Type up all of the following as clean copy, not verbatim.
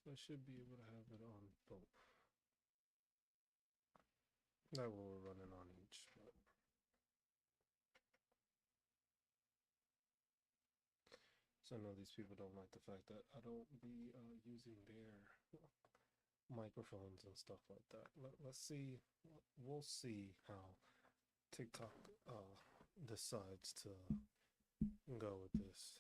So I should be able to have it on both. That way we're running on each. But so I know these people don't like the fact that I don't be using their microphones and stuff like that. Let's see. We'll see how TikTok decides to go with this.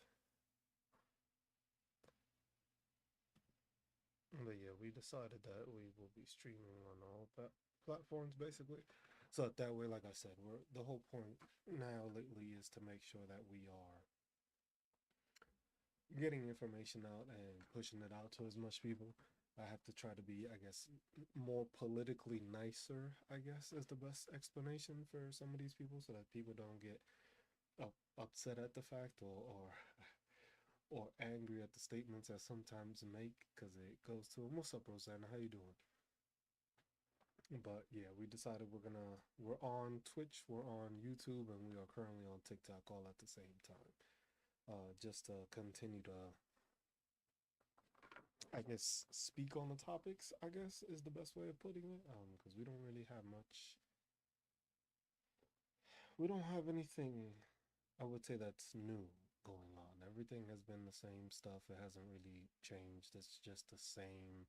But yeah, we decided that we will be streaming on all platforms basically. So that way, like I said, we're the whole point now lately is to make sure that we are getting information out and pushing it out to as much people. I have to try to be, I guess, more politically nicer, I guess, is the best explanation for some of these people so that people don't get upset at the fact or angry at the statements I sometimes make because it goes to what's up, Rosanna? How you doing? But yeah, we decided we're on Twitch, we're on YouTube, and we are currently on TikTok all at the same time. Just to continue to, I guess, speak on the topics, I guess is the best way of putting it. Because we don't really have much. We don't have anything I would say that's new going on. Everything has been the same stuff. It hasn't really changed. It's just the same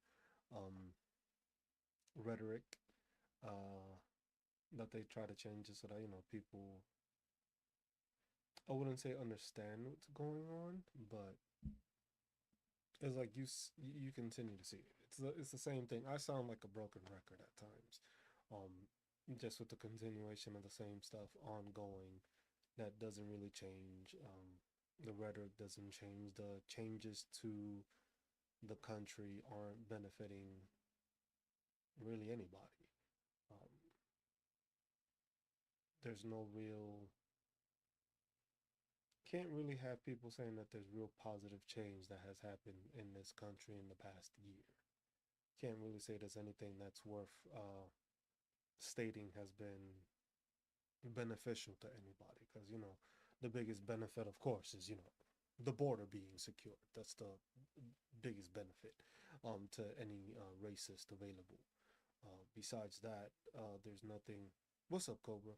um rhetoric uh that they try to change it so that people, I wouldn't say understand what's going on, but it's like you continue to see it. It's the same thing. I sound like a broken record at times, um, just with the continuation of the same stuff ongoing. That doesn't really change. The rhetoric doesn't change. The changes to the country aren't benefiting really anybody. Um, there's no real, can't really have people saying that there's real positive change that has happened in this country in the past year. Can't really say there's anything that's worth stating has been beneficial to anybody because the biggest benefit of course is the border being secured. That's the biggest benefit to any racist available. Besides that, there's nothing. What's up, Cobra?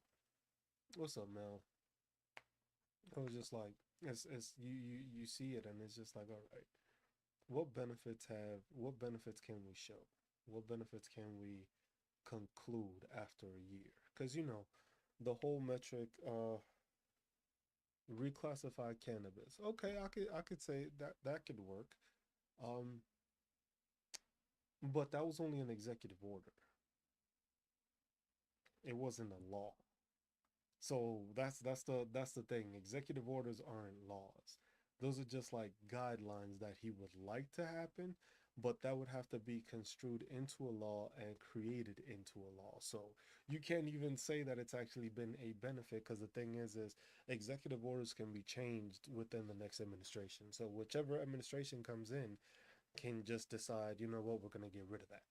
What's up, Mel? I was just like, it's you see it, and it's just like, all right, what benefits can we show? What benefits can we conclude after a year? Because the whole metric, reclassify cannabis. Okay, I could say that that could work. Um, but that was only an executive order. It wasn't a law. So that's the thing. Executive orders aren't laws. Those are just like guidelines that he would like to happen, but that would have to be construed into a law and created into a law. So you can't even say that it's actually been a benefit because the thing is executive orders can be changed within the next administration. So whichever administration comes in can just decide, you know what, we're gonna get rid of that.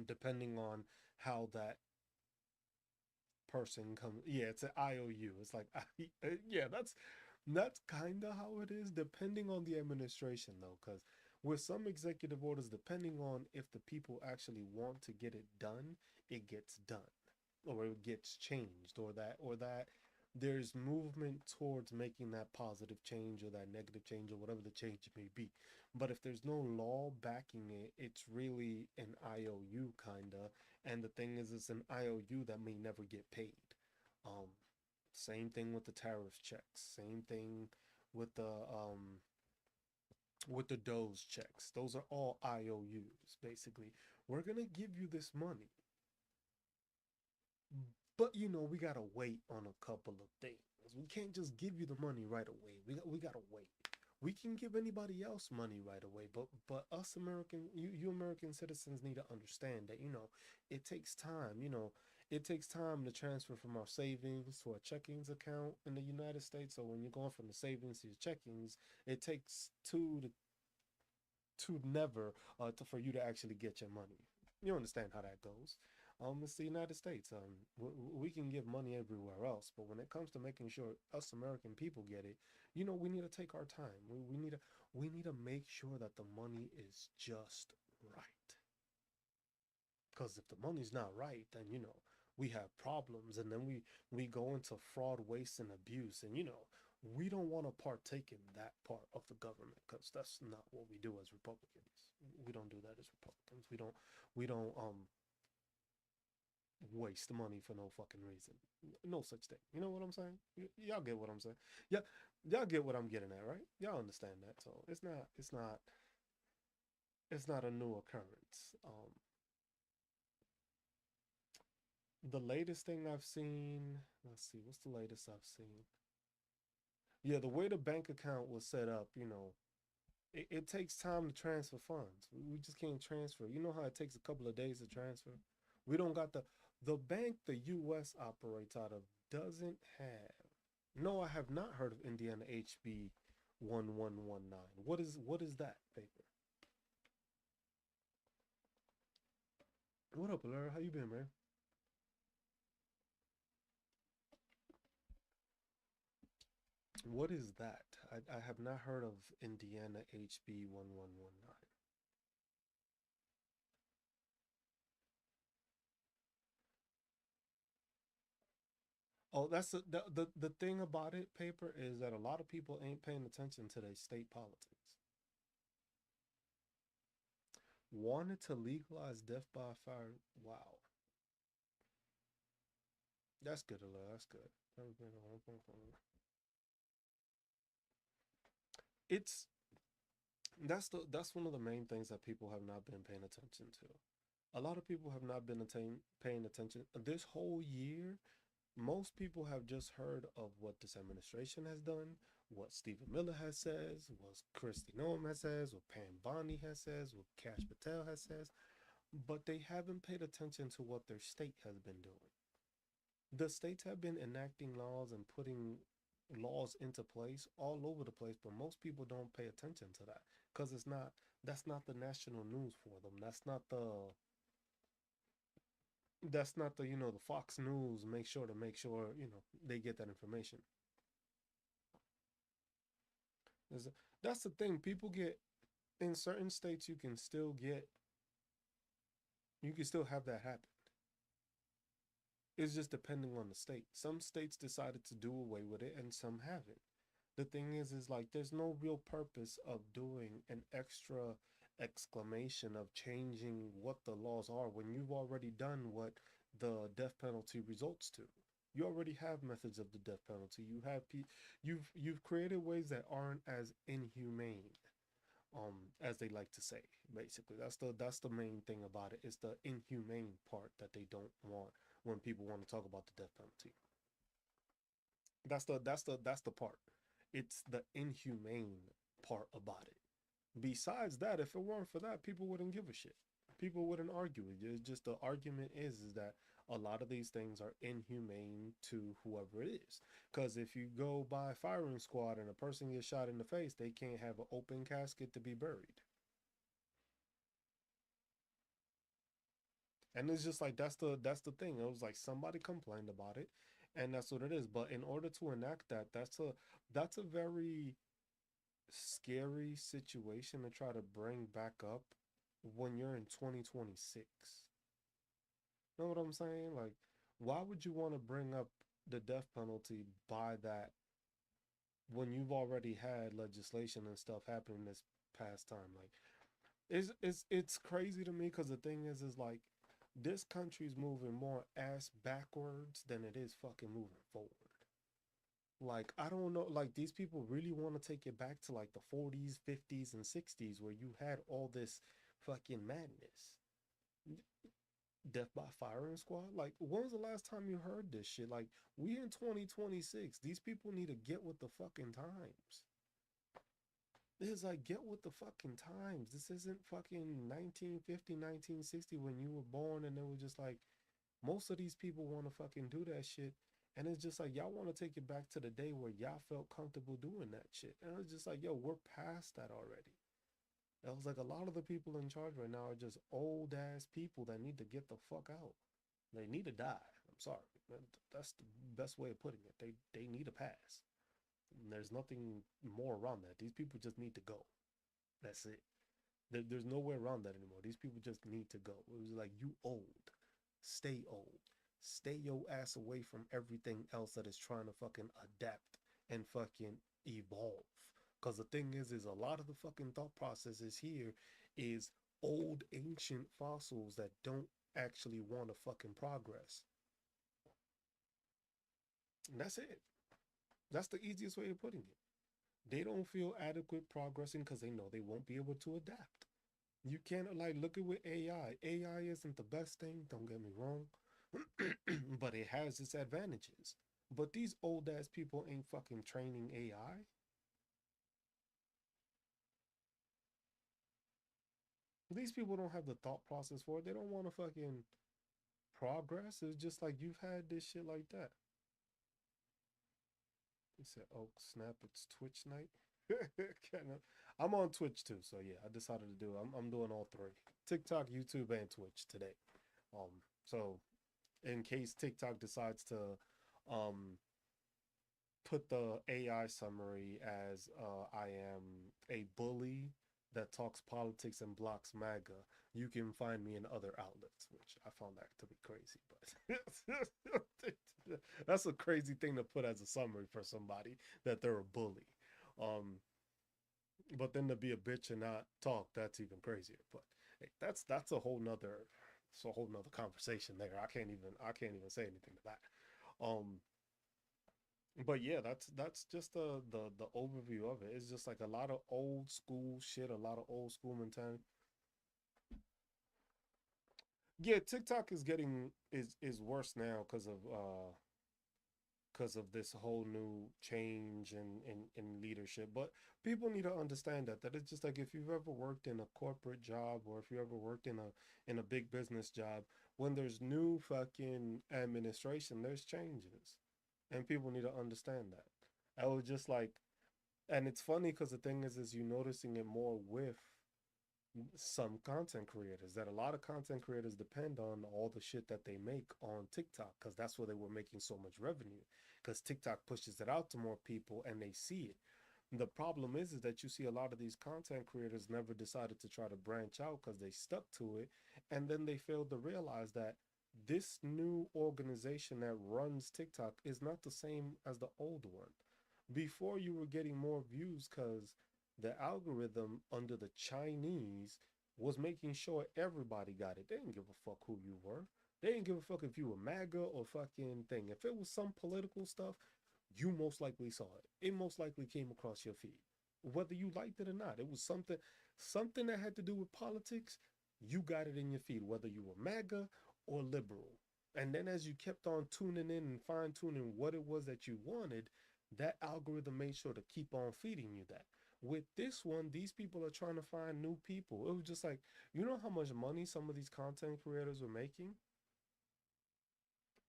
Depending on how that person comes. Yeah, it's an IOU. It's like yeah, that's kind of how it is depending on the administration though, because with some executive orders, depending on if the people actually want to get it done, it gets done or it gets changed or that there's movement towards making that positive change or that negative change or whatever the change may be. But if there's no law backing it, it's really an IOU kinda. And the thing is, it's an IOU that may never get paid. Um, Same thing with the tariff checks. Same thing with the Doge checks. Those are all IOUs, basically. We're gonna give you this money, but we gotta wait on a couple of things. We can't just give you the money right away. We gotta wait. We can give anybody else money right away, but us American, you American citizens need to understand that it takes time. It takes time to transfer from our savings to our checkings account in the United States. So when you're going from the savings to your checkings, it takes to never for you to actually get your money. You understand how that goes. It's the United States. We can give money everywhere else, but when it comes to making sure us American people get it, we need to take our time. We need to. We need to make sure that the money is just right. Because if the money's not right, then we have problems, and then we go into fraud, waste, and abuse, and we don't want to partake in that part of the government because that's not what we do as Republicans. We don't do that as Republicans. We don't waste money for no fucking reason. No such thing. You know what I'm saying? Y'all get what I'm saying? Yeah, y'all get what I'm getting at, right? Y'all understand that. So it's not a new occurrence. The latest thing I've seen, let's see, what's the latest I've seen? Yeah, the way the bank account was set up, it takes time to transfer funds. We just can't transfer. You know how it takes a couple of days to transfer? We don't got the bank the US operates out of doesn't have. No, I have not heard of Indiana HB 1119. What is that paper? What up, Lara? How you been, man? What is that? I have not heard of Indiana HB 1119. Oh, that's the thing about it, paper, is that a lot of people ain't paying attention to their state politics. Wanted to legalize death by fire. Wow, that's good, Allah. That's good. It's that's one of the main things that people have not been paying attention to. A lot of people have not been paying attention this whole year. Most people have just heard of what this administration has done, what Stephen Miller has says, what Kristi Noem has says, what Pam Bondi has says, what Cash Patel has says, but they haven't paid attention to what their state has been doing. The states have been enacting laws and putting laws into place all over the place, but most people don't pay attention to that because that's not the national news for them. That's not the the Fox News make sure they get that information. There's that's the thing. People get in certain states you can still have that happen. It's just depending on the state. Some states decided to do away with it and some haven't. The thing is like there's no real purpose of doing an extra exclamation of changing what the laws are when you've already done what the death penalty results to. You already have methods of the death penalty. You've created ways that aren't as inhumane as they like to say. Basically, that's the main thing about it. It's the inhumane part that they don't want when people want to talk about the death penalty. That's the part. It's the inhumane part about it. Besides that, if it weren't for that, people wouldn't give a shit. People wouldn't argue it. It's just the argument is that a lot of these things are inhumane to whoever it is. Because if you go by firing squad and a person gets shot in the face, they can't have an open casket to be buried. And it's just like that's the thing. It was like somebody complained about it, and that's what it is. But in order to enact that, that's a very scary situation to try to bring back up when you're in 2026. Know what I'm saying? Like, why would you want to bring up the death penalty by that when you've already had legislation and stuff happening this past time? Like, it's crazy to me because the thing is like this country's moving more ass backwards than it is fucking moving forward. Like, I don't know, like these people really want to take it back to like the 40s, 50s, and 60s where you had all this fucking madness. Death by firing squad? Like, when was the last time you heard this shit? Like, we in 2026. These people need to get with the fucking times. It's like, get with the fucking times. This isn't fucking 1950, 1960 when you were born and it was just like, most of these people want to fucking do that shit. And it's just like, y'all want to take it back to the day where y'all felt comfortable doing that shit. And it's just like, yo, we're past that already. I was like, a lot of the people in charge right now are just old ass people that need to get the fuck out. They need to die. I'm sorry. That's the best way of putting it. They need a pass. And there's nothing more around that. These people just need to go. That's it. There's no way around that anymore. These people just need to go. It was like, you old, stay old, stay your ass away from everything else that is trying to fucking adapt and fucking evolve. Because the thing is a lot of the fucking thought processes here is old ancient fossils that don't actually want to fucking progress. And that's it. That's the easiest way of putting it. They don't feel adequate progressing because they know they won't be able to adapt. You can't, like, look at with AI. AI isn't the best thing, don't get me wrong, but it has its advantages. But these old ass people ain't fucking training AI. These people don't have the thought process for it. They don't want to fucking progress. It's just like, you've had this shit like that. He said, "Oh snap! It's Twitch night." kind of. I'm on Twitch too, so yeah, I decided to do. I'm doing all three: TikTok, YouTube, and Twitch today. So in case TikTok decides to, um, put the AI summary as I am a bully that talks politics and blocks MAGA, you can find me in other outlets, which I found that to be crazy. But that's a crazy thing to put as a summary for somebody that they're a bully. Um, but then to be a bitch and not talk, that's even crazier. But hey, that's a whole nother, it's a whole nother conversation there. I can't even say anything to that. Um, but yeah, that's just the overview of it. It's just like a lot of old school shit, a lot of old school mentality. Yeah, TikTok is getting is worse now because of this whole new change in leadership. But people need to understand that it's just like, if you've ever worked in a corporate job, or if you ever worked in a big business job, when there's new fucking administration, there's changes, and people need to understand that. I was just like, and it's funny because the thing is you noticing it more with some content creators, that a lot of content creators depend on all the shit that they make on TikTok, because that's where they were making so much revenue, because TikTok pushes it out to more people and they see it. The problem is that you see a lot of these content creators never decided to try to branch out because they stuck to it, and then they failed to realize that this new organization that runs TikTok is not the same as the old one. Before, you were getting more views because the algorithm under the Chinese was making sure everybody got it. They didn't give a fuck who you were. They didn't give a fuck if you were MAGA or fucking thing. If it was some political stuff, you most likely saw it. It most likely came across your feed, whether you liked it or not. It was something that had to do with politics. You got it in your feed, whether you were MAGA or liberal. And then as you kept on tuning in and fine tuning what it was that you wanted, that algorithm made sure to keep on feeding you that. With this one, these people are trying to find new people. It was just like, you know how much money some of these content creators were making?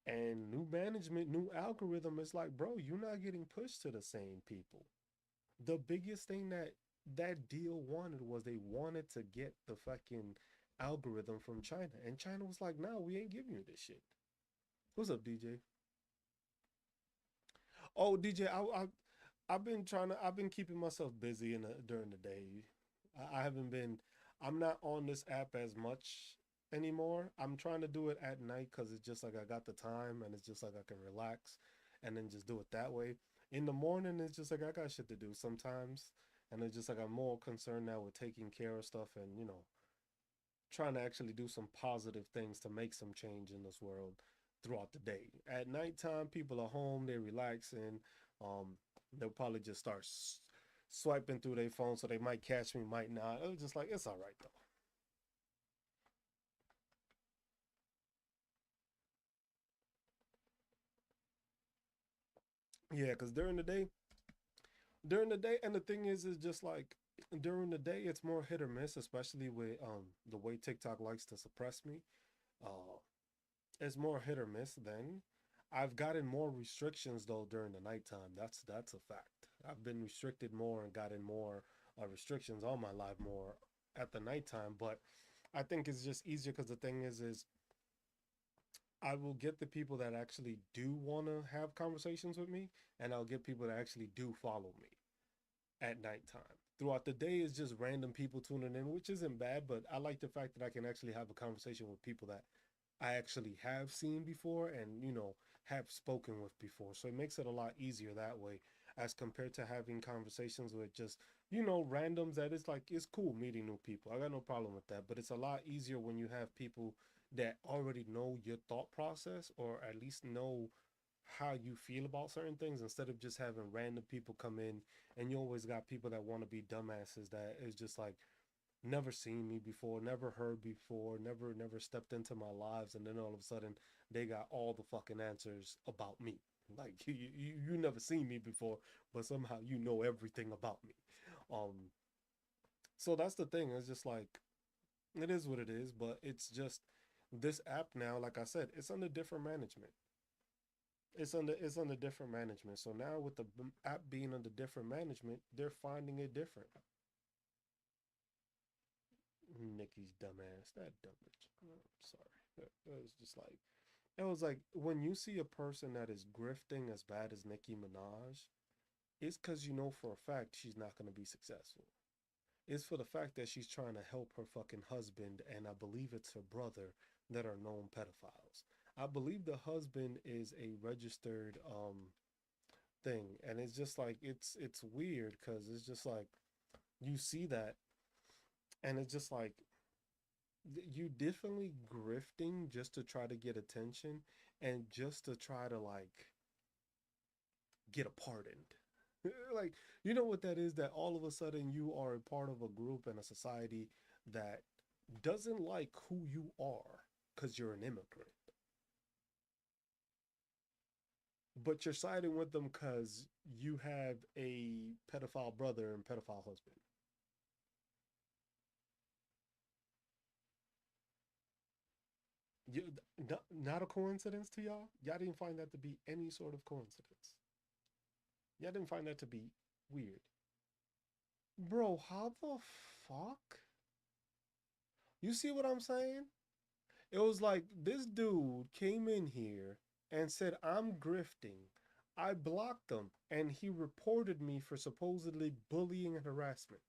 And new management, new algorithm is like, bro, you're not getting pushed to the same people. The biggest thing that deal wanted was they wanted to get the fucking algorithm from China. And China was like, no, we ain't giving you this shit. What's up, DJ? Oh, DJ, I've been I've been keeping myself busy during the day. I haven't been, I'm not on this app as much anymore. I'm trying to do it at night because it's just like I got the time and it's just like I can relax and then just do it that way. In the morning, it's just like I got shit to do sometimes. And it's just like I'm more concerned now with taking care of stuff and, trying to actually do some positive things to make some change in this world throughout the day. At nighttime, people are home, they're relaxing. Um, they'll probably just start swiping through their phone, so they might catch me, might not. It was just like, it's all right though. Yeah, because during the day, and the thing is just like during the day, it's more hit or miss, especially with the way TikTok likes to suppress me. Uh, it's more hit or miss then. I've gotten more restrictions though during the nighttime. That's a fact. I've been restricted more and gotten more restrictions on my life more at the nighttime. But I think it's just easier because the thing is I will get the people that actually do want to have conversations with me, and I'll get people that actually do follow me at nighttime. throughout the day it's just random people tuning in, which isn't bad, but I like the fact that I can actually have a conversation with people that I actually have seen before and, have spoken with before. So it makes it a lot easier that way as compared to having conversations with just, randoms that it's like, it's cool meeting new people. I got no problem with that. But it's a lot easier when you have people that already know your thought process or at least know how you feel about certain things instead of just having random people come in and you always got people that want to be dumbasses that is just like never seen me before, never heard before, never stepped into my lives, and then all of a sudden they got all the fucking answers about me. Like you never seen me before, but somehow you know everything about me. Um, so that's the thing. It's just like it is what it is, but it's just this app now. Like I said, it's under different management. It's under different management. So now with the app being under different management, they're finding it different. Nikki's dumbass. That dumb bitch. I'm sorry. It was just like it was like when you see a person that is grifting as bad as Nicki Minaj, it's because you know for a fact she's not going to be successful. It's for the fact that she's trying to help her fucking husband, and I believe it's her brother that are known pedophiles. I believe the husband is a registered thing, and it's just like it's weird because it's just like you see that, and it's just like you definitely grifting just to try to get attention and just to try to like get a pardoned. Like, you know what that is? That all of a sudden you are a part of a group and a society that doesn't like who you are because you're an immigrant, but you're siding with them because you have a pedophile brother and pedophile husband. You, not a coincidence to y'all? Y'all didn't find that to be any sort of coincidence. Y'all didn't find that to be weird. Bro, how the fuck? You see what I'm saying? It was like this dude came in here and said, I'm grifting. I blocked him and he reported me for supposedly bullying and harassment.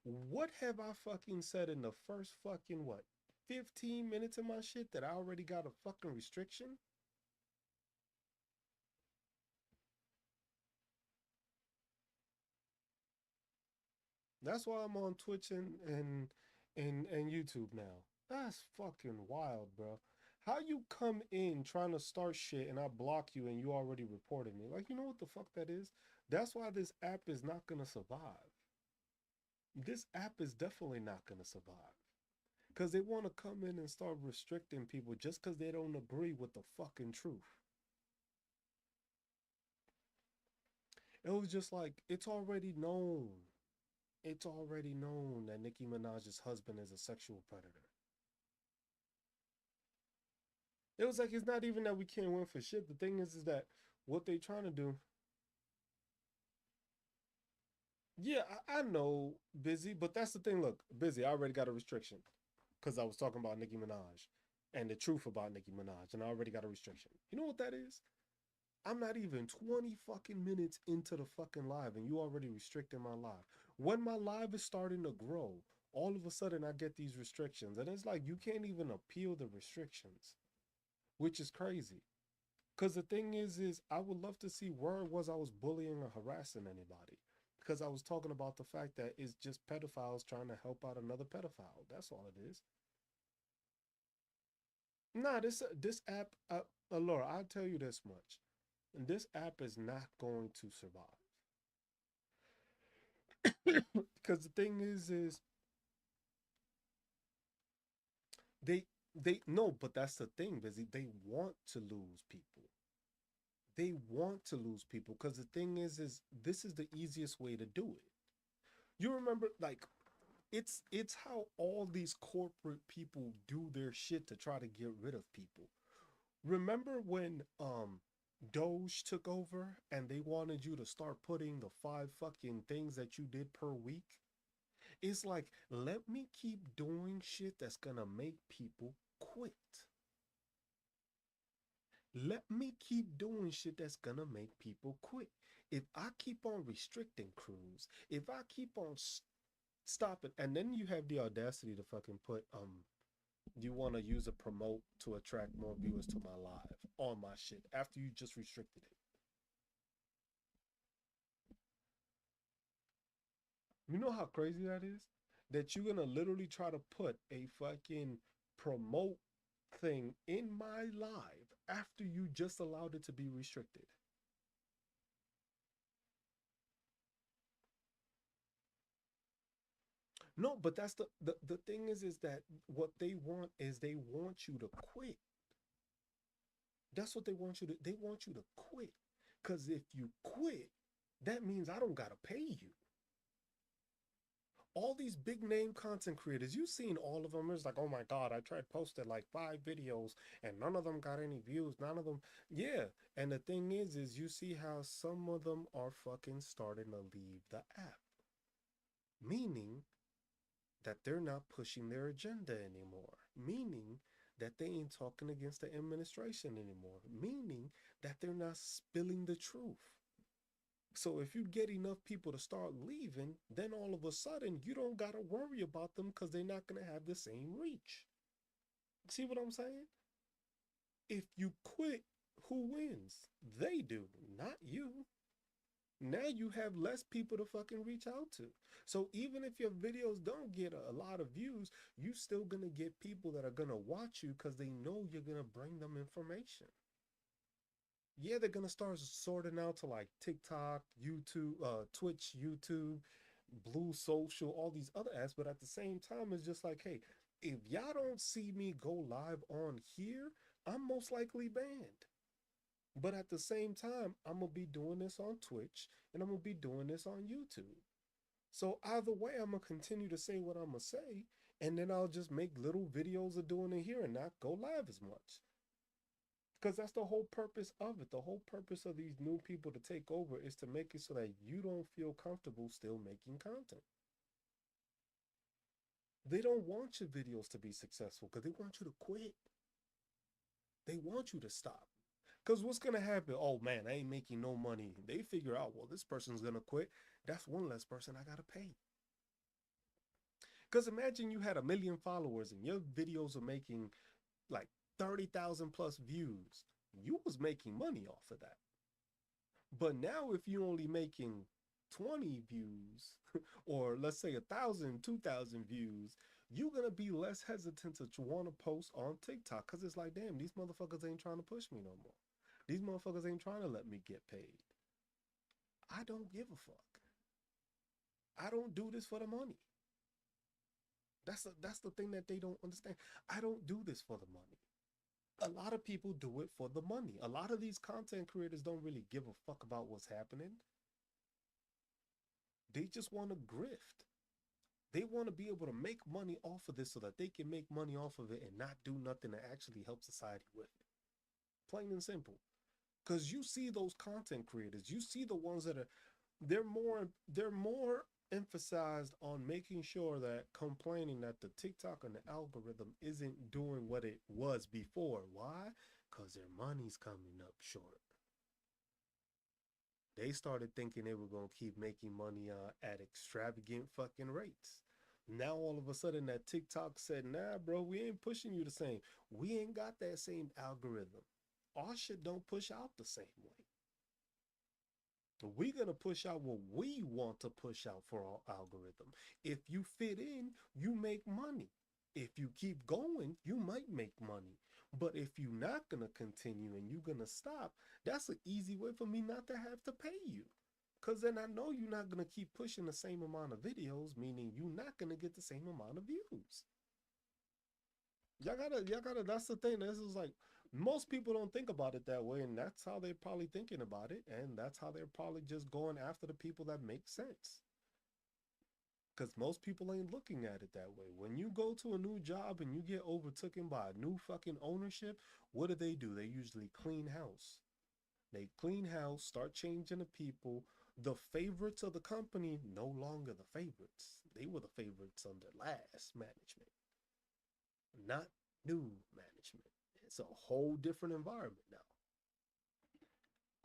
What have I fucking said in the first fucking what? 15 minutes of my shit that I already got a fucking restriction? That's why I'm on Twitch and YouTube now. That's fucking wild, bro. How you come in trying to start shit and I block you and you already reported me? Like, you know what the fuck that is? That's why this app is not gonna survive. This app is definitely not gonna survive. Because they want to come in and start restricting people just because they don't agree with the fucking truth. It was just like, it's already known. It's already known that Nicki Minaj's husband is a sexual predator. It was like it's not even that we can't win for shit. The thing is that what they trying to do. Yeah, I know, busy, but that's the thing. Look, busy. I already got a restriction because I was talking about Nicki Minaj and the truth about Nicki Minaj, and I already got a restriction. You know what that is? I'm not even 20 fucking minutes into the fucking live, and you already restricting my live. When my live is starting to grow, all of a sudden I get these restrictions, and it's like you can't even appeal the restrictions, which is crazy. Because the thing is I would love to see where it was I was bullying or harassing anybody. Because I was talking about the fact that it's just pedophiles trying to help out another pedophile. That's all it is. Nah, this app, Laura, I'll tell you this much. This app is not going to survive. Because the thing is they no, but that's the thing, busy. They want to lose people. They want to lose people because the thing is this is the easiest way to do it. You remember, like, it's how all these corporate people do their shit to try to get rid of people. Remember when Doge took over and they wanted you to start putting the five fucking things that you did per week? It's like, let me keep doing shit that's gonna make people quit. Let me keep doing shit that's gonna make people quit. If I keep on restricting crews, if I keep on stopping, and then you have the audacity to fucking put you want to use a promote to attract more viewers to my live on my shit after you just restricted it. You know how crazy that is? That you're gonna literally try to put a fucking promote thing in my live after you just allowed it to be restricted. No, but that's the thing is that what they want is they want you to quit. That's what they want you to they want you to quit. Cause if you quit, that means I don't gotta pay you. All these big name content creators, you've seen all of them. It's like, oh my God, I tried posting like 5 videos and none of them got any views. None of them. Yeah. And the thing is you see how some of them are fucking starting to leave the app. Meaning that they're not pushing their agenda anymore. Meaning that they ain't talking against the administration anymore. Meaning that they're not spilling the truth. So if you get enough people to start leaving, then all of a sudden you don't got to worry about them because they're not going to have the same reach. See what I'm saying? If you quit, who wins? They do, not you. Now you have less people to fucking reach out to. So even if your videos don't get a lot of views, you still going to get people that are going to watch you because they know you're going to bring them information. Yeah, they're gonna start sorting out to like TikTok, YouTube, Twitch, YouTube, Blue Social, all these other apps. But at the same time, it's just like, hey, if y'all don't see me go live on here, I'm most likely banned. But at the same time, I'm gonna be doing this on Twitch and I'm gonna be doing this on YouTube. So either way, I'm gonna continue to say what I'm gonna say, and then I'll just make little videos of doing it here and not go live as much. Because that's the whole purpose of it. The whole purpose of these new people to take over is to make it so that you don't feel comfortable still making content. They don't want your videos to be successful because they want you to quit. They want you to stop. Because what's going to happen? Oh man, I ain't making no money. They figure out, well, this person's going to quit. That's one less person I got to pay. Because imagine you had 1 million followers and your videos are making like 30,000 plus views. You was making money off of that. But now if you're only making 20 views, or let's say 1,000, 2,000 views, you're gonna be less hesitant to want to post on TikTok because it's like, damn, these motherfuckers ain't trying to push me no more. These motherfuckers ain't trying to let me get paid. I don't give a fuck. I don't do this for the money. That's the thing that they don't understand. I don't do this for the money. A lot of people do it for the money. A lot of these content creators don't really give a fuck about what's happening. They just want to grift. They want to be able to make money off of this so that they can make money off of it and not do nothing to actually help society with it. Plain and simple. Because you see those content creators, you see the ones that are they're more emphasized on making sure that complaining that the TikTok and the algorithm isn't doing what it was before. Why? Because their money's coming up short. They started thinking they were going to keep making money at extravagant fucking rates. Now all of a sudden that TikTok said, nah, bro, we ain't pushing you the same. We ain't got that same algorithm. Our shit don't push out the same way. We're going to push out what we want to push out for our algorithm. If you fit in, you make money. If you keep going, you might make money. But if you're not going to continue and you're going to stop, that's an easy way for me not to have to pay you. Because then I know you're not going to keep pushing the same amount of videos, meaning you're not going to get the same amount of views. Y'all gotta, that's the thing. This is like, most people don't think about it that way, and that's how they're probably thinking about it, and that's how they're probably just going after the people that make sense. Because most people ain't looking at it that way. When you go to a new job and you get overtaken by a new fucking ownership, what do? They usually clean house. They clean house, start changing the people. The favorites of the company no longer the favorites. They were the favorites under last management, not new management. It's a whole different environment now.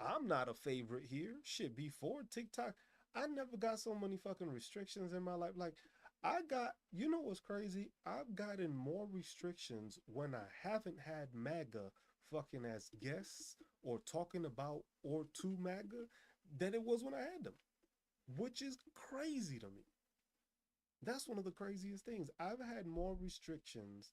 I'm not a favorite here. Shit, before TikTok, I never got so many fucking restrictions in my life. Like, I got, you know what's crazy? I've gotten more restrictions when I haven't had MAGA fucking as guests or talking about or to MAGA than it was when I had them, which is crazy to me. That's one of the craziest things. I've had more restrictions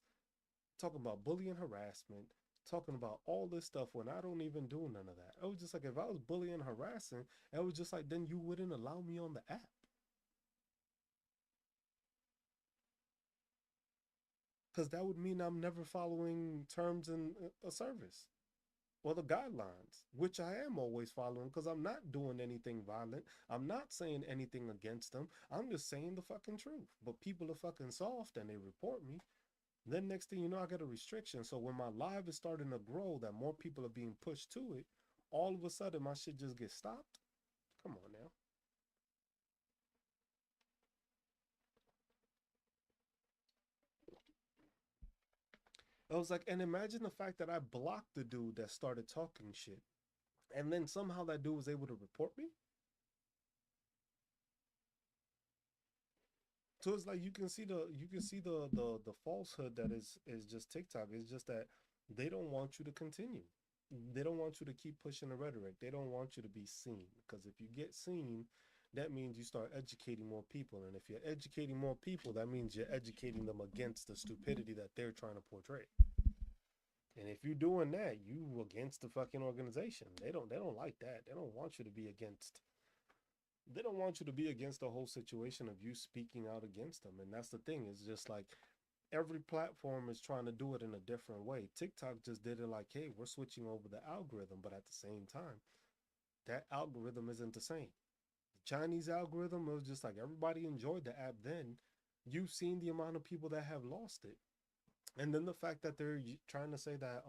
talking about bullying, harassment, talking about all this stuff when I don't even do none of that. It was just like if I was bullying, harassing, it was just like then you wouldn't allow me on the app because that would mean I'm never following terms and a service or the guidelines, which I am always following because I'm not doing anything violent. I'm not saying anything against them. I'm just saying the fucking truth. But people are fucking soft and they report me. Then next thing you know, I get a restriction. So when my live is starting to grow, that more people are being pushed to it, all of a sudden my shit just gets stopped. Come on now. I was like, and imagine the fact that I blocked the dude that started talking shit, and then somehow that dude was able to report me. So it's like you can see the falsehood that is just TikTok. It's just that they don't want you to continue. They don't want you to keep pushing the rhetoric. They don't want you to be seen because if you get seen, that means you start educating more people. And if you're educating more people, that means you're educating them against the stupidity that they're trying to portray. And if you're doing that, you against the fucking organization. They don't like that. They don't want you to be against they don't want you to be against the whole situation of you speaking out against them. And that's the thing. It's just like every platform is trying to do it in a different way. TikTok just did it like, hey, we're switching over the algorithm, but at the same time, that algorithm isn't the same. The Chinese algorithm was just like everybody enjoyed the app then. You've seen the amount of people that have lost it. And then the fact that they're trying to say that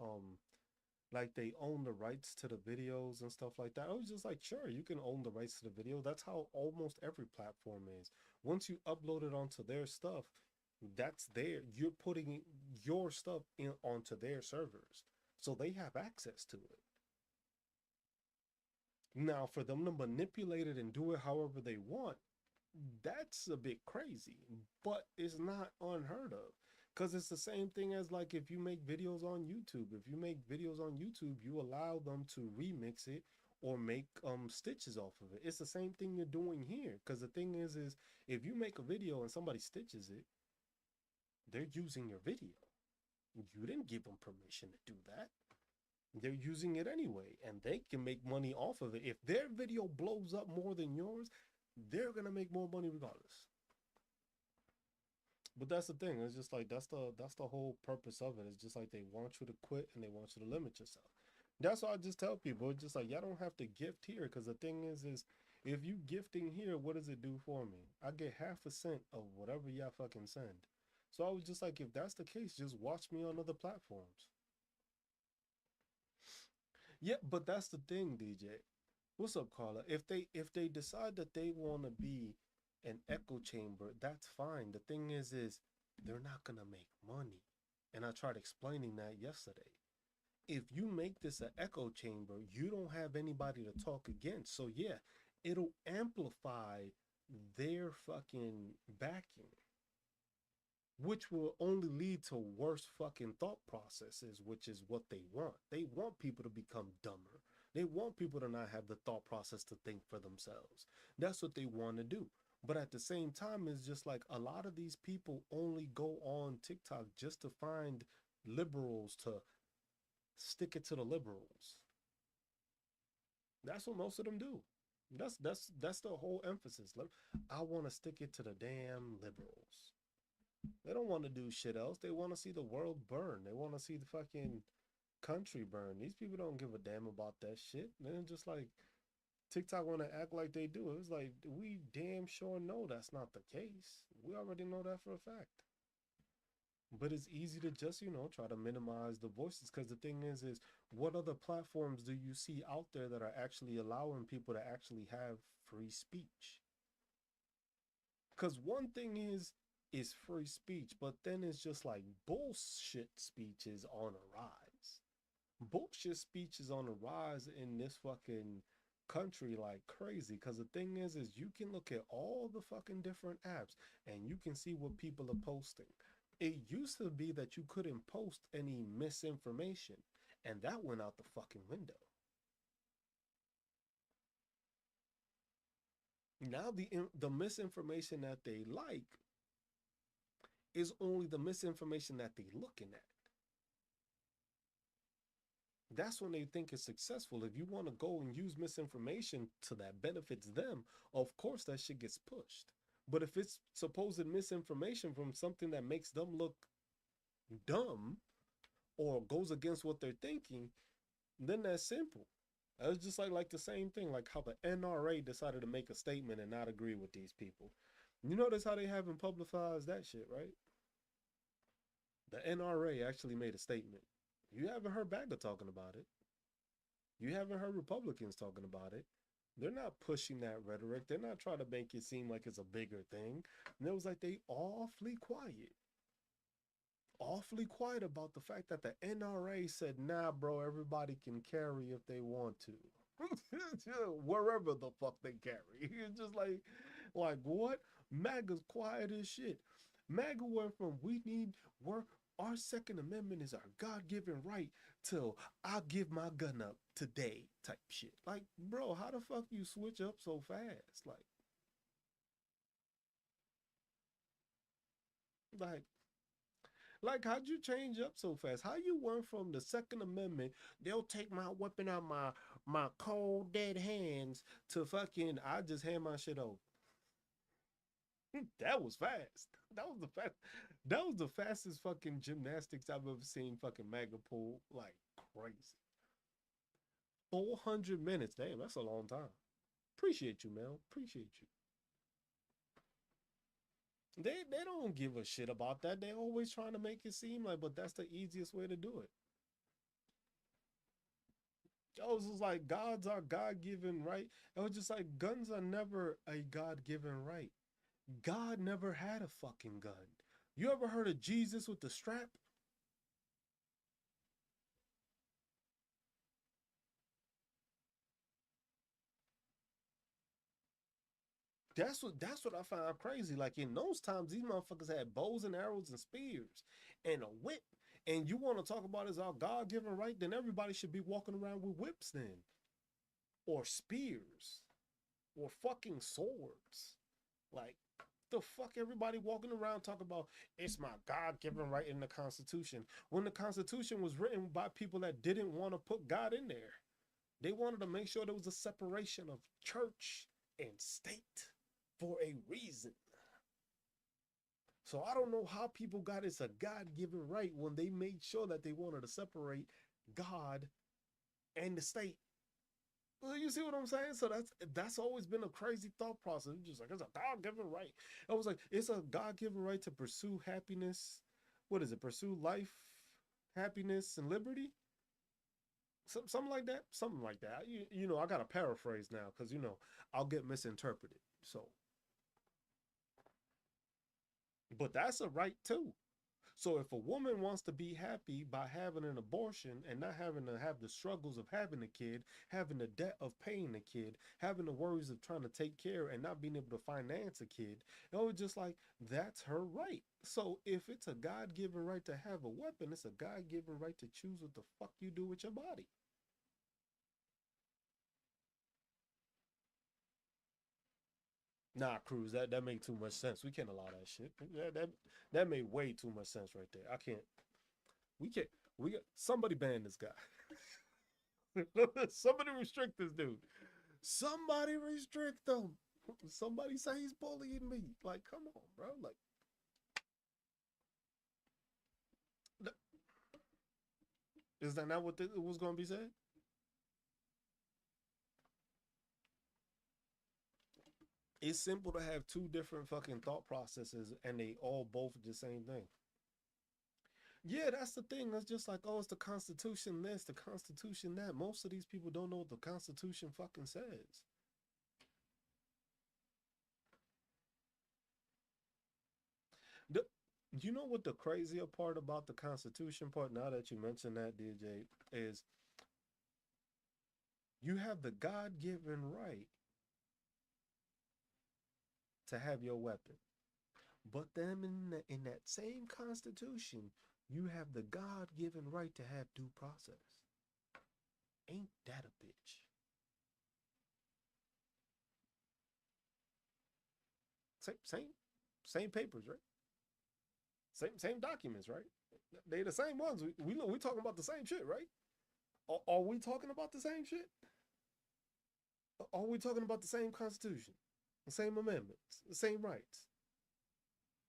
like they own the rights to the videos and stuff like that. I was just like, sure, you can own the rights to the video. That's how almost every platform is. Once you upload it onto their stuff, that's there. You're putting your stuff in onto their servers. So they have access to it. Now, for them to manipulate it and do it however they want, that's a bit crazy, but it's not unheard of. Because it's the same thing as like if you make videos on YouTube. If you make videos on YouTube, you allow them to remix it or make stitches off of it. It's the same thing you're doing here. Because the thing is if you make a video and somebody stitches it, they're using your video. You didn't give them permission to do that. They're using it anyway, and they can make money off of it. If their video blows up more than yours, they're gonna make more money regardless. But that's the thing. It's just like that's the whole purpose of it. It's just like they want you to quit and they want you to limit yourself. That's why I just tell people. It's just like y'all don't have to gift here because the thing is if you gifting here, what does it do for me? I get half a cent of whatever y'all fucking send. So I was just like, if that's the case, just watch me on other platforms. Yeah, but that's the thing, DJ. What's up, Carla? If they decide that they want to be an echo chamber, that's fine. The thing is they're not gonna make money. And I tried explaining that yesterday. If you make this an echo chamber, you don't have anybody to talk against. So yeah, it'll amplify their fucking backing, which will only lead to worse fucking thought processes, which is what they want. They want people to become dumber. They want people to not have the thought process to think for themselves. That's what they want to do. But at the same time, it's just like a lot of these people only go on TikTok just to find liberals to stick it to the liberals. That's what most of them do. That's the whole emphasis. I want to stick it to the damn liberals. They don't want to do shit else. They want to see the world burn. They want to see the fucking country burn. These people don't give a damn about that shit. They're just like TikTok want to act like they do. It's like we damn sure know that's not the case. We already know that for a fact. But it's easy to just try to minimize the voices because the thing is what other platforms do you see out there that are actually allowing people to actually have free speech? Because one thing is free speech, but then it's just like bullshit speech is on a rise. Bullshit speech is on the rise in this fucking country like crazy. Because the thing is you can look at all the fucking different apps and you can see what people are posting. It used to be that you couldn't post any misinformation, and that went out the fucking window. Now the misinformation that they like is only the misinformation that they looking at. That's when they think it's successful. If you want to go and use misinformation to that benefits them, of course that shit gets pushed. But if it's supposed misinformation from something that makes them look dumb or goes against what they're thinking, then that's simple. It's just like the same thing, like how the NRA decided to make a statement and not agree with these people. You notice how they haven't publicized that shit, right? The NRA actually made a statement. You haven't heard BAGA talking about it. You haven't heard Republicans talking about it. They're not pushing that rhetoric. They're not trying to make it seem like it's a bigger thing. And it was like they awfully quiet about the fact that the NRA said, nah, bro, everybody can carry if they want to. Wherever the fuck they carry. It's just like what? MAGA's quiet as shit. MAGA went from we need work. Our Second Amendment is our God given right till I'll give my gun up today type shit. Like, bro, how the fuck you switch up so fast? Like, like, how'd you change up so fast? How you went from the Second Amendment, they'll take my weapon out my cold dead hands to fucking I just hand my shit over. That was fast. That was the fast. That was the fastest fucking gymnastics I've ever seen. Fucking MAGA pull like crazy. 400 minutes. Damn, that's a long time. Appreciate you, man. Appreciate you. They don't give a shit about that. They always trying to make it seem like, but that's the easiest way to do it. It was just like gods are God given right. It was just like guns are never a God given right. God never had a fucking gun. You ever heard of Jesus with the strap? That's what I found crazy. Like in those times, these motherfuckers had bows and arrows and spears and a whip. And you want to talk about as our God given right? Then everybody should be walking around with whips then, or spears, or fucking swords. Like the fuck everybody walking around talking about it's my God given right in the Constitution when the Constitution was written by people that didn't want to put God in there. They wanted to make sure there was a separation of church and state for a reason. So I don't know how people got it's a God given right when they made sure that they wanted to separate God and the state. Well, you see what I'm saying? So that's always been a crazy thought process. It's just like it's a God given right. I was like, it's a God given right to pursue happiness. What is it? Pursue life, happiness, and liberty. Something like that. Something like that. You know, I gotta paraphrase now because I'll get misinterpreted. So, but that's a right too. So if a woman wants to be happy by having an abortion and not having to have the struggles of having a kid, having the debt of paying a kid, having the worries of trying to take care and not being able to finance a kid, it was just like that's her right. So if it's a God-given right to have a weapon, it's a God-given right to choose what the fuck you do with your body. Nah, Cruz, that made too much sense. We can't allow that shit. That made way too much sense right there. I can't. We can't. We got somebody ban this guy. Somebody restrict this dude. Somebody restrict them. Somebody say he's bullying me. Like, come on, bro. Like, is that not what was going to be said? It's simple to have two different fucking thought processes and they all both the same thing. Yeah, that's the thing. That's just like, oh, it's the Constitution this, the Constitution that. Most of these people don't know what the Constitution fucking says. You know what the crazier part about the Constitution part, now that you mention that, DJ, is you have the God given right to have your weapon. But then in that same Constitution, you have the God given right to have due process. Ain't that a bitch? Same papers, right? Same documents, right? They the same ones. We talking about the same shit, right? Are we talking about the same shit? Are we talking about the same Constitution, the same amendments, the same rights?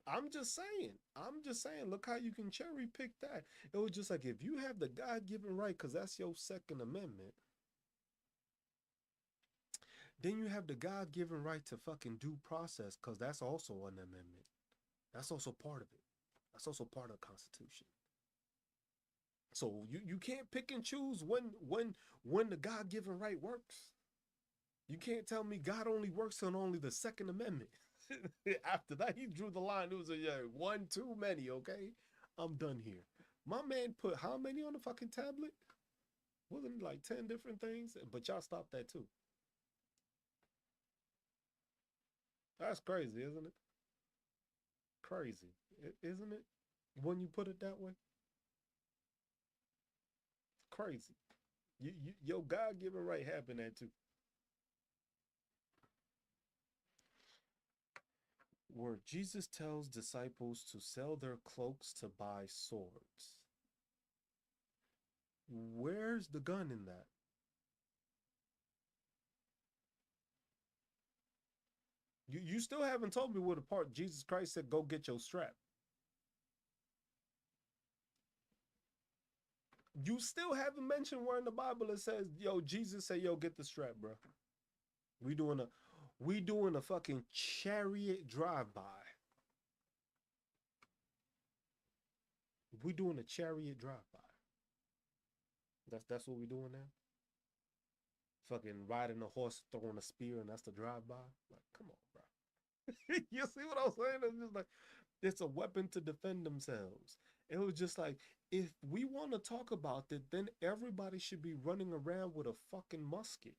I'm just saying. I'm just saying. Look how you can cherry pick that. It was just like if you have the God given right, because that's your Second Amendment, then you have the God given right to fucking due process, because that's also an amendment. That's also part of it. That's also part of the Constitution. So you can't pick and choose when the God given right works. You can't tell me God only works on only the Second Amendment. After that, he drew the line. It was a yeah, one too many. Okay, I'm done here. My man put how many on the fucking tablet? Wasn't it like 10 different things? But y'all stopped that too. That's crazy, isn't it? Crazy, isn't it? When you put it that way, crazy. Your God given right happened that too. Where Jesus tells disciples to sell their cloaks to buy swords. Where's the gun in that? You still haven't told me what the part Jesus Christ said, go get your strap. You still haven't mentioned where in the Bible it says, yo, Jesus said, yo, get the strap, bro. We doing a we doing a fucking chariot drive-by. We doing a chariot drive-by. That's what we doing now. Fucking riding a horse, throwing a spear, and that's the drive-by. Like, come on, bro. You see what I'm saying? It's just like it's a weapon to defend themselves. It was just like if we want to talk about it, then everybody should be running around with a fucking musket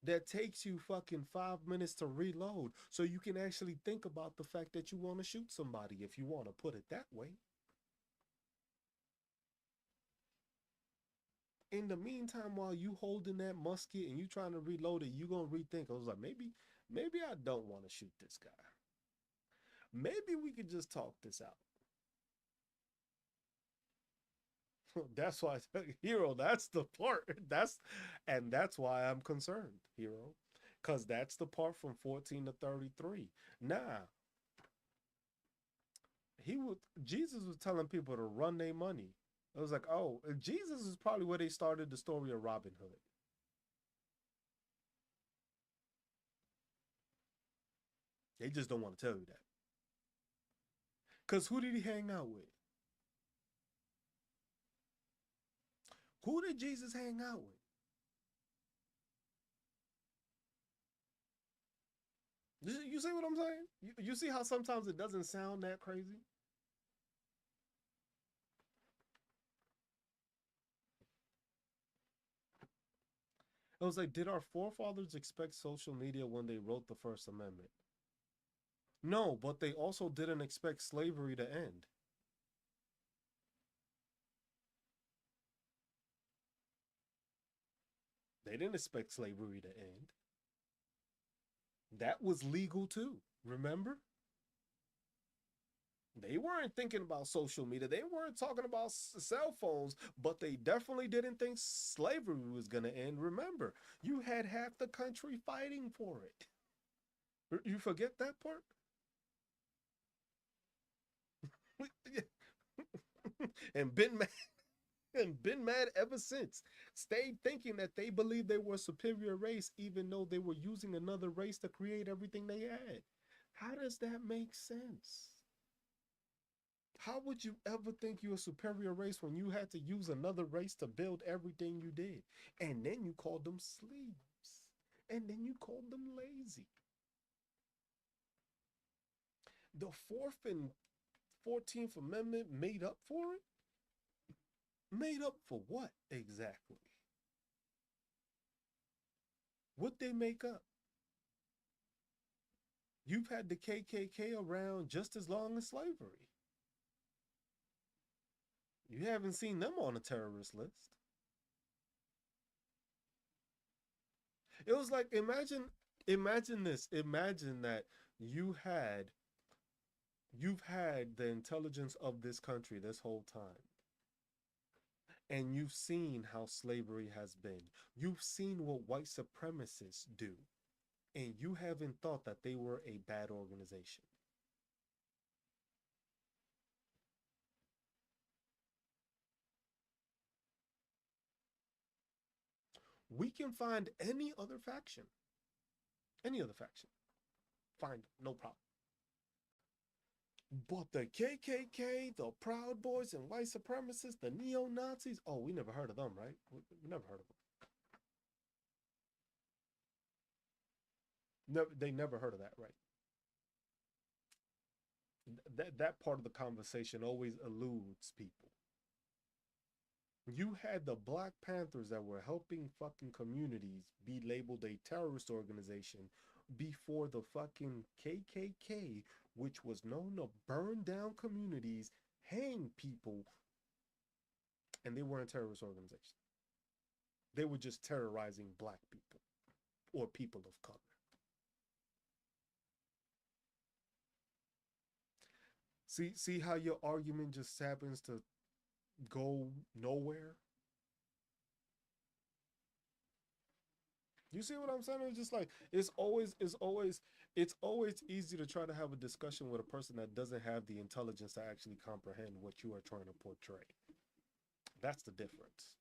that takes you fucking 5 minutes to reload, so you can actually think about the fact that you want to shoot somebody if you want to put it that way. In the meantime, while you holding that musket and you trying to reload it, you gonna rethink. I was like, maybe I don't want to shoot this guy. Maybe we could just talk this out. That's why, hero. That's the part. That's why I'm concerned, hero, because that's the part from 14 to 33. Now Jesus was telling people to run their money. It was like, oh, Jesus is probably where they started the story of Robin Hood. They just don't want to tell you that. Because who did he hang out with? Who did Jesus hang out with? You see what I'm saying? You see how sometimes it doesn't sound that crazy? It was like, did our forefathers expect social media when they wrote the First Amendment? No, but they also didn't expect slavery to end. They didn't expect slavery to end. That was legal too. Remember? They weren't thinking about social media. They weren't talking about cell phones, but they definitely didn't think slavery was going to end. Remember, you had half the country fighting for it. You forget that part? And been mad and been mad ever since. Stayed thinking that they believed they were a superior race, even though they were using another race to create everything they had. How does that make sense? How would you ever think you're a superior race when you had to use another race to build everything you did? And then you called them slaves. And then you called them lazy. The Fourth and 14th Amendment made up for it? Made up for what exactly? What they make up? You've had the KKK around just as long as slavery. You haven't seen them on a terrorist list. It was like imagine this. Imagine that you had you've had the intelligence of this country this whole time, and you've seen how slavery has been. You've seen what white supremacists do, and you haven't thought that they were a bad organization. We can find any other faction, find them, no problem. But the KKK, the Proud Boys, and white supremacists, the neo Nazis, oh, we never heard of them, right? We never heard of them. Never, they never heard of that, right? That part of the conversation always eludes people. You had the Black Panthers that were helping fucking communities be labeled a terrorist organization before the fucking KKK, which was known to burn down communities, hang people, and they weren't a terrorist organization. They were just terrorizing black people or people of color. See how your argument just happens to go nowhere? You see what I'm saying? It's just like it's always easy to try to have a discussion with a person that doesn't have the intelligence to actually comprehend what you are trying to portray. That's the difference.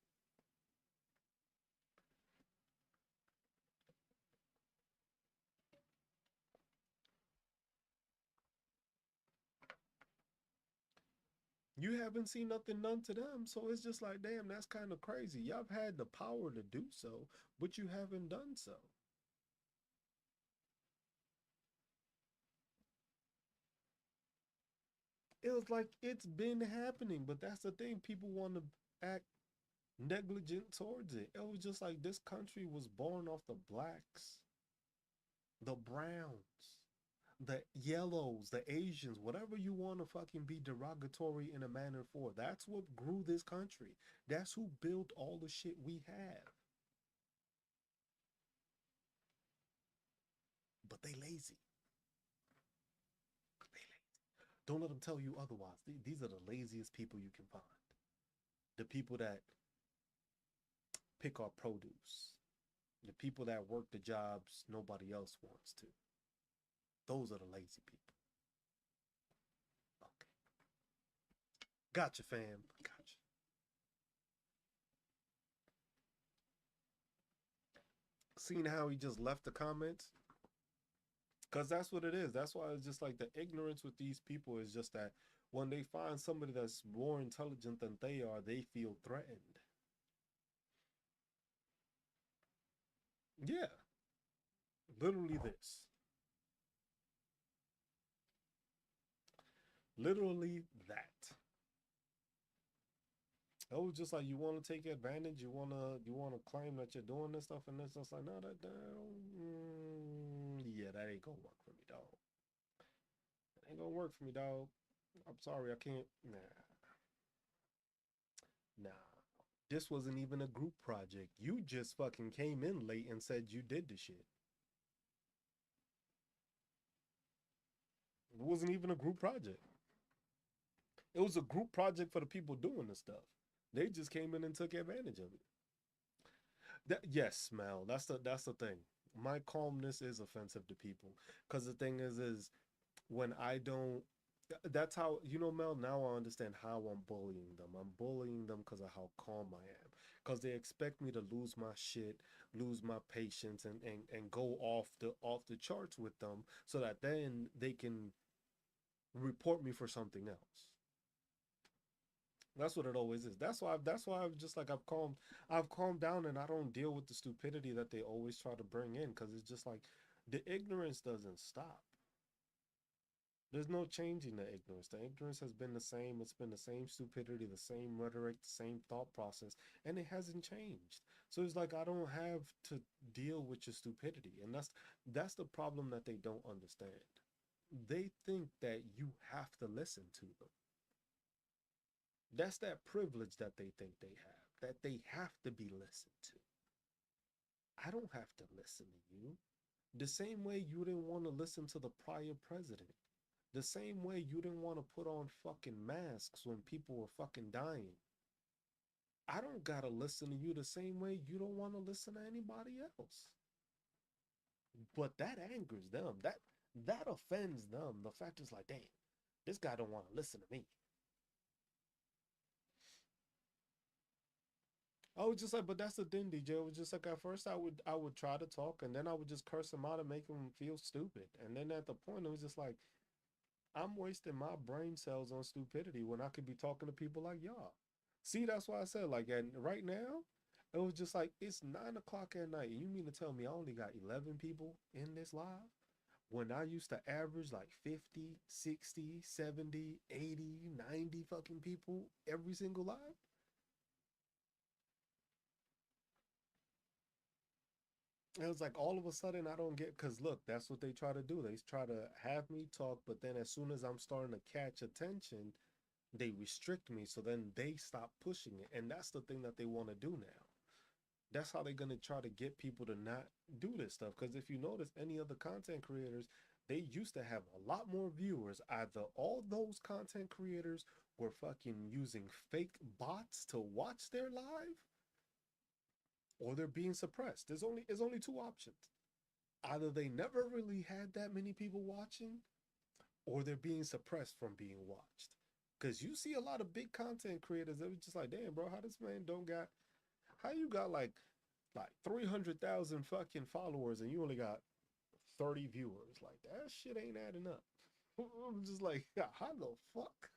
You haven't seen nothing done to them, so it's just like, damn, that's kind of crazy. Y'all have had the power to do so, but you haven't done so. It was like it's been happening, but that's the thing. People want to act negligent towards it. It was just like this country was born off the blacks, the browns, the yellows, the Asians, whatever you want to fucking be derogatory in a manner for. That's what grew this country. That's who built all the shit we have. But they lazy. They lazy. Don't let them tell you otherwise. These are the laziest people you can find. The people that pick our produce. The people that work the jobs nobody else wants to. Those are the lazy people. Okay. Gotcha, fam. Gotcha. Seeing how he just left the comments, because that's what it is. That's why it's just like the ignorance with these people is just that when they find somebody that's more intelligent than they are, they feel threatened. Yeah, literally this. Literally that. It was just like you want to take advantage, you wanna claim that you're doing this stuff, and it's just like no, yeah, that ain't gonna work for me, dog. That ain't gonna work for me, dog. I'm sorry, I can't. Nah. This wasn't even a group project. You just fucking came in late and said you did the shit. It wasn't even a group project. It was a group project for the people doing the stuff. They just came in and took advantage of it. Yes, Mel. That's the thing. My calmness is offensive to people because the thing is when I don't. That's how Mel. Now I understand how I'm bullying them. I'm bullying them because of how calm I am. Because they expect me to lose my shit, lose my patience, and go off the charts with them, so that then they can report me for something else. That's what it always is. That's why I've just like I've calmed down and I don't deal with the stupidity that they always try to bring in because it's just like the ignorance doesn't stop. There's no changing the ignorance. The ignorance has been the same. It's been the same stupidity, the same rhetoric, the same thought process, and it hasn't changed. So it's like I don't have to deal with your stupidity, and that's the problem that they don't understand. They think that you have to listen to them. That's that privilege that they think they have, that they have to be listened to. I don't have to listen to you. The same way you didn't want to listen to the prior president. The same way you didn't want to put on fucking masks when people were fucking dying. I don't gotta listen to you the same way you don't want to listen to anybody else. But that angers them. That offends them. The fact is like, damn, this guy don't want to listen to me. I was just like, but that's the thing, DJ. It was just like at first I would try to talk and then I would just curse him out and make him feel stupid. And then at the point it was just like I'm wasting my brain cells on stupidity when I could be talking to people like y'all. See, that's why I said like, and right now, it was just like it's 9 o'clock at night. And you mean to tell me I only got 11 people in this live? When I used to average like 50, 60, 70, 80, 90 fucking people every single live? It was like all of a sudden I don't get, because look, that's what they try to do. They try to have me talk, but then as soon as I'm starting to catch attention, they restrict me. So then they stop pushing it. And that's the thing that they want to do now. That's how they're going to try to get people to not do this stuff. Because if you notice, any other content creators, they used to have a lot more viewers. Either all those content creators were fucking using fake bots to watch their live, or they're being suppressed. There's only two options. Either they never really had that many people watching, or they're being suppressed from being watched. Because you see a lot of big content creators that was just like, damn, bro, how this man don't got, how you got like 300,000 fucking followers and you only got 30 viewers? Like that shit ain't adding up. I'm just like, yeah, how the fuck?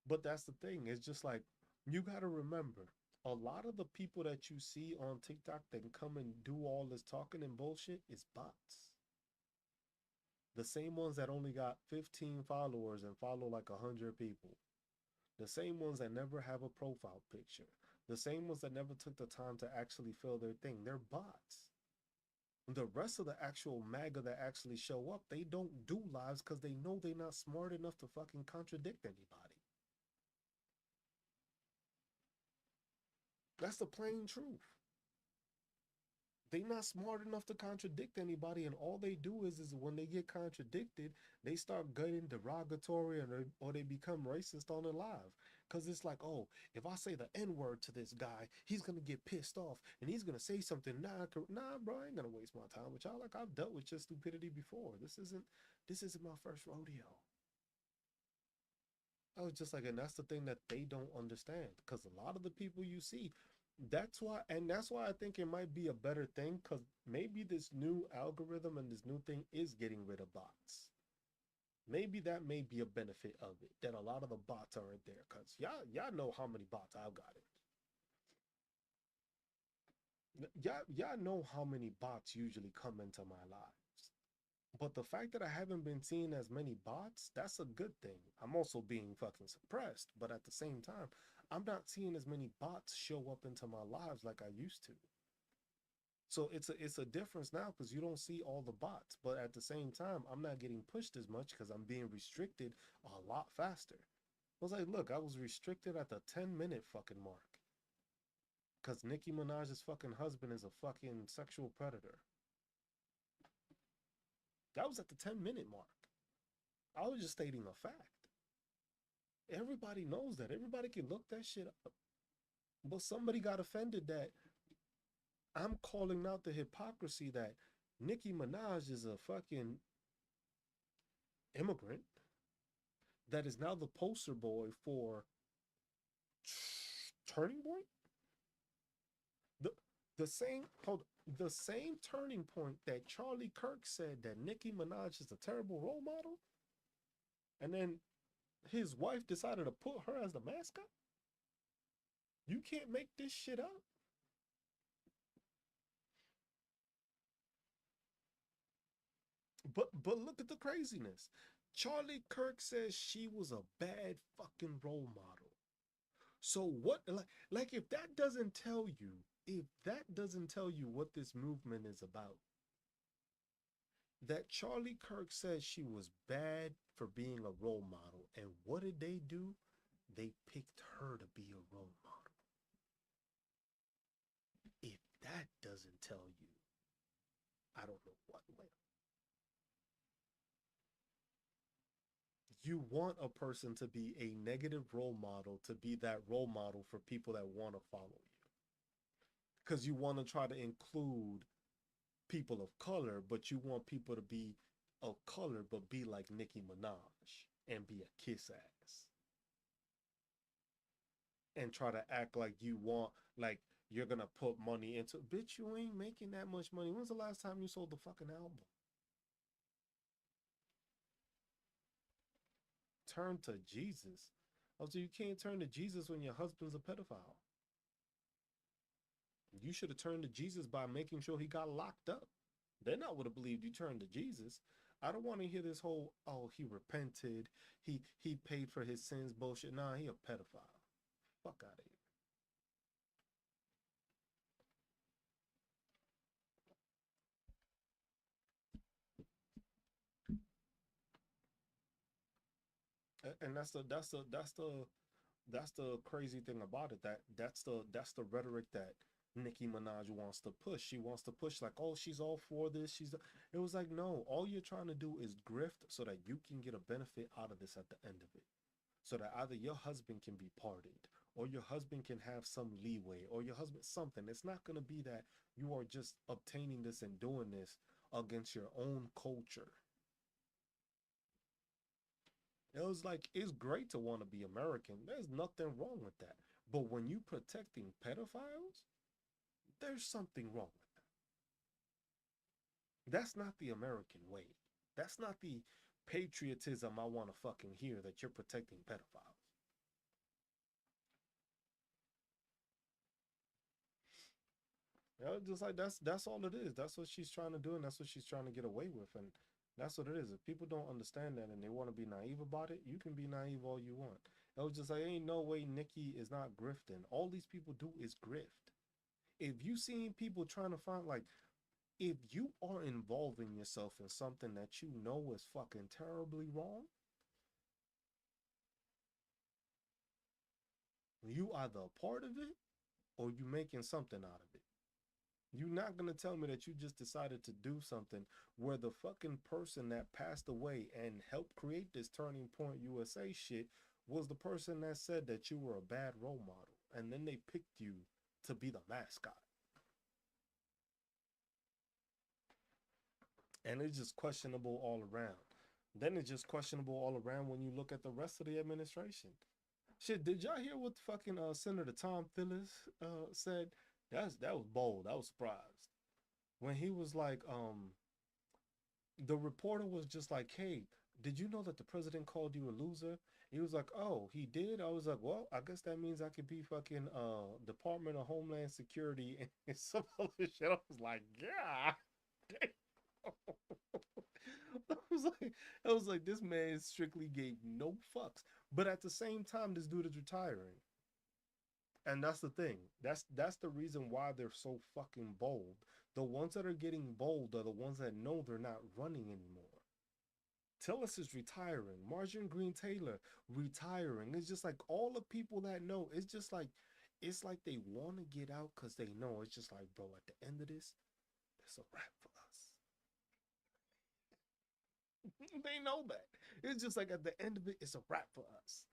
But that's the thing. It's just like you got to remember, a lot of the people that you see on TikTok that come and do all this talking and bullshit is bots. The same ones that only got 15 followers and follow like 100 people. The same ones that never have a profile picture. The same ones that never took the time to actually fill their thing. They're bots. The rest of the actual MAGA that actually show up, they don't do lives because they know they're not smart enough to fucking contradict anybody. That's the plain truth. They're not smart enough to contradict anybody, and all they do is when they get contradicted, they start getting derogatory or they become racist on the live. Because it's like, oh, if I say the N-word to this guy, he's gonna get pissed off and he's gonna say something. Nah, bro, I ain't gonna waste my time with y'all. Like I've dealt with your stupidity before. This isn't my first rodeo. I was just like, and that's the thing that they don't understand. Because a lot of the people you see, that's why I think it might be a better thing. Because maybe this new algorithm and this new thing is getting rid of bots. Maybe that may be a benefit of it, that a lot of the bots aren't there. Because y'all know how many bots I've got it. Y'all know how many bots usually come into my lives. But the fact that I haven't been seeing as many bots, that's a good thing. I'm also being fucking suppressed, but at the same time, I'm not seeing as many bots show up into my lives like I used to. So it's a difference now because you don't see all the bots, but at the same time, I'm not getting pushed as much because I'm being restricted a lot faster. I was like, look, I was restricted at the 10-minute fucking mark because Nicki Minaj's fucking husband is a fucking sexual predator. That was at the 10-minute mark. I was just stating a fact. Everybody knows that. Everybody can look that shit up. But somebody got offended that I'm calling out the hypocrisy that Nicki Minaj is a fucking immigrant that is now the poster boy for Turning Point. The the same hold the same turning point that Charlie Kirk said that Nicki Minaj is a terrible role model, and then his wife decided to put her as the mascot. You can't make this shit up. But look at the craziness. Charlie Kirk says she was a bad fucking role model. So what, like if that doesn't tell you, if that doesn't tell you what this movement is about, that Charlie Kirk says she was bad for being a role model, and what did they do? They picked her to be a role model. If that doesn't tell you, I don't know what will. You want a person to be a negative role model, to be that role model for people that want to follow you. Because you want to try to include people of color, but you want people to be of color, but be like Nicki Minaj and be a kiss ass and try to act like you want, like you're gonna put money into. Bitch, you ain't making that much money. When's the last time you sold the fucking album? Turn to Jesus. Oh, so you can't turn to Jesus when your husband's a pedophile. You should have turned to Jesus by making sure he got locked up. Then I would have believed you turned to Jesus. I don't want to hear this whole, oh, he repented, he paid for his sins bullshit. Nah, he a pedophile. Fuck out of here. And that's the crazy thing about it. That's the rhetoric that Nicki Minaj wants to push. She wants to push like, oh, she's all for this. It was like, no, all you're trying to do is grift so that you can get a benefit out of this at the end of it. So that either your husband can be pardoned or your husband can have some leeway or your husband something. It's not going to be that you are just obtaining this and doing this against your own culture. It was like, it's great to want to be American. There's nothing wrong with that. But when you protecting pedophiles, there's something wrong with that. That's not the American way. That's not the patriotism I want to fucking hear, that you're protecting pedophiles. You know, just like that's all it is. That's what she's trying to do, and that's what she's trying to get away with. And that's what it is. If people don't understand that and they want to be naive about it, you can be naive all you want. It was just like, ain't no way Nicki is not grifting. All these people do is grift. If you seen people trying to find, like, if you are involving yourself in something that you know is fucking terribly wrong, you either a part of it or you making something out of it. You're not gonna tell me that you just decided to do something where the fucking person that passed away and helped create this Turning Point USA shit was the person that said that you were a bad role model, and then they picked you to be the mascot. And it's just questionable all around. Then it's just questionable all around when you look at the rest of the administration. Shit, did y'all hear what fucking Senator Tom Tillis said? That was bold. I was surprised when he was like, the reporter was just like, "Hey, did you know that the president called you a loser?" He was like, "Oh, he did." I was like, "Well, I guess that means I could be fucking Department of Homeland Security and some other shit." I was like, "Yeah." I was like, this man strictly gave no fucks. But at the same time, this dude is retiring. And that's the thing. That's the reason why they're so fucking bold. The ones that are getting bold are the ones that know they're not running anymore. Tillis is retiring. Marjorie Green Taylor retiring. It's just like all the people that know. It's like they want to get out because they know. It's just like, bro, at the end of this, it's a wrap for us. They know that. It's just like at the end of it, it's a wrap for us.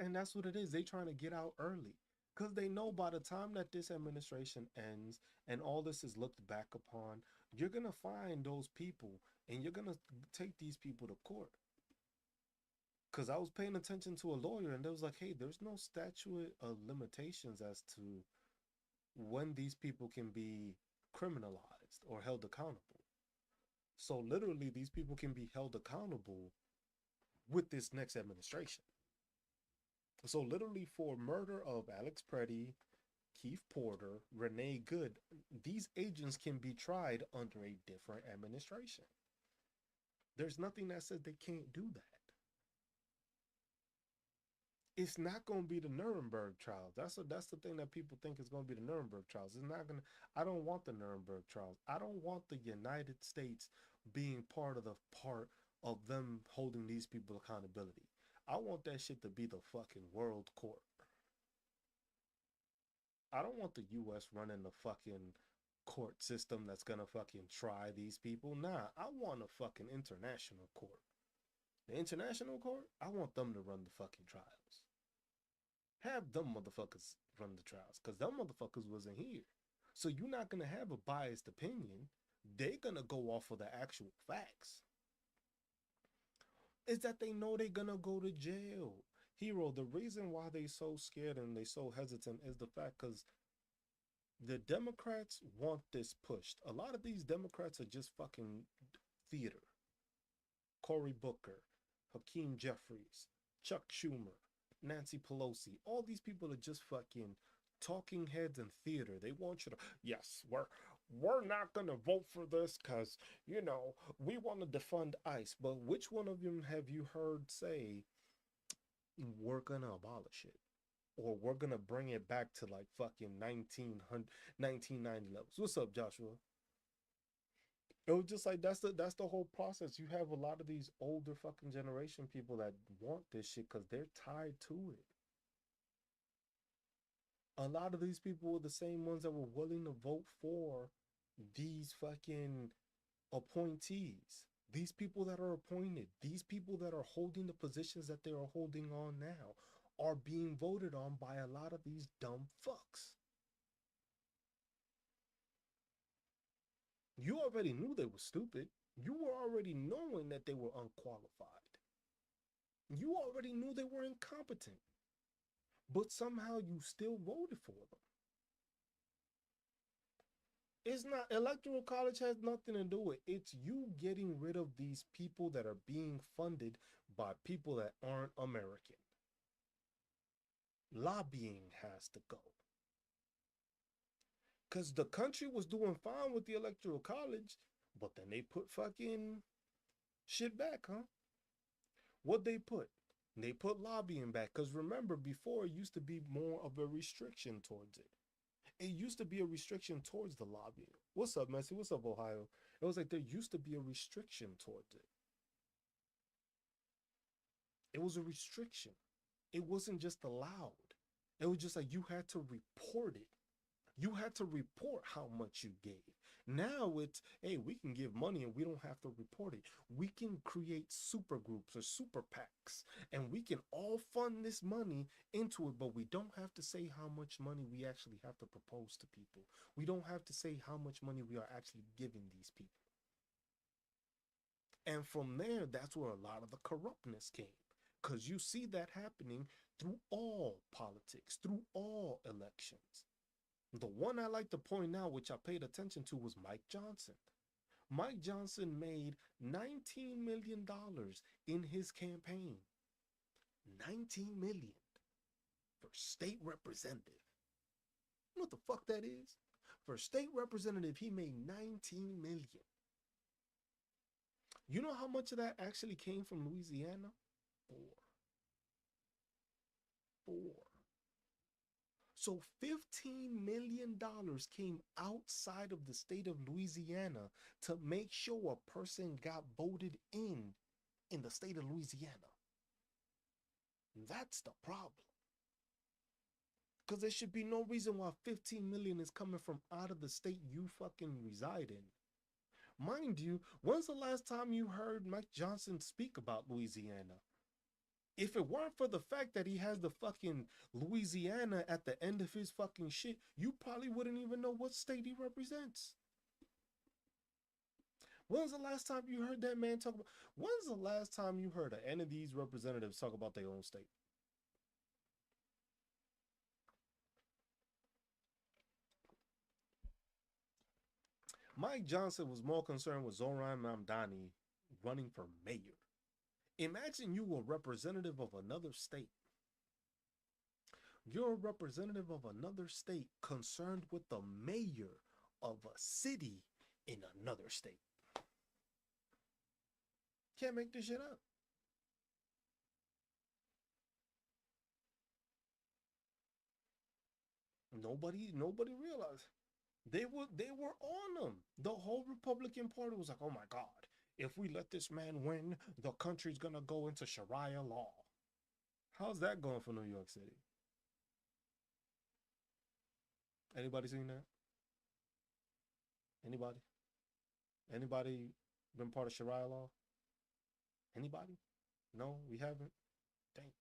And that's what it is. They trying to get out early because they know by the time that this administration ends and all this is looked back upon, you're gonna find those people and you're gonna take these people to court. Because I was paying attention to a lawyer and they was like, hey, there's no statute of limitations as to when these people can be criminalized or held accountable. So literally, these people can be held accountable with this next administration. So literally, for murder of Alex Preddy, Keith Porter, Renee Good, these agents can be tried under a different administration. There's nothing that says they can't do that. It's not going to be the Nuremberg trials. That's the thing that people think is going to be the Nuremberg trials. It's not going to. I don't want the Nuremberg trials. I don't want the United States being part of them holding these people accountability. I want that shit to be the fucking world court. I don't want the US running the fucking court system that's gonna fucking try these people. Nah, I want a fucking international court. The international court, I want them to run the fucking trials. Have them motherfuckers run the trials, because them motherfuckers wasn't here. So you're not gonna have a biased opinion. They're gonna go off of the actual facts. Is that they know they're gonna go to jail. Hero, the reason why they so scared and they so hesitant is the fact because the Democrats want this pushed. A lot of these Democrats are just fucking theater. Cory Booker, Hakeem Jeffries, Chuck Schumer, Nancy Pelosi. All these people are just fucking talking heads and theater. They want you to, yes, we're not gonna vote for this because we want to defund ICE. But which one of them have you heard say we're gonna abolish it? Or we're gonna bring it back to like fucking 1990 levels. What's up, Joshua? It was just like that's the whole process. You have a lot of these older fucking generation people that want this shit because they're tied to it. A lot of these people were the same ones that were willing to vote for these fucking appointees. These people that are appointed, these people that are holding the positions that they are holding on now, are being voted on by a lot of these dumb fucks. You already knew they were stupid. You were already knowing that they were unqualified. You already knew they were incompetent. But somehow you still voted for them. It's not, electoral college has nothing to do with it. It's you getting rid of these people that are being funded by people that aren't American. Lobbying has to go. Because the country was doing fine with the electoral college, but then they put fucking shit back, huh? What they put? They put lobbying back. Because remember, before it used to be more of a restriction towards it. It used to be a restriction towards the lobbying. What's up, Messi? What's up, Ohio? It was like there used to be a restriction towards it. It was a restriction. It wasn't just allowed. It was just like you had to report it. You had to report how much you gave. Now it's, hey, we can give money and we don't have to report it. We can create super groups or super PACs and we can all fund this money into it, but we don't have to say how much money we actually have to propose to people. We don't have to say how much money we are actually giving these people. And from there, that's where a lot of the corruptness came. Because you see that happening through all politics, through all elections. The one I like to point out, which I paid attention to, was Mike Johnson. Mike Johnson made $19 million in his campaign. 19 million for state representative. You know what the fuck that is? For state representative, he made 19 million. You know how much of that actually came from Louisiana? Four. So $15 million came outside of the state of Louisiana to make sure a person got voted in the state of Louisiana. That's the problem. Because there should be no reason why 15 million is coming from out of the state you fucking reside in. Mind you, when's the last time you heard Mike Johnson speak about Louisiana? If it weren't for the fact that he has the fucking Louisiana at the end of his fucking shit, you probably wouldn't even know what state he represents. When's the last time you heard that man talk about? When's the last time you heard any of these representatives talk about their own state? Mike Johnson was more concerned with Zoran Mamdani running for mayor. Imagine you a representative of another state. You're a representative of another state concerned with the mayor of a city in another state. Can't make this shit up. Nobody realized. They were on them. The whole Republican Party was like, oh my God, if we let this man win, the country's gonna go into Sharia law. How's that going for New York City? Anybody seen that? Anybody? Anybody been part of Sharia law? Anybody? No, we haven't. Dang.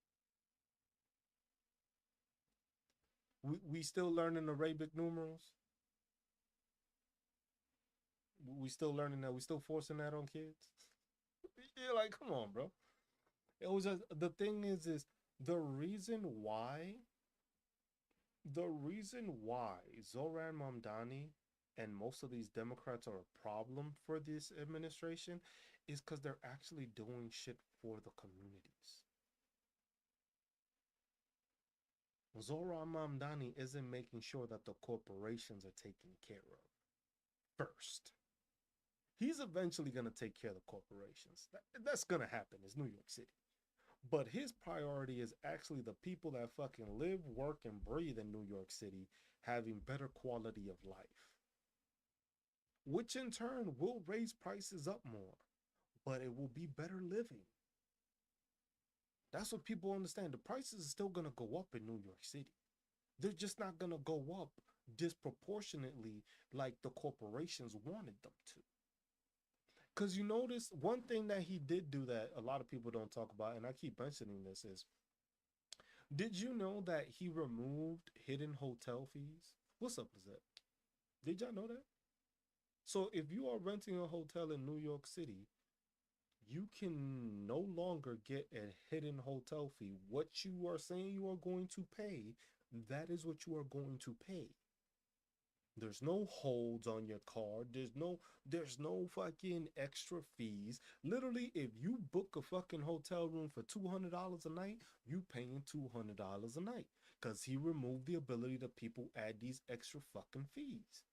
We still learning Arabic numerals. We still learning that. We still forcing that on kids. You're like, come on, bro. It was just the thing is the reason why the reason why Zoran Mamdani and most of these Democrats are a problem for this administration is because they're actually doing shit for the communities. Zoran Mamdani isn't making sure that the corporations are taken care of first. He's eventually going to take care of the corporations. That's going to happen. It's New York City. But his priority is actually the people that fucking live, work, and breathe in New York City having better quality of life, which in turn will raise prices up more, but it will be better living. That's what people understand. The prices are still going to go up in New York City. They're just not going to go up disproportionately like the corporations wanted them to. Because you notice one thing that he did do that a lot of people don't talk about, and I keep mentioning this, is did you know that he removed hidden hotel fees? What's up, Lizette? Did y'all know that? So if you are renting a hotel in New York City, you can no longer get a hidden hotel fee. What you are saying you are going to pay, that is what you are going to pay. There's no holds on your card. There's no fucking extra fees. Literally, if you book a fucking hotel room for $200 a night, you paying $200 a night. Cause he removed the ability to people add these extra fucking fees.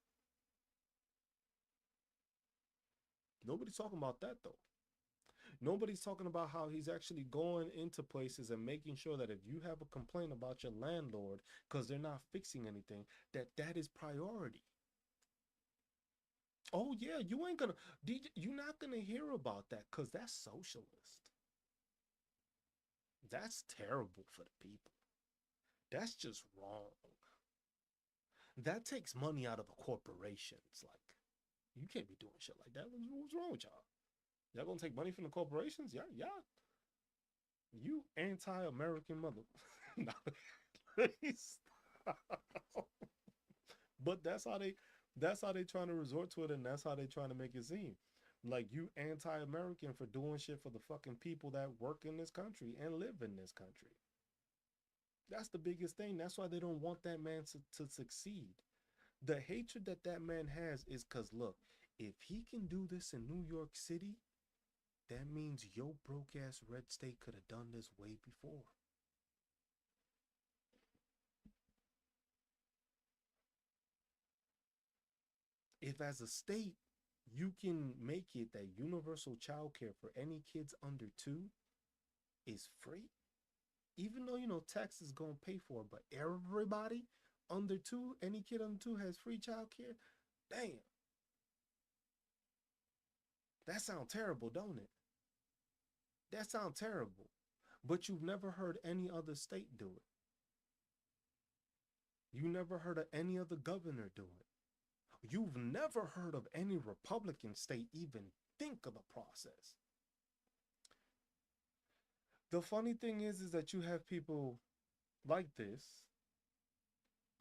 Nobody's talking about that though. Nobody's talking about how he's actually going into places and making sure that if you have a complaint about your landlord because they're not fixing anything, that is priority. Oh yeah, you ain't gonna you're not gonna hear about that because that's socialist. That's terrible for the people. That's just wrong. That takes money out of the corporations. Like you can't be doing shit like that. What's wrong with y'all? Y'all gonna take money from the corporations? Yeah, yeah. You anti-American mother. No, please. But that's how they trying to resort to it, and that's how they trying to make it seem like you anti-American for doing shit for the fucking people that work in this country and live in this country. That's the biggest thing. That's why they don't want that man to succeed. The hatred that that man has is because look, if he can do this in New York City, that means yo broke ass red state could have done this way before. If as a state you can make it that universal child care for any kids under two is free, even though taxes gonna pay for it, but everybody under two, any kid under two has free child care. Damn, that sounds terrible, don't it? That sounds terrible. But you've never heard any other state do it. You never heard of any other governor do it. You've never heard of any Republican state even think of the process. The funny thing is that you have people like this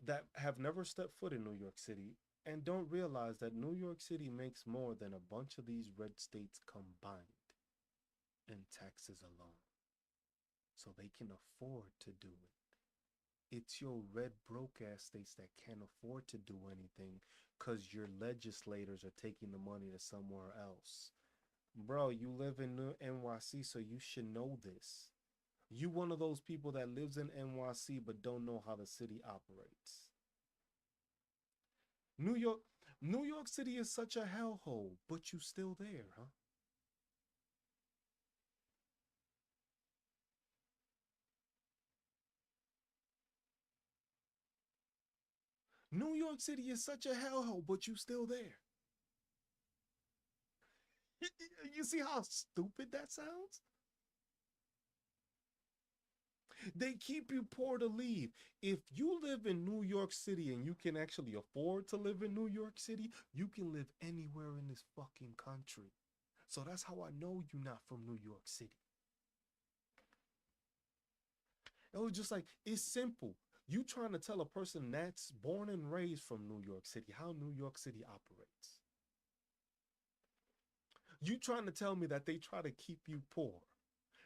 that have never stepped foot in New York City and don't realize that New York City makes more than a bunch of these red states combined in taxes alone. So they can afford to do it. It's your red broke ass states that can't afford to do anything because your legislators are taking the money to somewhere else. Bro, you live in NYC, so you should know this. You one of those people that lives in NYC but don't know how the city operates. New York, New York City is such a hellhole, but you still there, huh? New York City is such a hellhole, but you still there. You see how stupid that sounds? They keep you poor to leave. If you live in New York City and you can actually afford to live in New York City, you can live anywhere in this fucking country. So that's how I know you're not from New York City. It was just like, it's simple. You trying to tell a person that's born and raised from New York City how New York City operates. You trying to tell me that they try to keep you poor.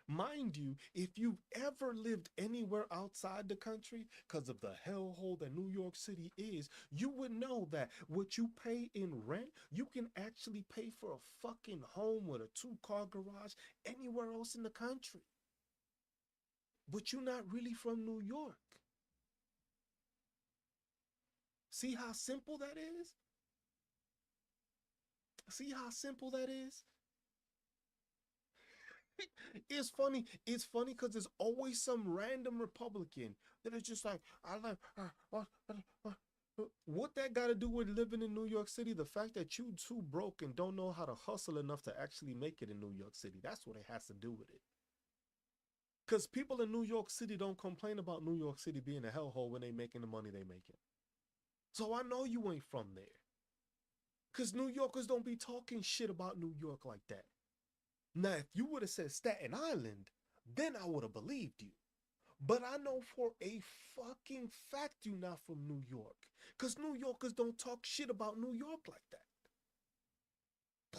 Mind you, if you've ever lived anywhere outside the country, because of the hellhole that New York City is, you would know that what you pay in rent, you can actually pay for a fucking home with a two-car garage anywhere else in the country. But you're not really from New York. See how simple that is? See how simple that is? It's funny. It's funny because there's always some random Republican that is just like, I like, what that got to do with living in New York City? The fact that you too broke and don't know how to hustle enough to actually make it in New York City. That's what it has to do with it. Because people in New York City don't complain about New York City being a hellhole when they making the money they making. So I know you ain't from there. Because New Yorkers don't be talking shit about New York like that. Now, if you would have said Staten Island, then I would have believed you. But I know for a fucking fact you're not from New York. Because New Yorkers don't talk shit about New York like that.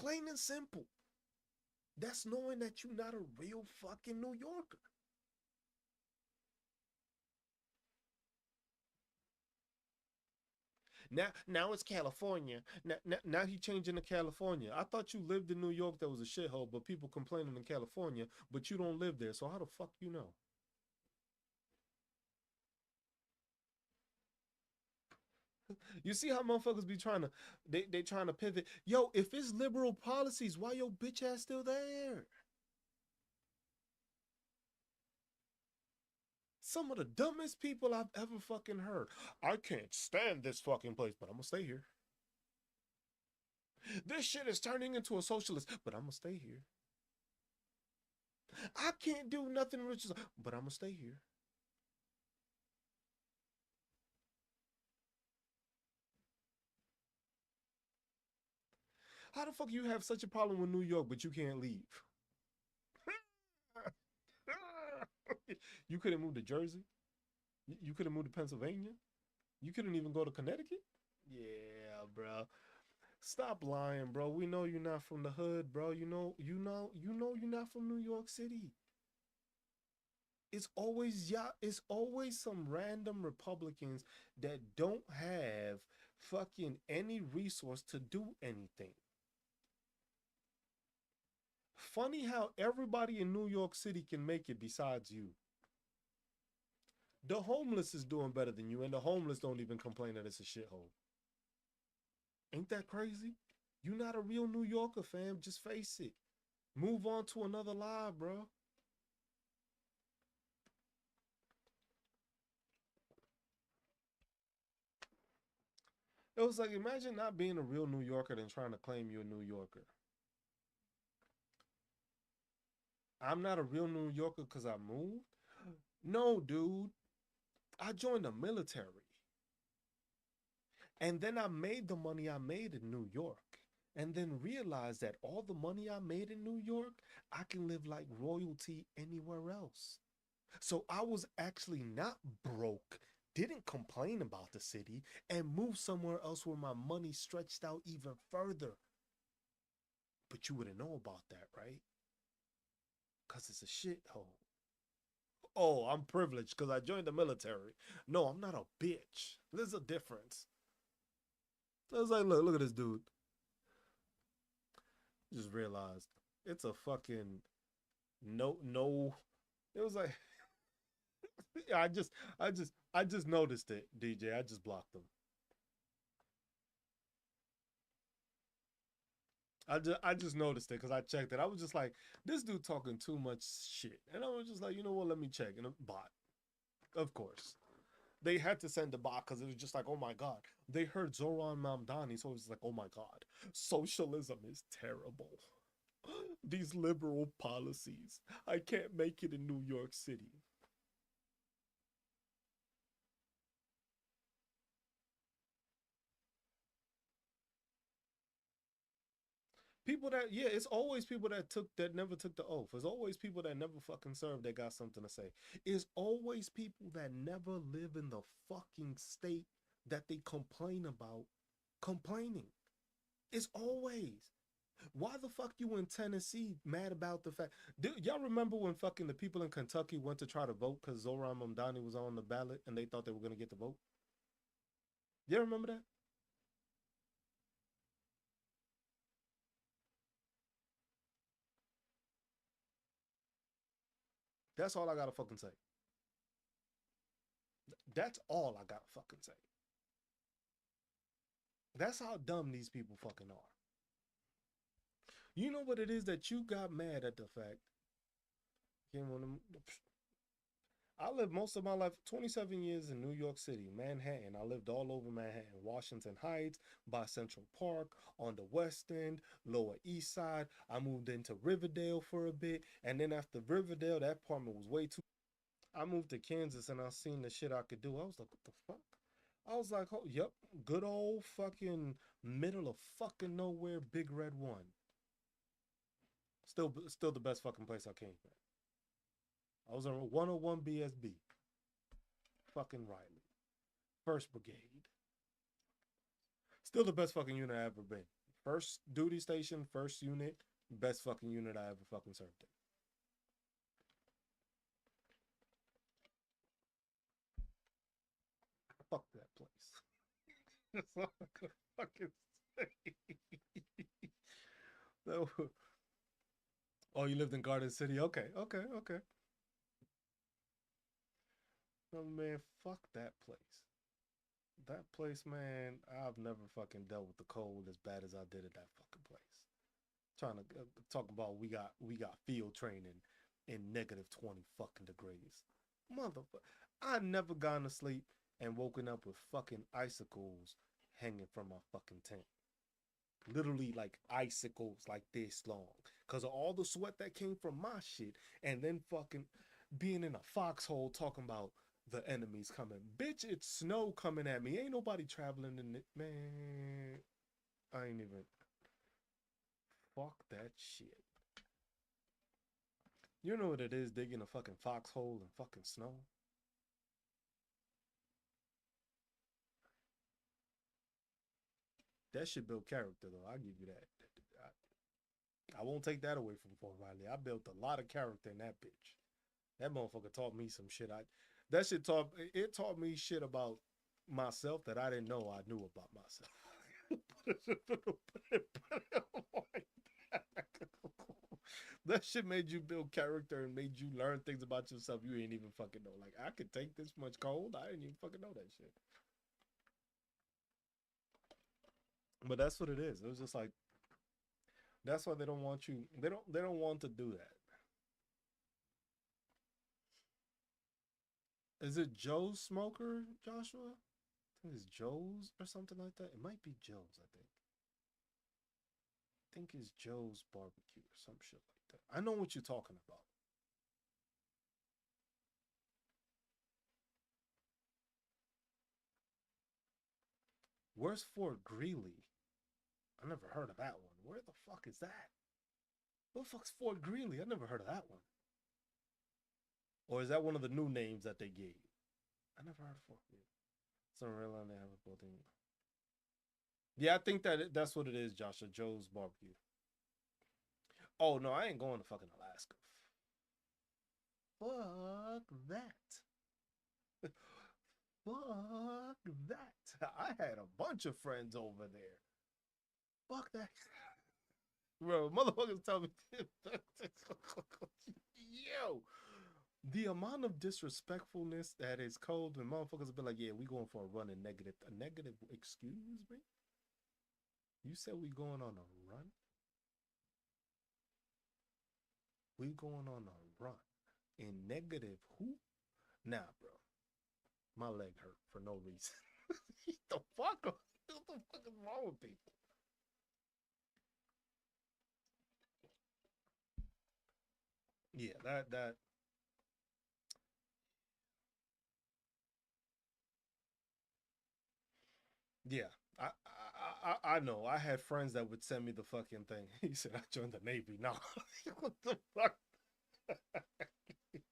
Plain and simple. That's knowing that you're not a real fucking New Yorker. Now it's California. Now he changing to California. I thought you lived in New York that was a shithole, but people complaining in California, but you don't live there. So how the fuck you know? You see how motherfuckers be trying to they trying to pivot. Yo, if it's liberal policies, why your bitch ass still there? Some of the dumbest people I've ever fucking heard. I can't stand this fucking place, but I'm gonna stay here. This shit is turning into a socialist, but I'm gonna stay here. I can't do nothing rich, but I'm gonna stay here. How the fuck you have such a problem with New York, but you can't leave? You couldn't move to Jersey. You couldn't move to Pennsylvania. You couldn't even go to Connecticut. Yeah, bro. Stop lying, bro. We know you're not from the hood, bro. You know you're not from New York City. It's always yeah, it's always some random Republicans that don't have fucking any resource to do anything. Funny how everybody in New York City can make it besides you. The homeless is doing better than you, and the homeless don't even complain that it's a shithole. Ain't that crazy? You not a real New Yorker, fam. Just face it. Move on to another live, bro. It was like, imagine not being a real New Yorker than trying to claim you're a New Yorker. I'm not a real New Yorker because I moved. No, dude. I joined the military. And then I made the money I made in New York. And then realized that all the money I made in New York, I can live like royalty anywhere else. So I was actually not broke, didn't complain about the city, and moved somewhere else where my money stretched out even further. But you wouldn't know about that, right? Because it's a shithole. Oh, I'm privileged because I joined the military. No, I'm not a bitch. There's a difference. I was like, look at this dude. Just realized it's a fucking no. It was like yeah, I just noticed it, DJ. I just blocked them. I just noticed it because I checked it. I was just like, this dude talking too much shit, and I was just like, you know what? Let me check. And a bot, of course. They had to send the bot because it was just like, oh my god. They heard Zoran Mamdani, so it was like, oh my god, socialism is terrible. These liberal policies. I can't make it in New York City. People that, yeah, it's always people that never took the oath. It's always people that never fucking served that got something to say. It's always people that never live in the fucking state that they complain about complaining. It's always. Why the fuck you in Tennessee mad about the fact? Y'all remember when fucking the people in Kentucky went to try to vote because Zoran Mamdani was on the ballot and they thought they were gonna get the vote? You remember that? That's all I gotta fucking say. That's all I gotta fucking say. That's how dumb these people fucking are. You know what it is that you got mad at the fact? I lived most of my life, 27 years in New York City, Manhattan. I lived all over Manhattan, Washington Heights, by Central Park, on the West End, Lower East Side. I moved into Riverdale for a bit. And then after Riverdale, that apartment was way too. I moved to Kansas and I seen the shit I could do. I was like, what the fuck? I was like, oh, yep, good old fucking middle of fucking nowhere, Big Red One. Still the best fucking place I came from. I was on 101 BSB. Fucking Riley. First Brigade. Still the best fucking unit I ever been. First duty station, first unit, best fucking unit I ever fucking served in. Fuck that place. That's all I could fucking say. So, oh, you lived in Garden City? Okay, okay, okay. Oh man, fuck that place. That place, man, I've never fucking dealt with the cold as bad as I did at that fucking place. Trying to talk about we got field training in -20 fucking degrees. Motherfucker, I never gone to sleep and woken up with fucking icicles hanging from my fucking tent. Literally like icicles like this long. Cause of all the sweat that came from my shit. And then fucking being in a foxhole talking about the enemies coming. Bitch, it's snow coming at me. Ain't nobody traveling in it. Man, I ain't even. Fuck that shit. You know what it is digging a fucking foxhole in fucking snow? That shit built character though. I'll give you that. I won't take that away from Fort Riley. I built a lot of character in that bitch. That motherfucker taught me some shit. That shit taught me shit about myself that I didn't know I knew about myself. That shit made you build character and made you learn things about yourself you ain't even fucking know. Like I could take this much cold. I didn't even fucking know that shit. But that's what it is. It was just like that's why they don't want you. They don't want to do that. Is it Joe's Smoker, Joshua? I think it's Joe's or something like that. It might be Joe's, I think. I think it's Joe's barbecue or some shit like that. I know what you're talking about. Where's Fort Greeley? I never heard of that one. Where the fuck is that? What the fuck's Fort Greeley? I never heard of that one. Or is that one of the new names that they gave? I never heard of Fort Greeley. Some real they have a building. Yeah, I think that's what it is, Joshua. Joe's barbecue. Oh no, I ain't going to fucking Alaska. Fuck that. Fuck that. I had a bunch of friends over there. Fuck that. Bro, motherfuckers tell me. Yo, the amount of disrespectfulness that is cold and motherfuckers have been like, yeah, we going for a run in negative. A negative, excuse me? You said we going on a run? We going on a run in negative who? Nah, bro. My leg hurt for no reason. the fuck? What the fuck is wrong with people? Yeah, that yeah. I know. I had friends that would send me the fucking thing. He said I joined the Navy. No, what the fuck?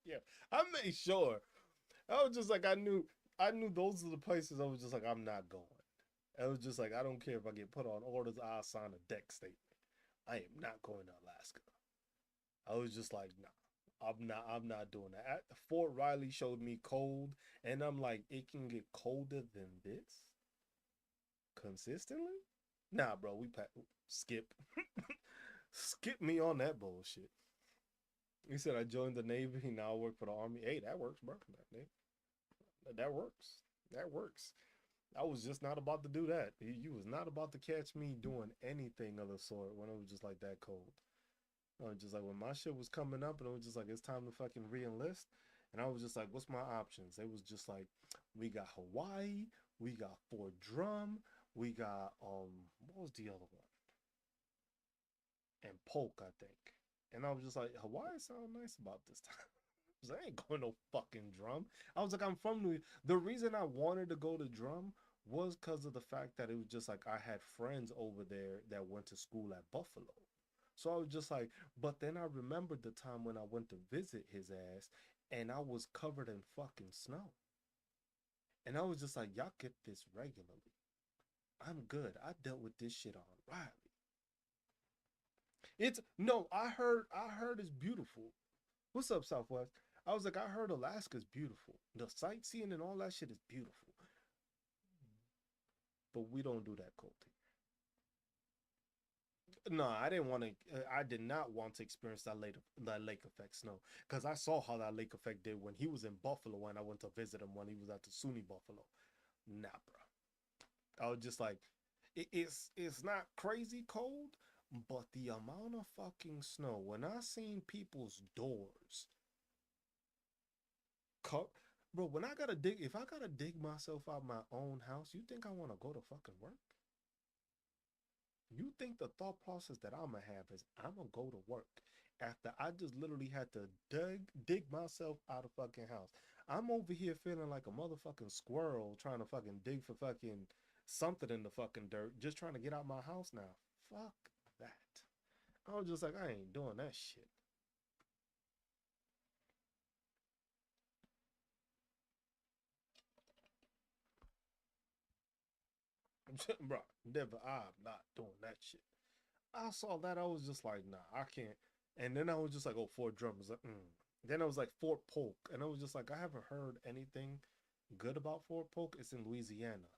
Yeah, I made sure. I was just like I knew those are the places I was just like I'm not going. I was just like I don't care if I get put on orders. I'll sign a deck statement. I am not going to Alaska. I was just like nah. I'm not doing that. Fort Riley showed me cold, and I'm like, it can get colder than this consistently. Nah, bro, skip, skip me on that bullshit. He said I joined the Navy, now I work for the Army. Hey, that works, bro. That works. That works. I was just not about to do that. You was not about to catch me doing anything of the sort when it was just like that cold. I was just like when my shit was coming up and it was just like it's time to fucking re-enlist. And I was just like, what's my options? It was just like we got Hawaii, we got Fort Drum, we got what was the other one? And Polk, I think. And I was just like, Hawaii sound nice about this time. I ain't going no fucking Drum. I was like, I'm from New York. The reason I wanted to go to Drum was because of the fact that it was just like I had friends over there that went to school at Buffalo. So I was just like, but then I remembered the time when I went to visit his ass and I was covered in fucking snow. And I was just like, y'all get this regularly. I'm good. I dealt with this shit on Riley. It's no, I heard it's beautiful. What's up, Southwest? I was like, I heard Alaska's beautiful. The sightseeing and all that shit is beautiful. But we don't do that cold here. No, I didn't want to. I did not want to experience that lake effect snow because I saw how that lake effect did when he was in Buffalo when I went to visit him when he was at the SUNY Buffalo. Nah, bro. I was just like, it's not crazy cold, but the amount of fucking snow when I seen people's doors cut. Bro, when I gotta dig, if I gotta dig myself out my own house, you think I want to go to fucking work? You think the thought process that I'm gonna have is I'm gonna go to work after I just literally had to dig myself out of fucking house. I'm over here feeling like a motherfucking squirrel trying to fucking dig for fucking something in the fucking dirt, just trying to get out my house now. Fuck that. I was just like, I ain't doing that shit. Bro, never, I'm not doing that shit. I saw that, I was just like, nah, I can't. And then I was just like, oh, Fort Drum was like, Then I was like Fort Polk, and I was just like, I haven't heard anything good about Fort Polk. It's in Louisiana,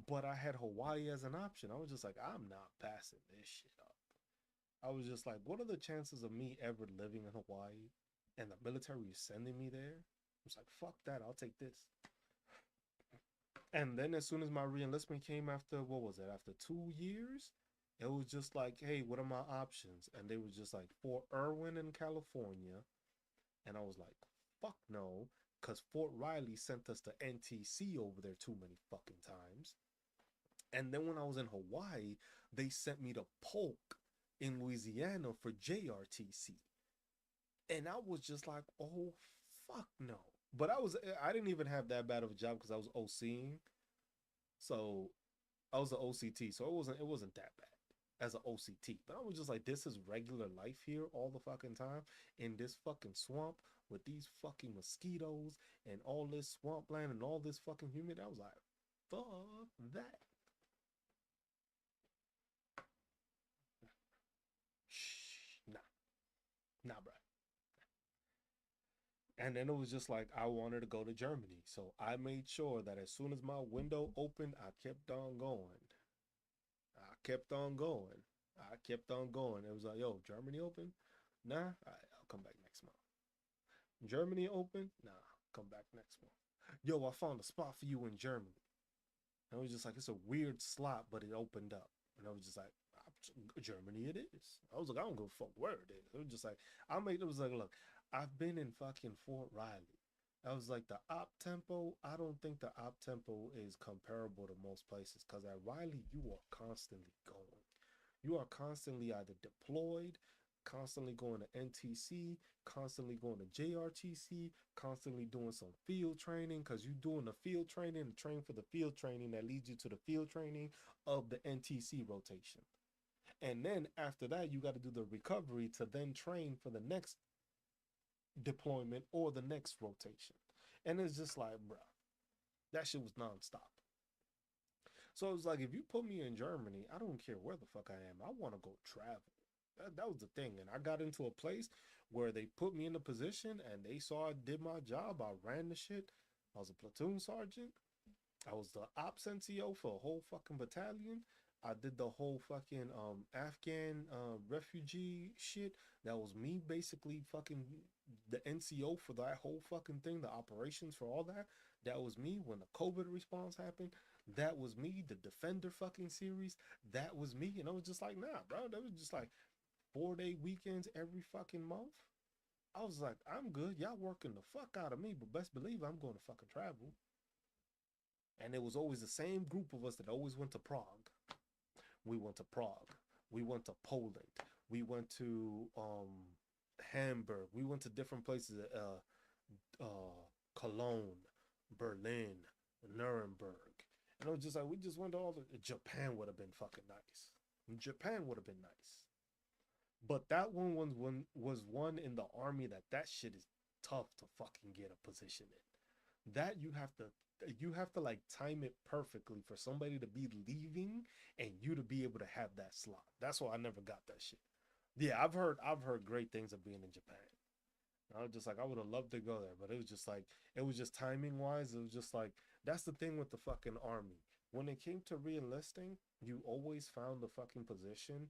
but I had Hawaii as an option. I was just like, I'm not passing this shit up. I was just like, what are the chances of me ever living in Hawaii and the military is sending me there? I was like, fuck that, I'll take this. And then as soon as my reenlistment came after what was it? After 2 years, it was just like, hey, what are my options? And they was just like Fort Irwin in California, and I was like, fuck no, because Fort Riley sent us to NTC over there too many fucking times. And then when I was in Hawaii, they sent me to Polk in Louisiana for JRTC, and I was just like, oh fuck no. But I didn't even have that bad of a job because I was OCing, so I was an OCT, so it wasn't that bad as an OCT. But I was just like, this is regular life here all the fucking time in this fucking swamp with these fucking mosquitoes and all this swampland and all this fucking humidity. I was like, fuck that. Shh, nah, nah, bro. And then it was just like I wanted to go to Germany, so I made sure that as soon as my window opened, I kept on going. I kept on going. I kept on going. It was like, yo, Germany open? Nah, I'll come back next month. Germany open? Nah, come back next month. Yo, I found a spot for you in Germany. And I was just like, it's a weird slot, but it opened up. And I was just like, Germany it is. I was like, I don't give a fuck where it is. It was just like, it was like, look, I've been in fucking Fort Riley. I was like, the op tempo, I don't think the op tempo is comparable to most places because at Riley, you are constantly going. You are constantly either deployed, constantly going to NTC, constantly going to JRTC, constantly doing some field training because you're doing the field training and train for the field training that leads you to the field training of the NTC rotation. And then after that, you got to do the recovery to then train for the next deployment or the next rotation. And it's just like, bro, that shit was nonstop. So it's like, if you put me in Germany, I don't care where the fuck I am. I want to go travel. That was the thing. And I got into a place where they put me in a position and they saw I did my job. I ran the shit. I was a platoon sergeant. I was the ops NCO for a whole fucking battalion. I did the whole fucking Afghan refugee shit. That was me basically fucking the NCO for that whole fucking thing, the operations for all that. That was me when the COVID response happened. That was me, the Defender fucking series. That was me. And I was just like, nah, bro. That was just like 4 day weekends every fucking month. I was like, I'm good. Y'all working the fuck out of me, but best believe I'm going to fucking travel. And it was always the same group of us that always went to Prague. We went to Prague. We went to Poland. We went to Hamburg. We went to different places, Cologne, Berlin, Nuremberg. And it was just like, we just went to all the, Japan would have been fucking nice. Japan would have been nice. But that was one in the army that shit is tough to fucking get a position in. That you have to like time it perfectly for somebody to be leaving and you to be able to have that slot. That's why I never got that shit. Yeah, I've heard great things of being in Japan. I was just like, I would have loved to go there, but it was just like, it was just timing wise. It was just like, that's the thing with the fucking army. When it came to re-enlisting, you always found the fucking position.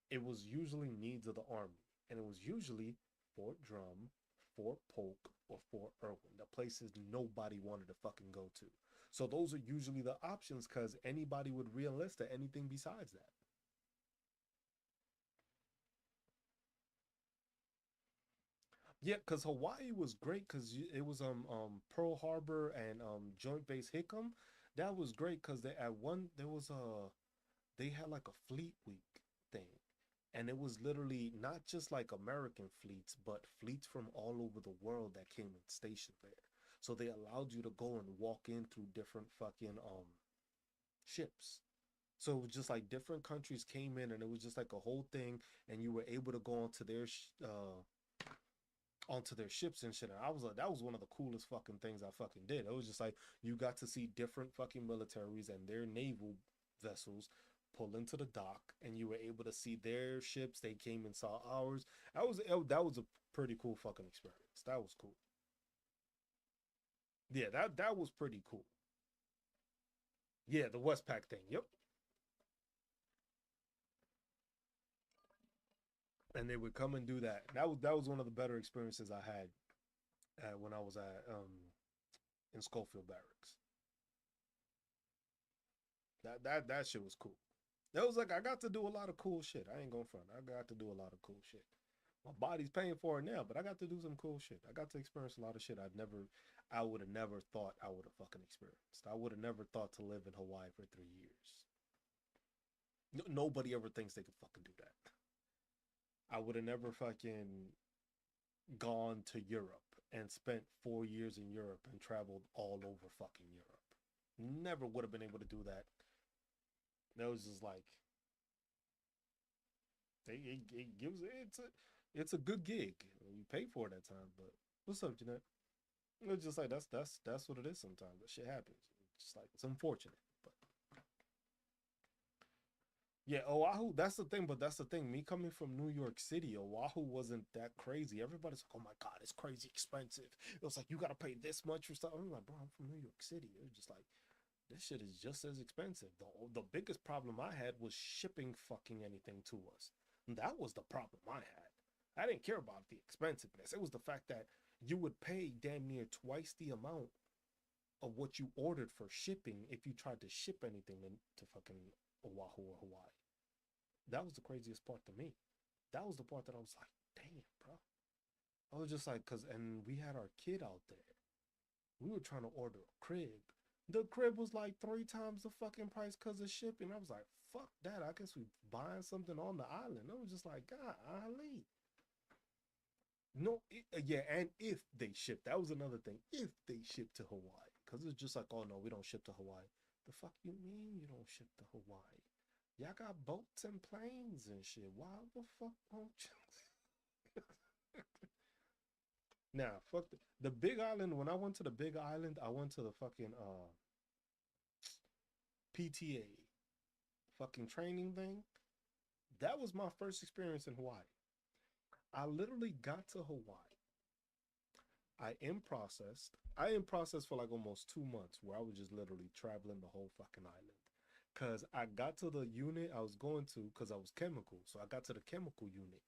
It was usually needs of the army, and it was usually Fort Drum, Fort Polk, or Fort Irwin, the places nobody wanted to fucking go to. So those are usually the options because anybody would re-enlist at anything besides that. Yeah, because Hawaii was great because it was Pearl Harbor and Joint Base Hickam. That was great because they at one there was a they had like a fleet week thing, and it was literally not just like American fleets, but fleets from all over the world that came and stationed there. So they allowed you to go and walk in through different fucking ships. So it was just like different countries came in, and it was just like a whole thing, and you were able to go onto their ships and shit. And I was like, that was one of the coolest fucking things I fucking did. It was just like you got to see different fucking militaries and their naval vessels pull into the dock, and you were able to see their ships. They came and saw ours. That was a pretty cool fucking experience. That was cool. Yeah, that was pretty cool. Yeah, the Westpac thing. Yep. And they would come and do that. That was one of the better experiences I had when I was at in Schofield Barracks. That shit was cool. That was like I got to do a lot of cool shit. I ain't going front. I got to do a lot of cool shit. My body's paying for it now, but I got to do some cool shit. I got to experience a lot of shit I would have never thought I would have fucking experienced. I would have never thought to live in Hawaii for 3 years. Nobody ever thinks they could fucking do that. I would have never fucking gone to Europe and spent 4 years in Europe and traveled all over fucking Europe. Never would have been able to do that. That was just like it gives it's a good gig. You pay for it at times, but what's up, Jeanette? It's just like that's what it is sometimes. That shit happens. It's just like it's unfortunate. But yeah, Oahu, that's the thing, but that's the thing. Me coming from New York City, Oahu wasn't that crazy. Everybody's like, oh my God, it's crazy expensive. It was like, you gotta pay this much for stuff. I'm like, bro, I'm from New York City. It was just like, this shit is just as expensive. The biggest problem I had was shipping fucking anything to us. And that was the problem I had. I didn't care about the expensiveness. It was the fact that you would pay damn near twice the amount of what you ordered for shipping if you tried to ship anything to fucking Oahu or Hawaii. That was the craziest part to me. That was the part that I was like, damn, bro. I was just like, and we had our kid out there. We were trying to order a crib. The crib was like 3 times the fucking price because of shipping. I was like, fuck that. I guess we buying something on the island. I was just like, God, Ali. No, yeah, and if they ship, that was another thing. If they ship to Hawaii, because it's just like, oh no, we don't ship to Hawaii. The fuck you mean you don't ship to Hawaii? Y'all got boats and planes and shit. Why the fuck won't you? Now, fuck the Big Island. When I went to the Big Island, I went to the fucking PTA fucking training thing. That was my first experience in Hawaii. I literally got to Hawaii. I in process for like almost 2 months where I was just literally traveling the whole fucking island. Cause I got to the unit I was going to because I was chemical. So I got to the chemical unit,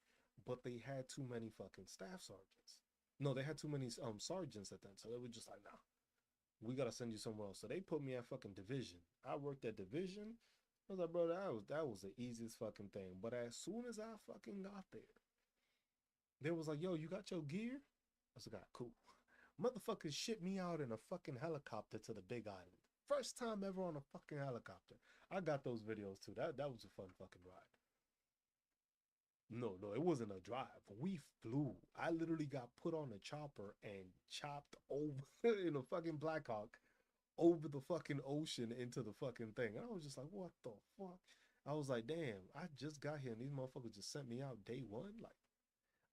but they had too many fucking staff sergeants. No, they had too many sergeants at that. So they were just like, nah, we gotta send you somewhere else. So they put me at fucking division. I worked at division. I was like, bro, that was the easiest fucking thing. But as soon as I fucking got there, they was like, yo, you got your gear? I was like, ah, cool. Motherfuckers shipped me out in a fucking helicopter to the Big Island. First time ever on a fucking helicopter. I got those videos too. That was a fun fucking ride. No, no, it wasn't a drive. We flew. I literally got put on a chopper and chopped over in a fucking Blackhawk over the fucking ocean into the fucking thing. And I was just like, what the fuck? I was like, damn, I just got here and these motherfuckers just sent me out day one. Like,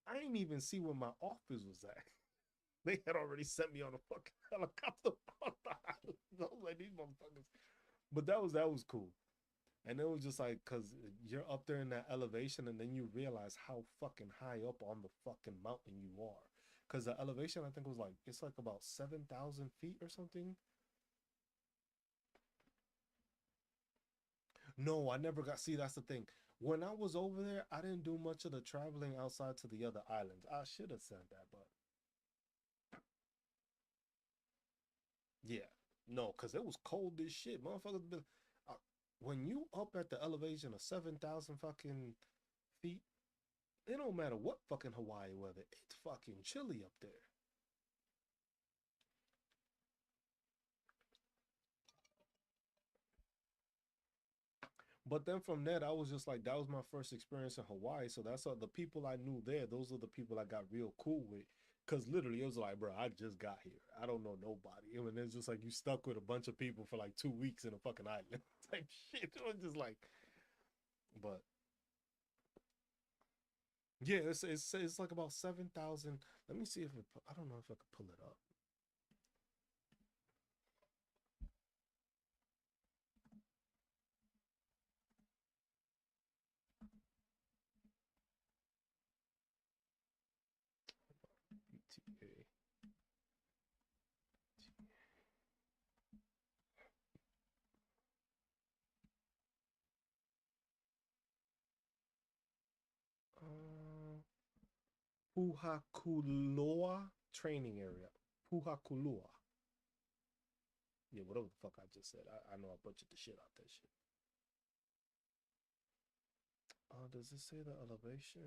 I didn't even see where my office was at. They had already sent me on a fucking helicopter across the island. I was like, these motherfuckers. But that was cool. And it was just like, cause you're up there in that elevation, and then you realize how fucking high up on the fucking mountain you are. Cause the elevation, I think, was like it's like about 7,000 feet or something. No, I never got. See, that's the thing. When I was over there, I didn't do much of the traveling outside to the other islands. I should have said that, but yeah, no, cause it was cold as shit, motherfuckers. Been uh, when you up at the elevation of 7,000 fucking feet, it don't matter what fucking Hawaii weather. It's fucking chilly up there. But then from that, I was just like, that was my first experience in Hawaii. So that's all the people I knew there. Those are the people I got real cool with. Cause literally, it was like, bro, I just got here. I don't know nobody. I mean, it's just like you stuck with a bunch of people for like 2 weeks in a fucking island type shit. It was just like, but yeah, it's like about 7,000. Let me see if I don't know if I could pull it up. BTA. Uh, Puhakuloa training area. Puhakuloa. Yeah, whatever the fuck I just said. I know I butchered the shit out that shit. Does it say the elevation?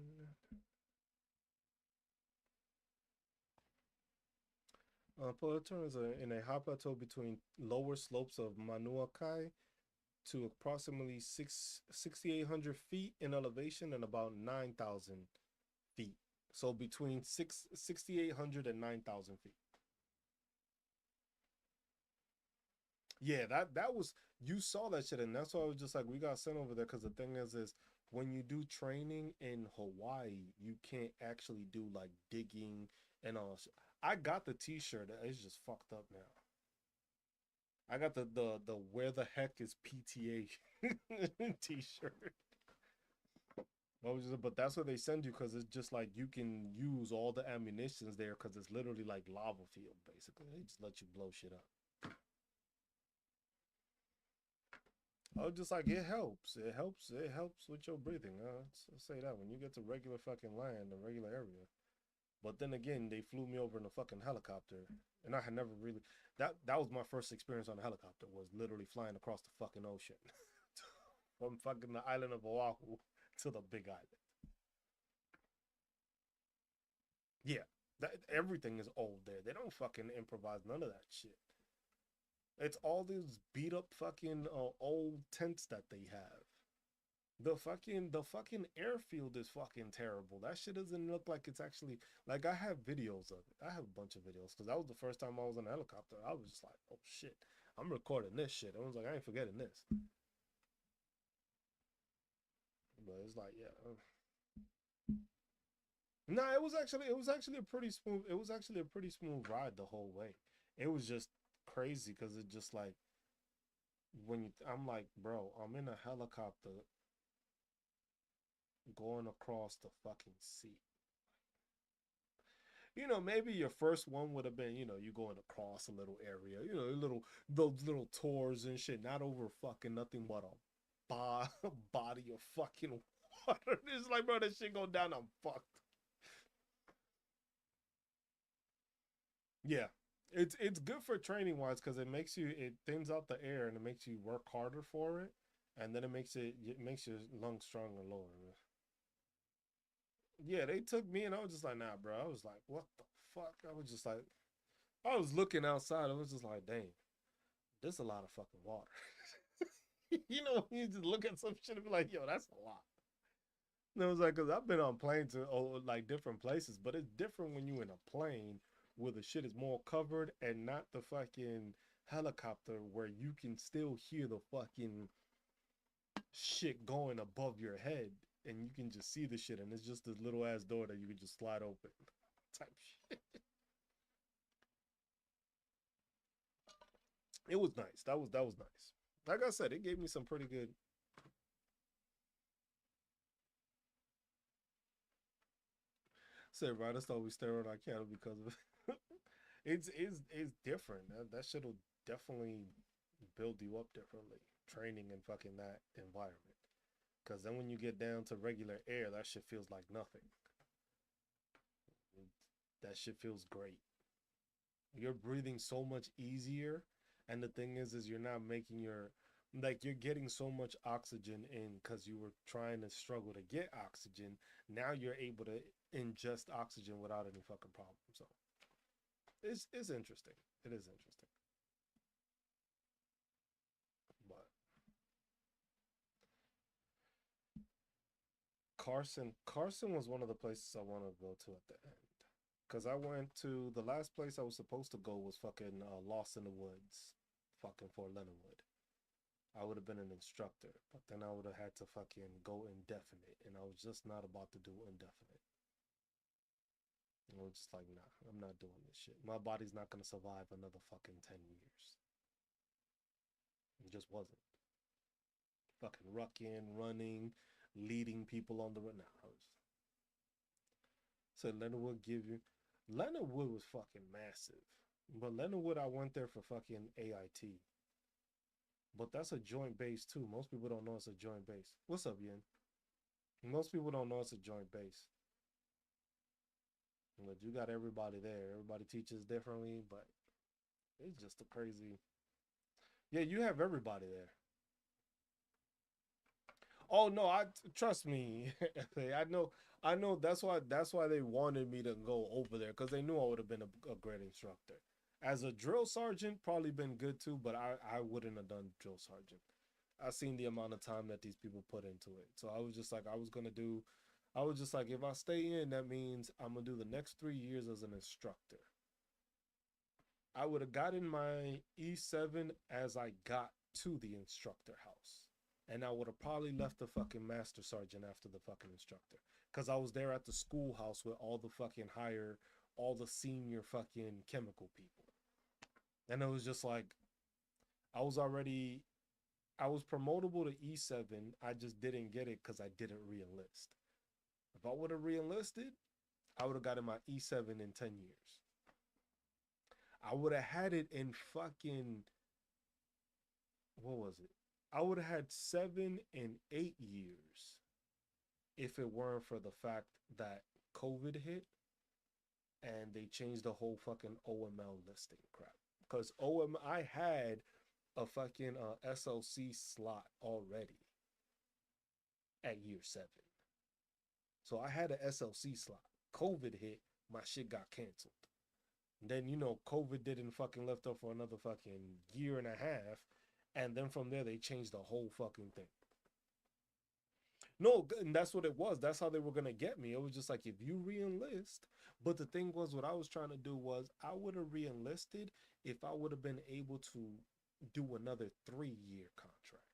Peloton is in a high plateau between lower slopes of Manuakai to approximately 6,800 feet in elevation and about 9,000 feet. So between 6,800 and 9,000 feet. Yeah, that was you saw that shit, and that's why I was just like, we got sent over there because the thing is when you do training in Hawaii, you can't actually do like digging and all. I got the T-shirt. It's just fucked up now. I got the where the heck is PTA T-shirt. But that's what they send you because it's just like you can use all the ammunitions there because it's literally like lava field basically. They just let you blow shit up. I was just like, it helps. It helps. It helps with your breathing. Let's say that when you get to regular fucking land, a regular area. But then again, they flew me over in a fucking helicopter, and I had never really. That was my first experience on a helicopter. Was literally flying across the fucking ocean, from fucking the island of Oahu to the Big Island. Yeah, That everything is old there. They don't fucking improvise none of that shit. It's all these beat up fucking old tents that they have. The fucking airfield is fucking terrible. That shit doesn't look like it's actually like I have videos of it. I have a bunch of videos because that was the first time I was in a helicopter. I was just like, oh shit, I'm recording this shit. I was like, I ain't forgetting this. But it's like, yeah. No, it was actually a pretty smooth. It was actually a pretty smooth ride the whole way. It was just crazy because it just like I'm like, bro, I'm in a helicopter going across the fucking sea. Maybe your first one would have been, you going across a little area, those little tours and shit, not over fucking nothing but a body of fucking water. It's like, bro, that shit go down, I'm fucked. Yeah, it's good for training wise because it thins out the air and it makes you work harder for it, and then it makes your lungs stronger and lower. Yeah, they took me and I was just like, nah, bro. I was like, what the fuck? I was just like, I was looking outside. I was just like, dang, there's a lot of fucking water. You just look at some shit and be like, yo, that's a lot. And I was like, because I've been on planes to like different places, but it's different when you in a plane where the shit is more covered and not the fucking helicopter where you can still hear the fucking shit going above your head and you can just see the shit and it's just this little ass door that you can just slide open type shit. It was nice. That was nice. Like I said, it gave me some pretty good. Said right, that's why we stare at our cattle because of it. It's different. That shit will definitely build you up differently. Training in fucking that environment. Because then when you get down to regular air, that shit feels like nothing. That shit feels great. You're breathing so much easier, and the thing is you're not making your like you're getting so much oxygen in because you were trying to struggle to get oxygen. Now you're able to ingest oxygen without any fucking problem. So it's interesting. It is interesting. But Carson was one of the places I want to go to at the end. Cause I went to the last place I was supposed to go was fucking Lost in the Woods, fucking Fort Leonard Wood. I would have been an instructor, but then I would have had to fucking go indefinite, and I was just not about to do indefinite. I was just like, nah, I'm not doing this shit. My body's not gonna survive another fucking 10 years. It just wasn't. Fucking rucking, running, leading people on the run. Nah, I was so Leonard Wood give you. Leonard Wood was fucking massive, but Leonard Wood I went there for fucking AIT. But that's a joint base too. Most people don't know it's a joint base. What's up, Yin? Most people don't know it's a joint base. But you got everybody there. Everybody teaches differently, but it's just a crazy. Yeah, you have everybody there. Oh no, I trust me. I know that's why they wanted me to go over there because they knew I would have been a great instructor. As a drill sergeant, probably been good too, but I wouldn't have done drill sergeant. I seen the amount of time that these people put into it. So I was just like I was just like if I stay in, that means I'm gonna do the next 3 years as an instructor. I would have gotten my E7 as I got to the instructor house. And I would have probably left the fucking master sergeant after the fucking instructor. Because I was there at the schoolhouse with all the fucking all the senior fucking chemical people. And it was just like, I was already, I was promotable to E7. I just didn't get it because I didn't re enlist. If I would have re enlisted, I would have gotten my E7 in 10 years. I would have had it in fucking what was it? I would have had 7 and 8 years if it weren't for the fact that COVID hit and they changed the whole fucking OML listing crap. Because I had a fucking SLC slot already at year 7. So I had an SLC slot. COVID hit, my shit got canceled. Then COVID didn't fucking lift up for another fucking year and a half, and then from there they changed the whole fucking thing. No, and that's what it was. That's how they were gonna get me. It was just like if you re-enlist. But the thing was, what I was trying to do was I would have re-enlisted if I would have been able to do another 3-year contract.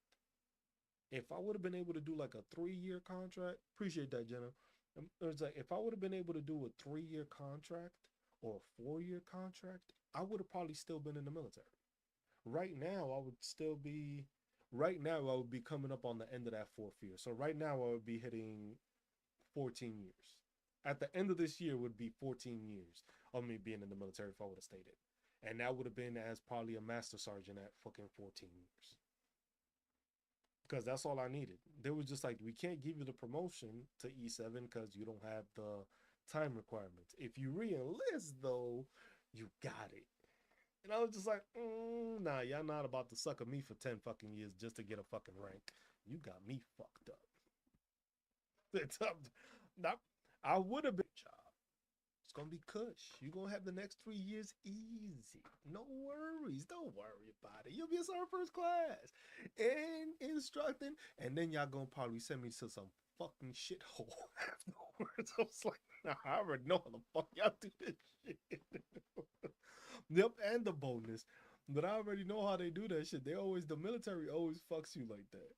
If I would have been able to do like a 3-year contract, appreciate that, Jenna. It was like if I would have been able to do a 3-year contract or a 4-year contract, I would have probably still been in the military. Right now, I would still be. Right now, I would be coming up on the end of that 4th year. So right now, I would be hitting 14 years. At the end of this year would be 14 years of me being in the military if I would have stayed in. And that would have been as probably a master sergeant at fucking 14 years. Because that's all I needed. They was just like, we can't give you the promotion to E7 because you don't have the time requirements. If you re-enlist, though, you got it. And I was just like, nah, y'all not about to sucker me for 10 fucking years just to get a fucking rank. You got me fucked up. It's up. Not, I would have been job. It's gonna be cush. You're gonna have the next 3 years easy. No worries. Don't worry about it. You'll be a sergeant first class and instructing. And then y'all gonna probably send me to some fucking shithole afterwards. I was like, nah, I already know how the fuck y'all do this shit. Yep, and the bonus. But I already know how they do that shit. The military always fucks you like that.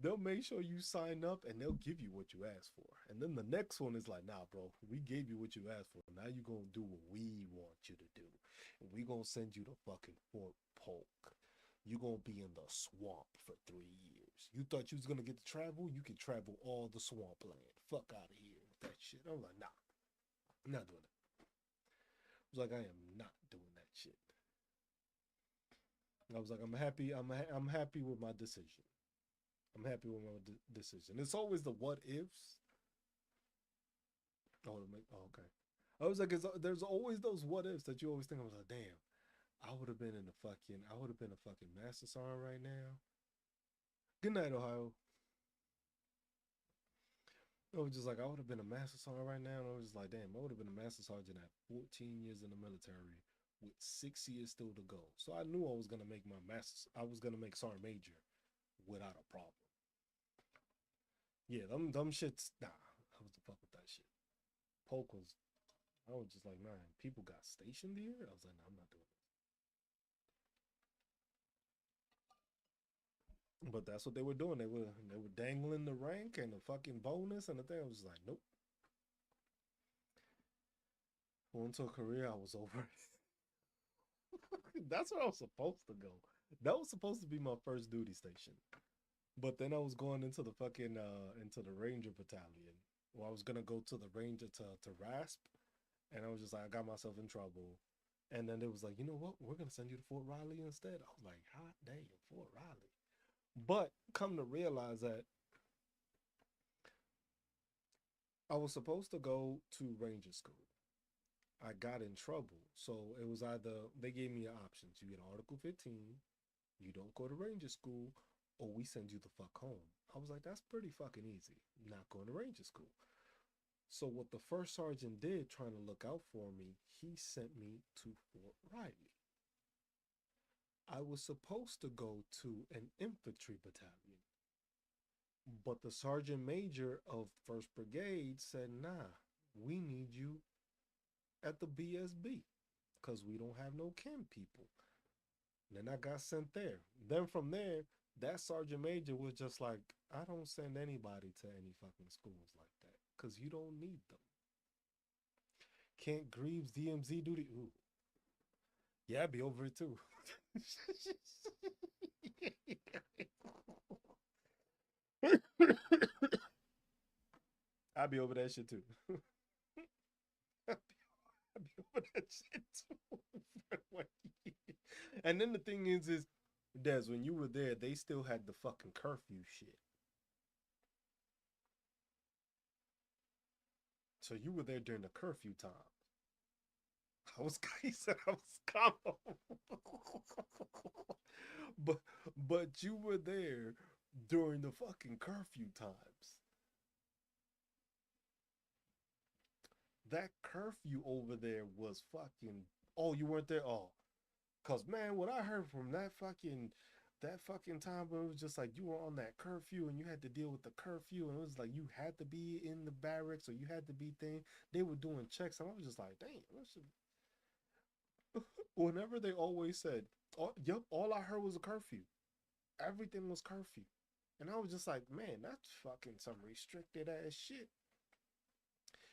They'll make sure you sign up and they'll give you what you asked for. And then the next one is like, nah, bro, we gave you what you asked for. Now you're going to do what we want you to do. And we going to send you to fucking Fort Polk. You're going to be in the swamp for 3 years. You thought you was going to get to travel? You can travel all the swamp land. Fuck out of here with that shit. I'm like, nah, I'm not doing that. I was like, I am not doing that shit. I was like, I'm happy. I'm happy with my decision. I'm happy with my decision. It's always the what ifs. Okay. I was like, there's always those what ifs that you always think. I was like, damn, I would have been a fucking master sergeant right now. Good night, Ohio. I was just like, I would have been a master sergeant right now. And I was just like, damn, I would have been a master sergeant at 14 years in the military with 6 years still to go. So I knew I was gonna make my master. I was gonna make sergeant major without a problem. Yeah, them shits. Nah, I was the fuck with that shit. Polk was. I was just like, man, people got stationed here. I was like, nah, I'm not doing it. But that's what they were doing. They were dangling the rank and the fucking bonus and the thing. I was like, nope. Went to a career, I was over it. That's where I was supposed to go. That was supposed to be my first duty station. But then I was going into the fucking into the Ranger battalion. Well, I was gonna go to the Ranger to RASP, and I was just like, I got myself in trouble. And then it was like, you know what? We're gonna send you to Fort Riley instead. I was like, hot damn, Fort Riley. But come to realize that I was supposed to go to Ranger school. I got in trouble, so it was either they gave me options: you get Article 15, you don't go to Ranger school, or we send you the fuck home. I was like, that's pretty fucking easy. Not going to Ranger school. So what the first sergeant did, trying to look out for me, he sent me to Fort Riley. I was supposed to go to an infantry battalion, but the sergeant major of 1st Brigade said, nah, we need you at the BSB because we don't have no chem people. And then I got sent there. Then from there, that sergeant major was just like, I don't send anybody to any fucking schools like that because you don't need them. Kent Greaves DMZ duty. Ooh. Yeah, I'd be over it too. I'd be over that shit too. I'd be over that shit too. And then the thing is Des, when you were there, they still had the fucking curfew shit. So you were there during the curfew time. I was, he said I was calm. but but you were there during the fucking curfew times. that curfew over there was fucking. Oh, you weren't there. Oh, cause man, what I heard from that fucking time when it was just like you were on that curfew and you had to deal with the curfew and it was like you had to be in the barracks or you had to be thing. They were doing checks and I was just like, damn. Whenever they always said, oh, yep, all I heard was a curfew. Everything was curfew. And I was just like, man, that's fucking some restricted ass shit.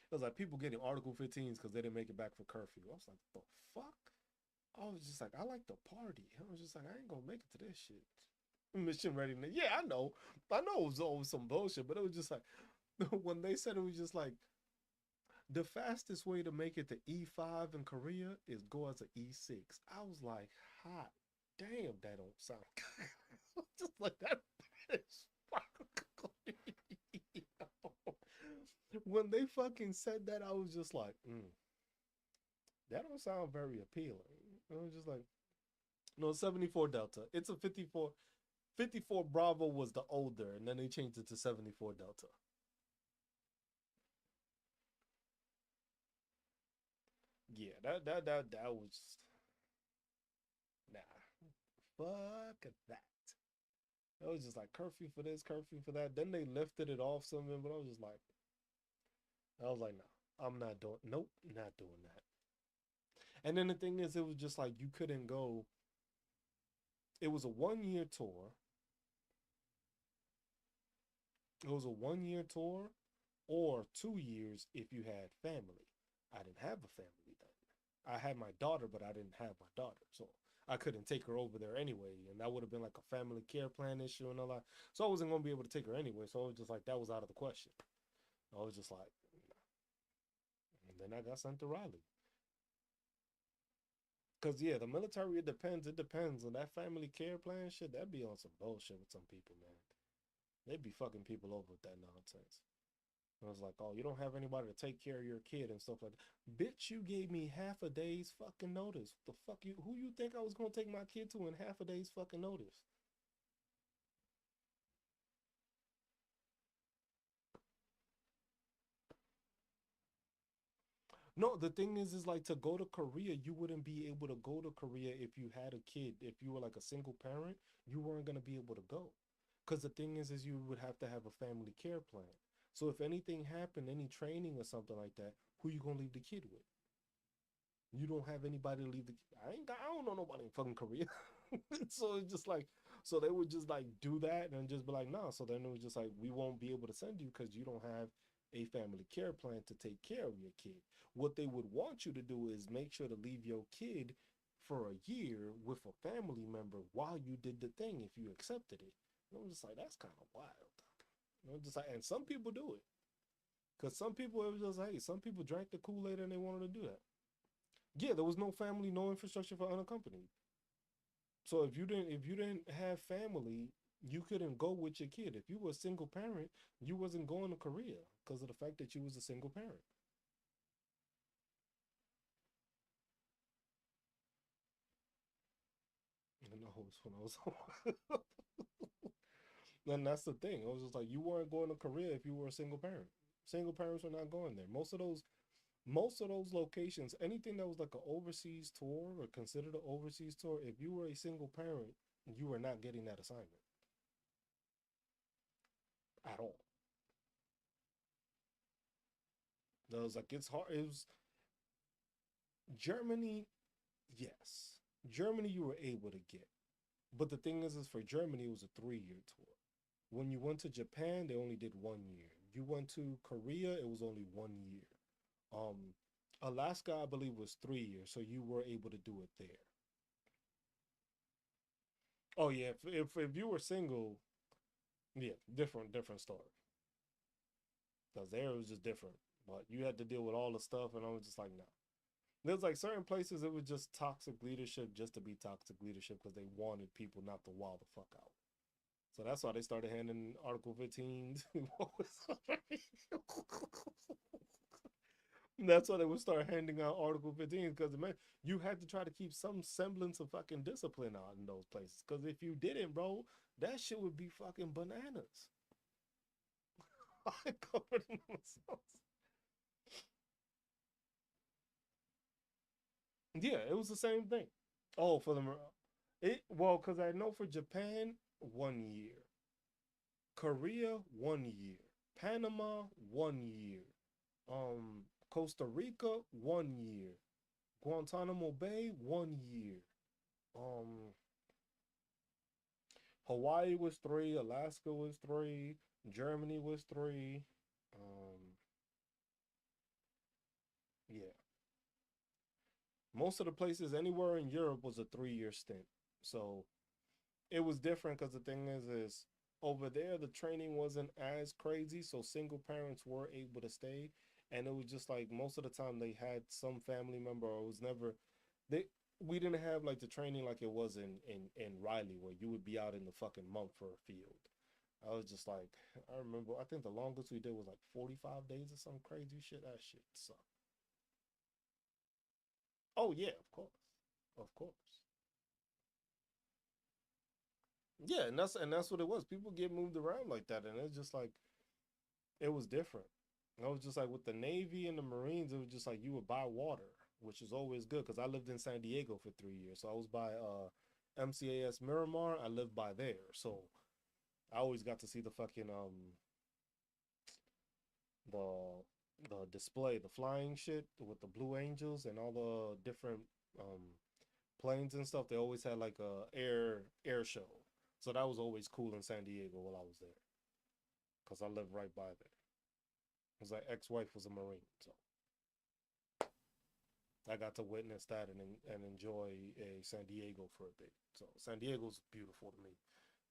It was like people getting Article 15s because they didn't make it back for curfew. I was like, the fuck? I was just like, I like to party. I was just like, I ain't gonna make it to this shit. Mission readiness. Yeah, I know. I know it was always some bullshit, but it was just like when they said it was just like the fastest way to make it to E5 in Korea is go as an E6. I was like, hot damn, that don't sound good. Just like that is when they fucking said that, I was just like, that don't sound very appealing. I was just like, no, 74 Delta. It's a 54. 54 Bravo was the older, and then they changed it to 74 Delta. Yeah, that was nah. Fuck that. It was just like curfew for this, curfew for that. Then they lifted it off something, but I was like, no, I'm not doing. Nope, not doing that. And then the thing is, it was just like you couldn't go. It was a 1 year tour. It was a 1 year tour, or 2 years if you had family. I didn't have a family then. I had my daughter, but I didn't have my daughter, so I couldn't take her over there anyway, and that would have been like a family care plan issue and all that. So I wasn't gonna be able to take her anyway. So I was just like, that was out of the question. I was just like, and then I got sent to Raleigh. Cause yeah, the military, it depends. It depends on that family care plan shit. That'd be on some bullshit with some people, man. They'd be fucking people over with that nonsense. I was like, oh, you don't have anybody to take care of your kid and stuff like that. Bitch, you gave me half a day's fucking notice. The fuck you? Who you think I was gonna take my kid to in half a day's fucking notice? No, the thing is like to go to Korea, you wouldn't be able to go to Korea if you had a kid. If you were like a single parent, you weren't gonna be able to go. Because the thing is you would have to have a family care plan. So if anything happened, any training or something like that, who you gonna leave the kid with? You don't have anybody to leave the. I don't know nobody in fucking Korea. So it's just like, so they would just like do that and just be like, nah. So then it was just like, we won't be able to send you because you don't have a family care plan to take care of your kid. What they would want you to do is make sure to leave your kid for a year with a family member while you did the thing if you accepted it. And I'm just like, that's kind of wild. I'm just like, and some people do it. Because some people, it was just, hey, some people drank the Kool-Aid and they wanted to do that. Yeah, there was no family, no infrastructure for unaccompanied. So if you didn't have family, you couldn't go with your kid. If you were a single parent, you wasn't going to Korea because of the fact that you was a single parent. And I was when I was and that's the thing. I was just like you weren't going to Korea if you were a single parent. Single parents were not going there. Most of those locations, anything that was like an overseas tour or considered an overseas tour, if you were a single parent, you were not getting that assignment at all. That was like it's hard. It was Germany, yes. Germany you were able to get. But the thing is for Germany, it was a 3 year tour. When you went to Japan, they only did 1 year. You went to Korea, it was only 1 year. Um, Alaska, I believe, was 3 years, so you were able to do it there. Oh yeah, if you were single, yeah, different story. Because there it was just different. But you had to deal with all the stuff, and I was just like, no. There's like certain places it was just toxic leadership just to be toxic leadership because they wanted people not to wild the fuck out. So that's why they started handing Article 15. That's why they would start handing out Article 15 because man, you had to try to keep some semblance of fucking discipline out in those places. Because if you didn't, bro, that shit would be fucking bananas. I covered in myself. Yeah, it was the same thing. Oh, for the it well, because I know for Japan 1 year, Korea 1 year, Panama 1 year, Costa Rica 1 year, Guantanamo Bay 1 year, um, Hawaii was three, Alaska was three, Germany was three, yeah, most of the places anywhere in Europe was a 3 year stint. So it was different because the thing is over there the training wasn't as crazy, so single parents were able to stay, and it was just like most of the time they had some family member, or it was never they we didn't have like the training like it was in Riley where you would be out in the fucking month for a field. I was just like, I remember, I think the longest we did was like 45 days or some crazy shit. That shit sucked. Oh yeah, of course, of course. Yeah, and that's what it was. People get moved around like that, and it's just like it was different. I was just like with the Navy and the Marines, it was just like you would buy water, which is always good because I lived in San Diego for 3 years, so I was by MCAS Miramar. I lived by there, so I always got to see the fucking the the display, the flying shit with the Blue Angels and all the different planes and stuff. They always had like a air show, so that was always cool in San Diego while I was there because I lived right by there. Because my ex-wife was a Marine, so I got to witness that and enjoy a San Diego for a bit. So San Diego's beautiful to me.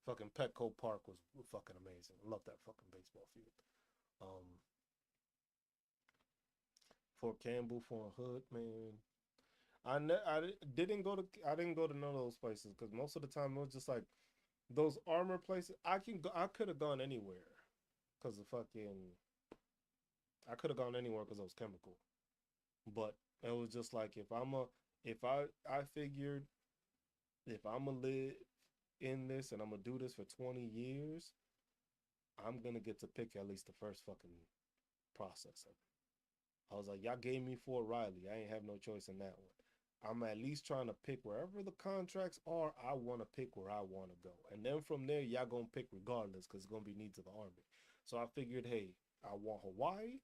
Fucking Petco Park was fucking amazing. I love that fucking baseball field. Um, Fort Campbell, Fort Hood, man. I didn't go to none of those places because most of the time it was just like those armor places. I could have gone anywhere because of fucking I could have gone anywhere because it was chemical. But it was just like if I figured if I'm gonna live in this and I'm gonna do this for 20 years, I'm gonna get to pick at least the first fucking process of it. I was like, y'all gave me Fort Riley. I ain't have no choice in that one. I'm at least trying to pick wherever the contracts are. I want to pick where I want to go, and then from there, y'all gonna pick regardless because it's gonna be needs of the army. So I figured, hey, I want Hawaii.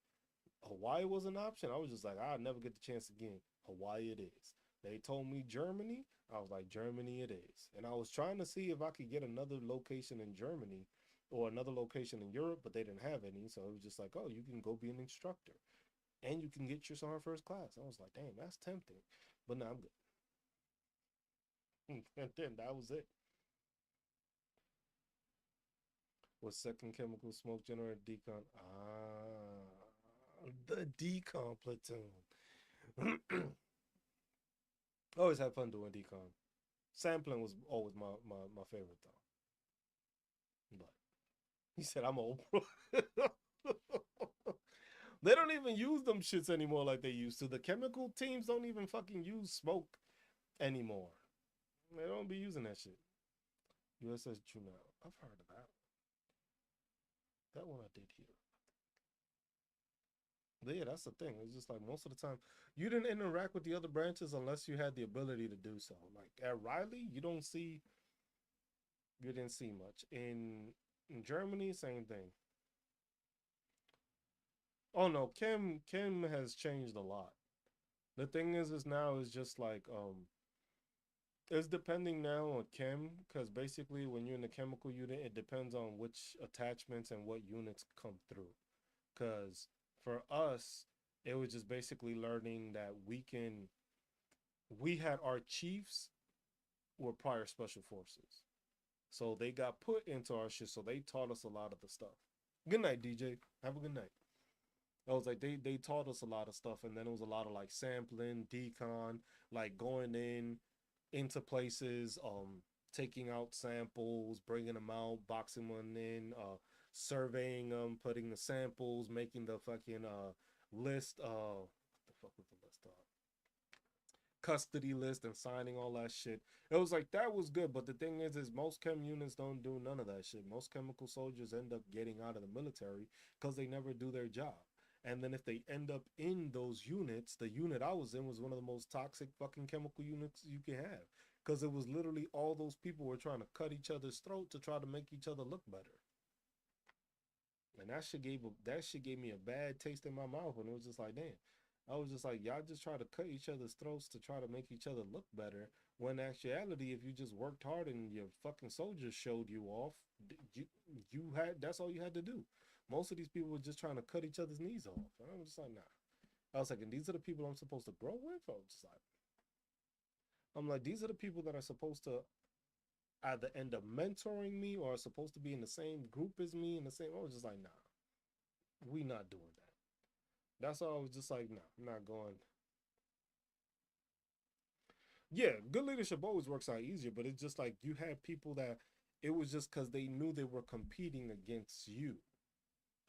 Hawaii was an option. I was just like, I'll never get the chance again. Hawaii it is. They told me Germany. I was like, Germany it is. And I was trying to see if I could get another location in Germany or another location in Europe, but they didn't have any. So it was just like, oh, you can go be an instructor and you can get your SAR first class. I was like, damn, that's tempting. But no, I'm good. And then that was it. Was second chemical smoke generator decon. The decon platoon. Always had fun doing decon. Sampling was always my favorite though. But he said I'm old bro. They don't even use them shits anymore like they used to. The chemical teams don't even fucking use smoke anymore. They don't be using that shit. USS Juno. I've heard of that. That one I did hear. But yeah, that's the thing. It's just like most of the time, you didn't interact with the other branches unless you had the ability to do so. Like at Riley, you didn't see much. In Germany, same thing. Oh no, Kim has changed a lot. The thing is now is just like it's depending now on chem because basically when you're in the chemical unit, it depends on which attachments and what units come through. Because for us, it was just basically learning that we had our chiefs were prior special forces. So they got put into our shit. So they taught us a lot of the stuff. Good night, DJ. Have a good night. I was like they taught us a lot of stuff, and then it was a lot of like sampling, decon, like going into places, taking out samples, bringing them out, boxing one in, surveying them, putting the samples, making the fucking list. What the fuck was the list? Custody list and signing all that shit. It was like that was good, but the thing is most chem units don't do none of that shit. Most chemical soldiers end up getting out of the military because they never do their job. And then if they end up in those units, the unit I was in was one of the most toxic fucking chemical units you can have. Because it was literally all those people were trying to cut each other's throat to try to make each other look better. And that shit gave me a bad taste in my mouth. And it was just like, damn. I was just like, y'all just try to cut each other's throats to try to make each other look better. When in actuality, if you just worked hard and your fucking soldiers showed you off, you you had that's all you had to do. Most of these people were just trying to cut each other's knees off. And I was just like, nah. I was like, and these are the people I'm supposed to grow with? I'm like, these are the people that are supposed to either end up mentoring me or are supposed to be in the same group as me in the same. I was just like, nah, we not doing that. That's all. I was just like, nah, I'm not going. Yeah, good leadership always works out easier, but it's just like you had people that it was just because they knew they were competing against you.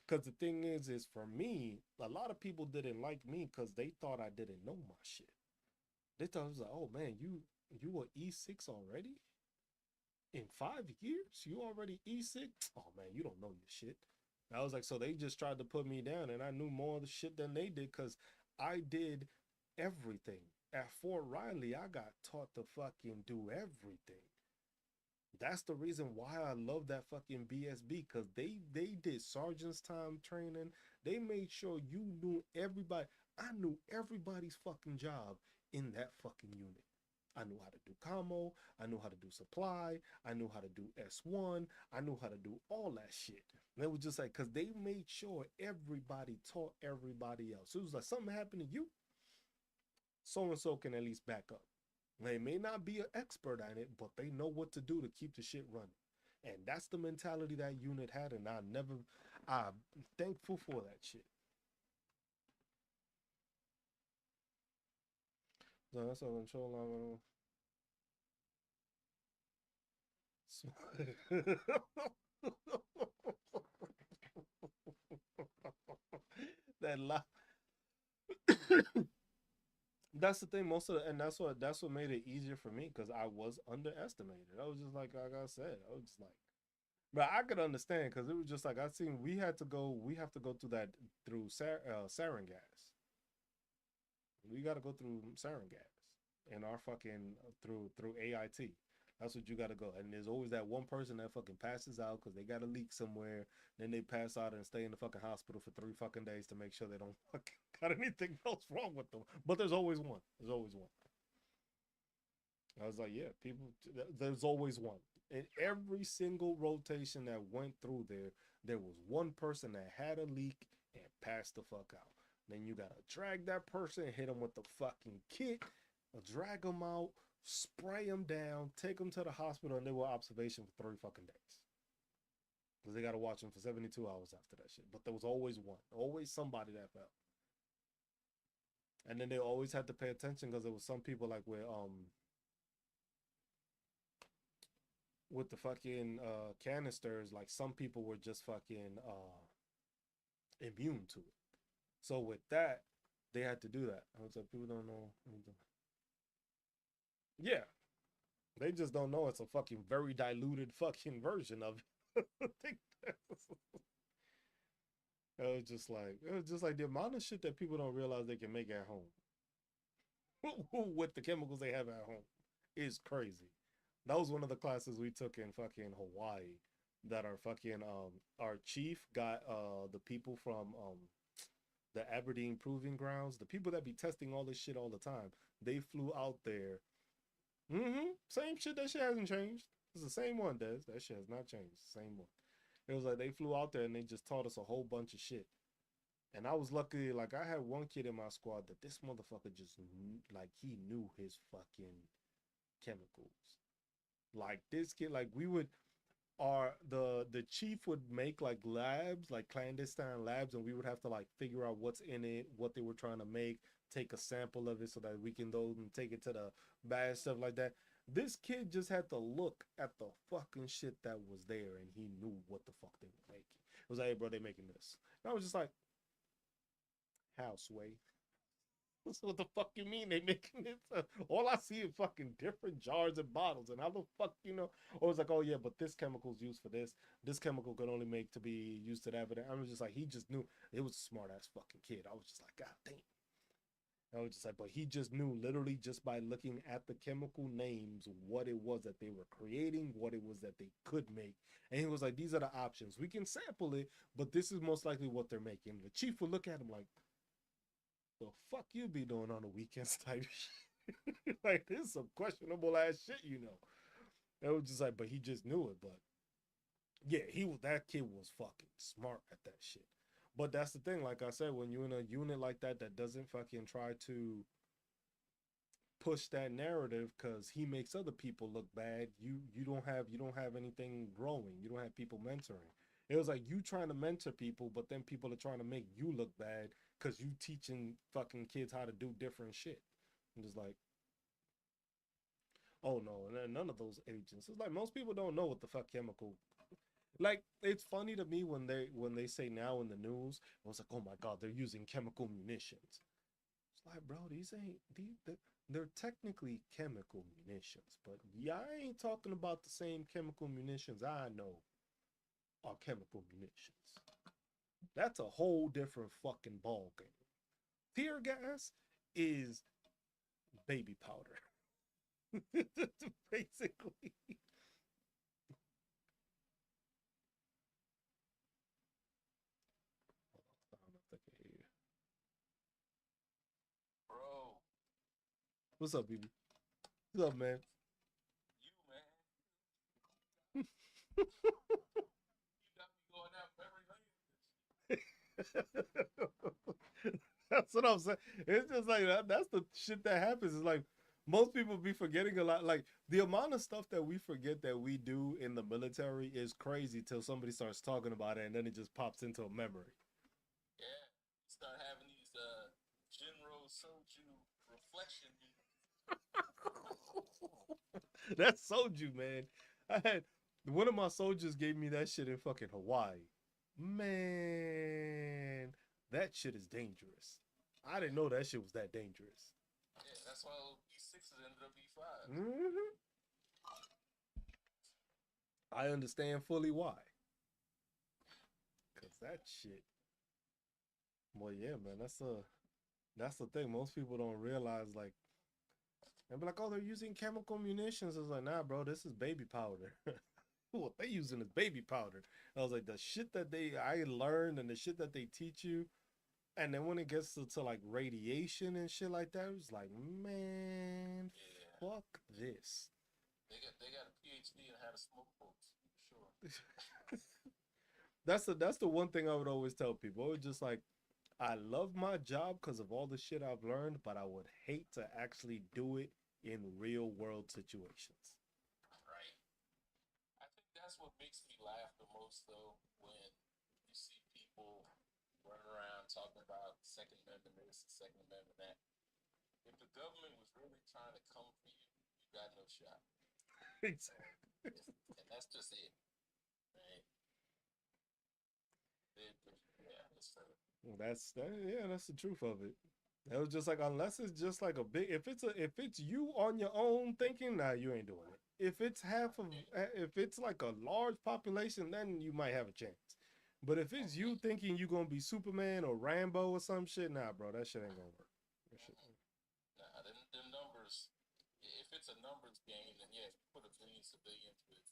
Because the thing is for me, a lot of people didn't like me because they thought I didn't know my shit. They thought it was like, oh man, you were E6 already? In 5 years? You already E6? Oh man, you don't know your shit. I was like, so they just tried to put me down, and I knew more of the shit than they did because I did everything. At Fort Riley, I got taught to fucking do everything. That's the reason why I love that fucking BSB because they did sergeant's time training. They made sure you knew everybody. I knew everybody's fucking job in that fucking unit. I knew how to do commo. I knew how to do supply. I knew how to do S1. I knew how to do all that shit. And it was just like, because they made sure everybody taught everybody else. It was like something happened to you, so and so can at least back up. They may not be an expert at it, but they know what to do to keep the shit running. And that's the mentality that unit had, and I'm thankful for that shit. So that's a control line. that la- that's the thing. Most of the, and that's what made it easier for me because I was underestimated. I was just like I said, I was just like, but I could understand because it was just like I seen we have to go through that through sarin gas. We got to go through sarin gas in our fucking through AIT. That's what you got to go. And there's always that one person that fucking passes out because they got a leak somewhere. Then they pass out and stay in the fucking hospital for 3 fucking days to make sure they don't fucking got anything else wrong with them. But there's always one. There's always one. I was like, yeah, people. There's always one. In every single rotation that went through there, there was one person that had a leak and passed the fuck out. Then you gotta drag that person, hit them with the fucking kit, drag them out, spray them down, take them to the hospital, and they were observation for 3 fucking days because they gotta watch them for 72 hours after that shit. But there was always one, always somebody that fell, and then they always had to pay attention because there was some people like with the fucking canisters, like some people were just fucking immune to it. So with that, they had to do that. I was like, people don't know. Yeah, they just don't know it's a fucking very diluted fucking version of it. It was just like the amount of shit that people don't realize they can make at home with the chemicals they have at home is crazy. That was one of the classes we took in fucking Hawaii that our chief got the people from the Aberdeen Proving Grounds, the people that be testing all this shit all the time. They flew out there. Same shit. That shit hasn't changed. It's the same one, Des. That shit has not changed. Same one. It was like they flew out there and they just taught us a whole bunch of shit. And I was lucky, like I had one kid in my squad that this motherfucker just like he knew his fucking chemicals. Like this kid, like we would the chief would make like labs, like clandestine labs, and we would have to like figure out what's in it, what they were trying to make, take a sample of it so that we can go and take it to the bad stuff like that. This kid just had to look at the fucking shit that was there and he knew what the fuck they were making. It was like, hey bro, they making this. And I was just like, how, Sway? So what the fuck you mean they making it? All I see is fucking different jars and bottles, and how the fuck you know? Or it's like, oh yeah, but this chemical's used for this. This chemical could only make to be used to that. But I was just like, he just knew. It was a smart ass fucking kid. I was just like, God damn. I was just like, but he just knew literally just by looking at the chemical names what it was that they were creating, what it was that they could make. And he was like, these are the options. We can sample it, but this is most likely what they're making. The chief would look at him like, the fuck you be doing on the weekends type shit. Like, this is some questionable ass shit, you know. It was just like, but he just knew it. But yeah, he was that kid was fucking smart at that shit. But that's the thing, like I said, when you're in a unit like that that doesn't fucking try to push that narrative because he makes other people look bad, you don't have anything growing. You don't have people mentoring. It was like you trying to mentor people, but then people are trying to make you look bad because you teaching fucking kids how to do different shit. And just like, oh no, and none of those agents. It's like most people don't know what the fuck chemical. Like it's funny to me when they say now in the news, it was like, oh my god, they're using chemical munitions. It's like, bro, they're technically chemical munitions, but yeah, I ain't talking about the same chemical munitions I know are chemical munitions. That's a whole different fucking ball game. Tear gas is baby powder, basically. I don't know if I can hear you. Bro, What's up, baby? What's up, man? you man, you got me going out memory lane That's what I'm saying. It's just like that's the shit that happens. Is like most people be forgetting a lot. Like the amount of stuff that we forget that we do in the military is crazy till somebody starts talking about it and then it just pops into a memory. Yeah, start having these General Soju reflection meetings. That's soju, man. I had one of my soldiers gave me that shit in fucking Hawaii. Man, that shit is dangerous. I didn't know that shit was that dangerous. Yeah, that's why those B6s ended up B5s. Hmm. I understand fully why. Cause that shit. Well, yeah, man. That's the thing. Most people don't realize. Like, they be like, "Oh, they're using chemical munitions." It's like, nah, bro. This is baby powder. What they using is baby powder. I was like, the shit that I learned and the shit that they teach you, and then when it gets to like radiation and shit like that, it's like, man, Yeah, fuck this. they got a PhD in how to smoke folks for sure. That's the one thing I would always tell people. It's just like I love my job because of all the shit I've learned, but I would hate to actually do it in real world situations. Right. I think that's what makes me laugh the most though when you see people running around talking about Second Amendment this, Second Amendment that. If the government was really trying to come for you, you got no shot. Exactly. And that's just it, right? Yeah, Yeah, that's the truth of it. It was just like unless it's just like a big if it's you on your own thinking, nah, you ain't doing it. If it's half of okay, if it's like a large population, then you might have a chance. But if it's okay. you thinking you gonna be Superman or Rambo or some shit, nah, bro, that shit ain't gonna work. That shit. Mm-mm. Nah, them numbers. If it's a numbers game, then yeah, if you put a billion civilians with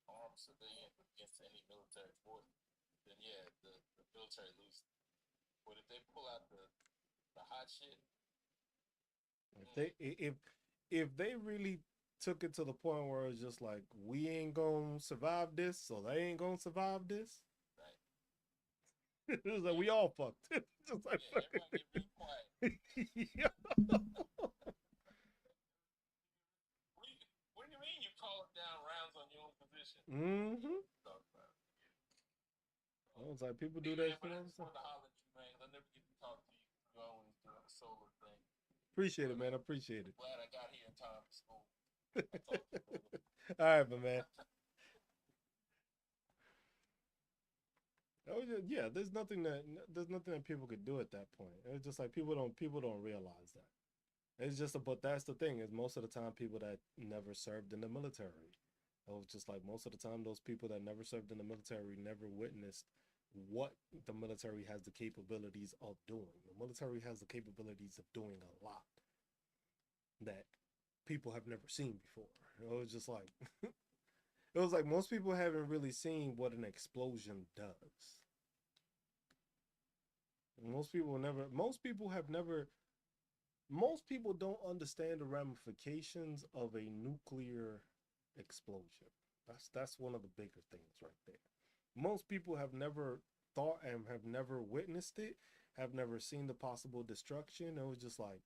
armed civilians against any military force, then yeah, the military loses. But if they pull out the hot shit, If mm, they if they really took it to the point where it's just like we ain't gonna survive this, so they ain't gonna survive this. right? It's like Yeah, we all fucked. Just like yeah. Everybody get real quiet. yeah. What do you mean you calling down rounds on your own position? Mm-hmm. Talk about. I was like, people do Hey that man, shit but I all the just time. wanted to holler at you, man, 'cause I never get to talk to you. You always doing the solo thing. Appreciate it, But man. I appreciate I'm it. glad I got here in time for school. I'll talk to you, brother. All right, my man. Yeah, there's nothing that people could do at that point. It's just like people don't realize that. It's just, but that's the thing is most of the time people that never served in the military. It was just like most of the time those people that never served in the military never witnessed what the military has the capabilities of doing. The military has the capabilities of doing a lot that people have never seen before. It was just like it was like most people haven't really seen what an explosion does. Most people have never most people don't understand the ramifications of a nuclear explosion. That's one of the bigger things right there. Most people have never thought and have never witnessed it, have never seen the possible destruction. It was just like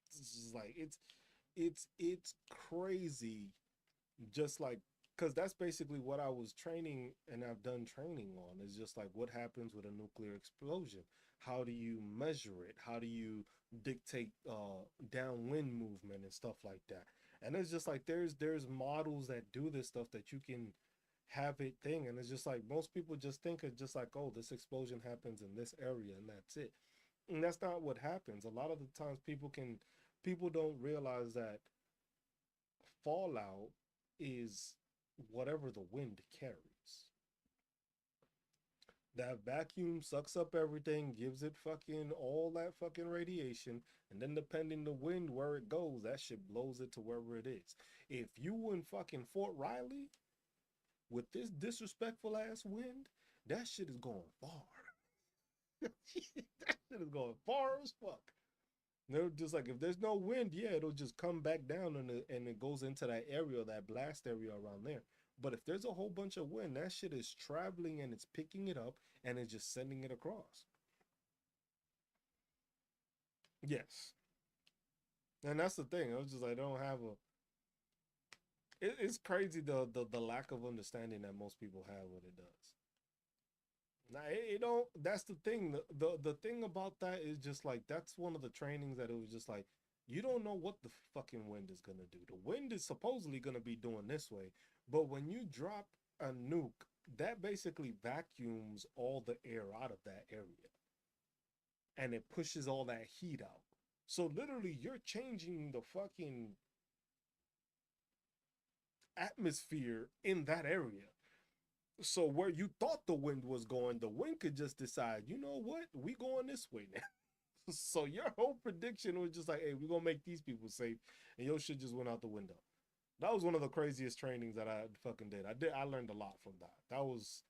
it's just like it's crazy just like because that's basically what I was training and I've done training on is just like what happens with a nuclear explosion. How do you measure it? How do you dictate downwind movement and stuff like that? And it's just like there's models that do this stuff that you can have it thing, and it's just like most people just think it's just like, oh, this explosion happens in this area and that's it. And that's not what happens. A lot of the times people don't realize that fallout is whatever the wind carries. That vacuum sucks up everything, gives it fucking all that fucking radiation, and then depending the wind where it goes, that shit blows it to wherever it is. If you in fucking Fort Riley with this disrespectful ass wind, that shit is going far. That shit is going far as fuck. They're just like if there's no wind, yeah, it'll just come back down and it goes into that area, that blast area around there. But if there's a whole bunch of wind, that shit is traveling and it's picking it up and it's just sending it across. Yes, and that's the thing. I was just like, I don't have a. It's crazy the lack of understanding that most people have what it does. Now it don't. That's the thing. The thing about that is just like that's one of the trainings that it was just like you don't know what the fucking wind is gonna do. The wind is supposedly gonna be doing this way, but when you drop a nuke, that basically vacuums all the air out of that area, and it pushes all that heat out. So literally, you're changing the fucking atmosphere in that area. So where you thought the wind was going, the wind could just decide, you know what, we going this way now. So your whole prediction was just like, hey, we're gonna make these people safe, and your shit just went out the window. That was one of the craziest trainings that I fucking did. I learned a lot from that. That was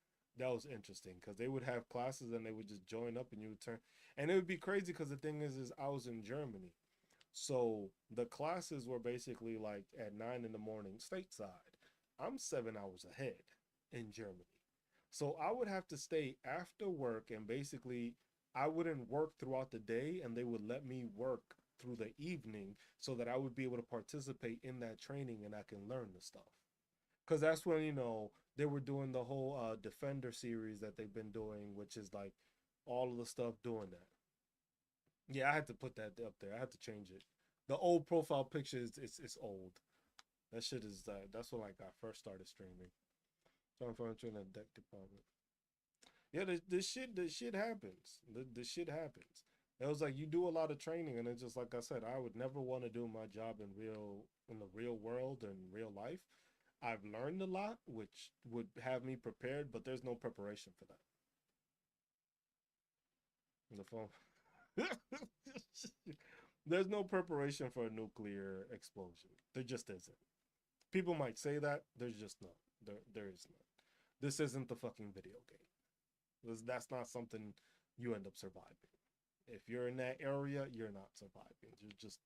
interesting because they would have classes and they would just join up and you would turn and it would be crazy because the thing is I was in Germany. So the classes were basically like at 9 in the morning stateside. I'm 7 hours ahead in Germany. So I would have to stay after work and basically I wouldn't work throughout the day and they would let me work through the evening so that I would be able to participate in that training and I can learn the stuff. Cuz that's when, they were doing the whole Defender series that they've been doing, which is like all of the stuff doing that. Yeah, I had to put that up there. I had to change it. The old profile picture is it's old. That shit is that's when like I first started streaming. So I'm furniture in the deck department. Yeah, the shit happens. The shit happens. It was like you do a lot of training, and it's just like I said, I would never want to do my job in the real world and real life. I've learned a lot, which would have me prepared, but there's no preparation for that. The phone. There's no preparation for a nuclear explosion. There just isn't. People might say that. There's just none. There is none. This isn't the fucking video game. That's not something you end up surviving. If you're in that area, you're not surviving. You just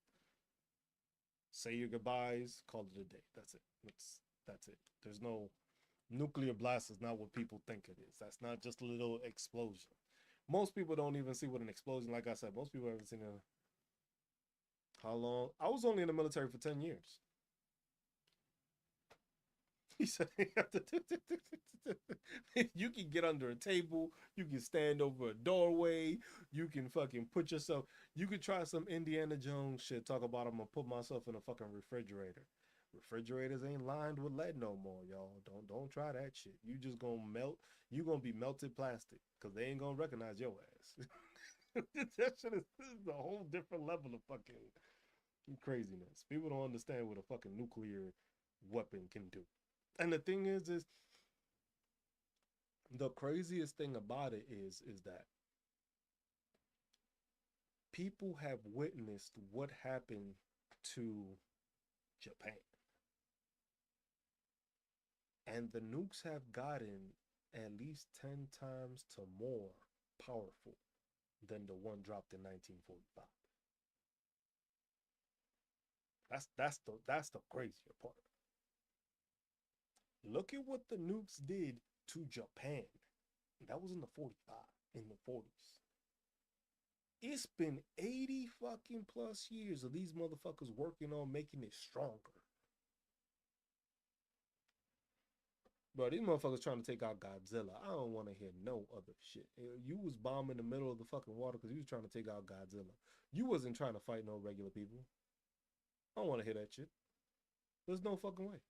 say your goodbyes, call it a day. That's it. That's it. There's no nuclear blast is not what people think it is. That's not just a little explosion. Most people don't even see what an explosion. Like I said, most people haven't seen a how long. I was only in the military for 10 years. He said you can get under a table, you can stand over a doorway, you can fucking put yourself. You could try some Indiana Jones shit. Talk about I'm gonna put myself in a fucking refrigerator. Refrigerators ain't lined with lead no more, y'all. Don't try that shit. You just gonna melt. You gonna be melted plastic because they ain't gonna recognize your ass. That shit is a whole different level of fucking craziness. People don't understand what a fucking nuclear weapon can do. And the thing is the craziest thing about it is that people have witnessed what happened to Japan. And the nukes have gotten at least 10 times to more powerful than the one dropped in 1945. That's the crazier part. Look at what the nukes did to Japan. That was in the 45, in the 40s. It's been 80 fucking plus years of these motherfuckers working on making it stronger. Bro, these motherfuckers trying to take out Godzilla. I don't want to hear no other shit. You was bombing in the middle of the fucking water because you was trying to take out Godzilla. You wasn't trying to fight no regular people. I don't want to hear that shit. There's no fucking way.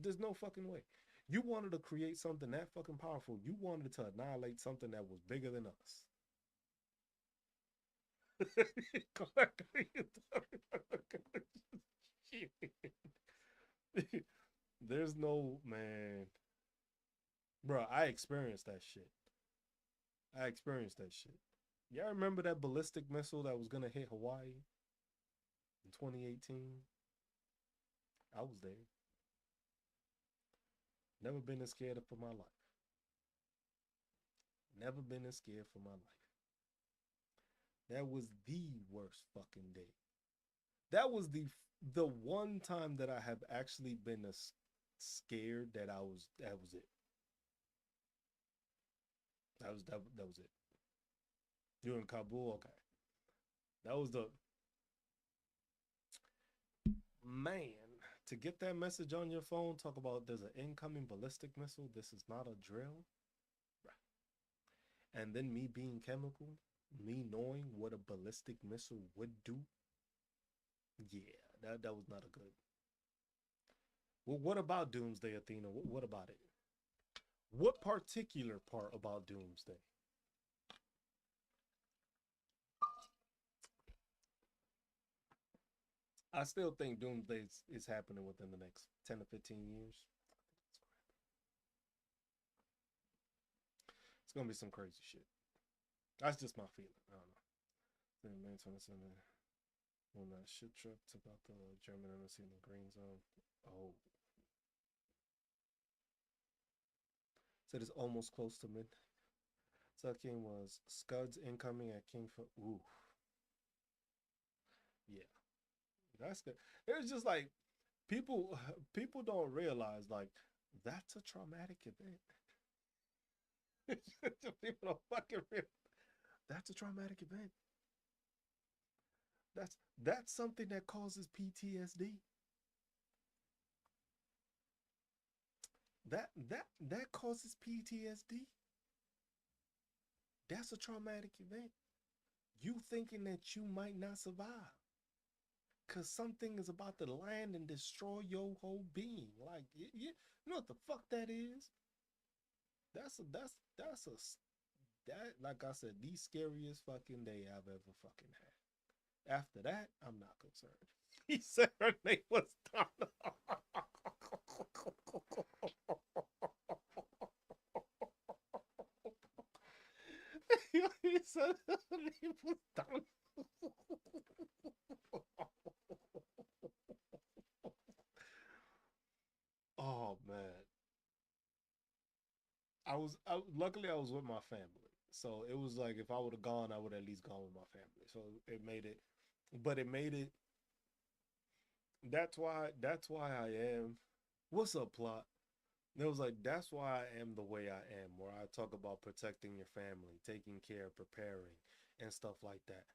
There's no fucking way. You wanted to create something that fucking powerful. You wanted to annihilate something that was bigger than us. There's no man, bro. I experienced that shit. I experienced that shit. Y'all remember that ballistic missile that was gonna hit Hawaii in 2018? I was there. Never been as scared for my life. Never been as scared for my life. That was the worst fucking day. That was the one time that I have actually been scared that that was it. That was it. You in Kabul? Okay. That was the man to get that message on your phone. Talk about there's an incoming ballistic missile. This is not a drill. And then me being chemical, me knowing what a ballistic missile would do. Yeah, that was not a good. Well, what about Doomsday, Athena? What about it? What particular part about Doomsday? I still think Doomsday is happening within the next 10 to 15 years. It's gonna be some crazy shit. That's just my feeling. I don't know. Then May 27th, when that shit trip took out the German embassy in the green zone. Oh. Said it's almost close to midnight. Second was Scuds incoming at King for ooh. Yeah. That's good. It was just like people don't realize like that's a traumatic event. People don't fucking realize that's a traumatic event. That's something that causes PTSD. That causes PTSD. That's a traumatic event. You thinking that you might not survive. Cause something is about to land and destroy your whole being. Like you know what the fuck that is? That's a that like I said, the scariest fucking day I've ever fucking had. After that, I'm not concerned. He said her name was Donna. He said her name was Donna. Oh man. Luckily I was with my family. So it was like if I would have gone, I would have at least gone with my family. So it made it but it made it that's why I am what's up plot? It was like that's why I am the way I am, where I talk about protecting your family, taking care, preparing, and stuff like that.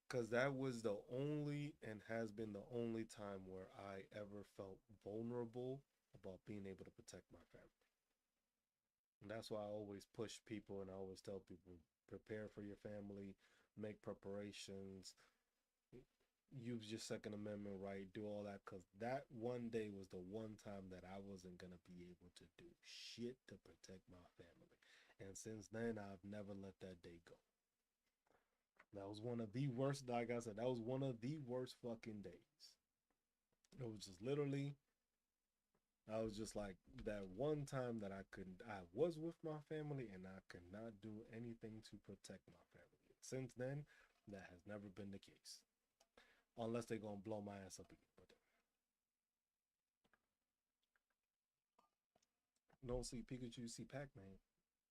Cause that was the only and has been the only time where I ever felt vulnerable about being able to protect my family. And that's why I always push people and I always tell people prepare for your family, make preparations, use your Second Amendment right, do all that, because that one day was the one time that I wasn't going to be able to do shit to protect my family. And since then, I've never let that day go. That was one of the worst, like I said, that was one of the worst fucking days. It was just literally, I was just like, that one time that I was with my family and I could not do anything to protect my family. Since then, that has never been the case. Unless they're gonna blow my ass up again. But don't see Pikachu, see Pac-Man.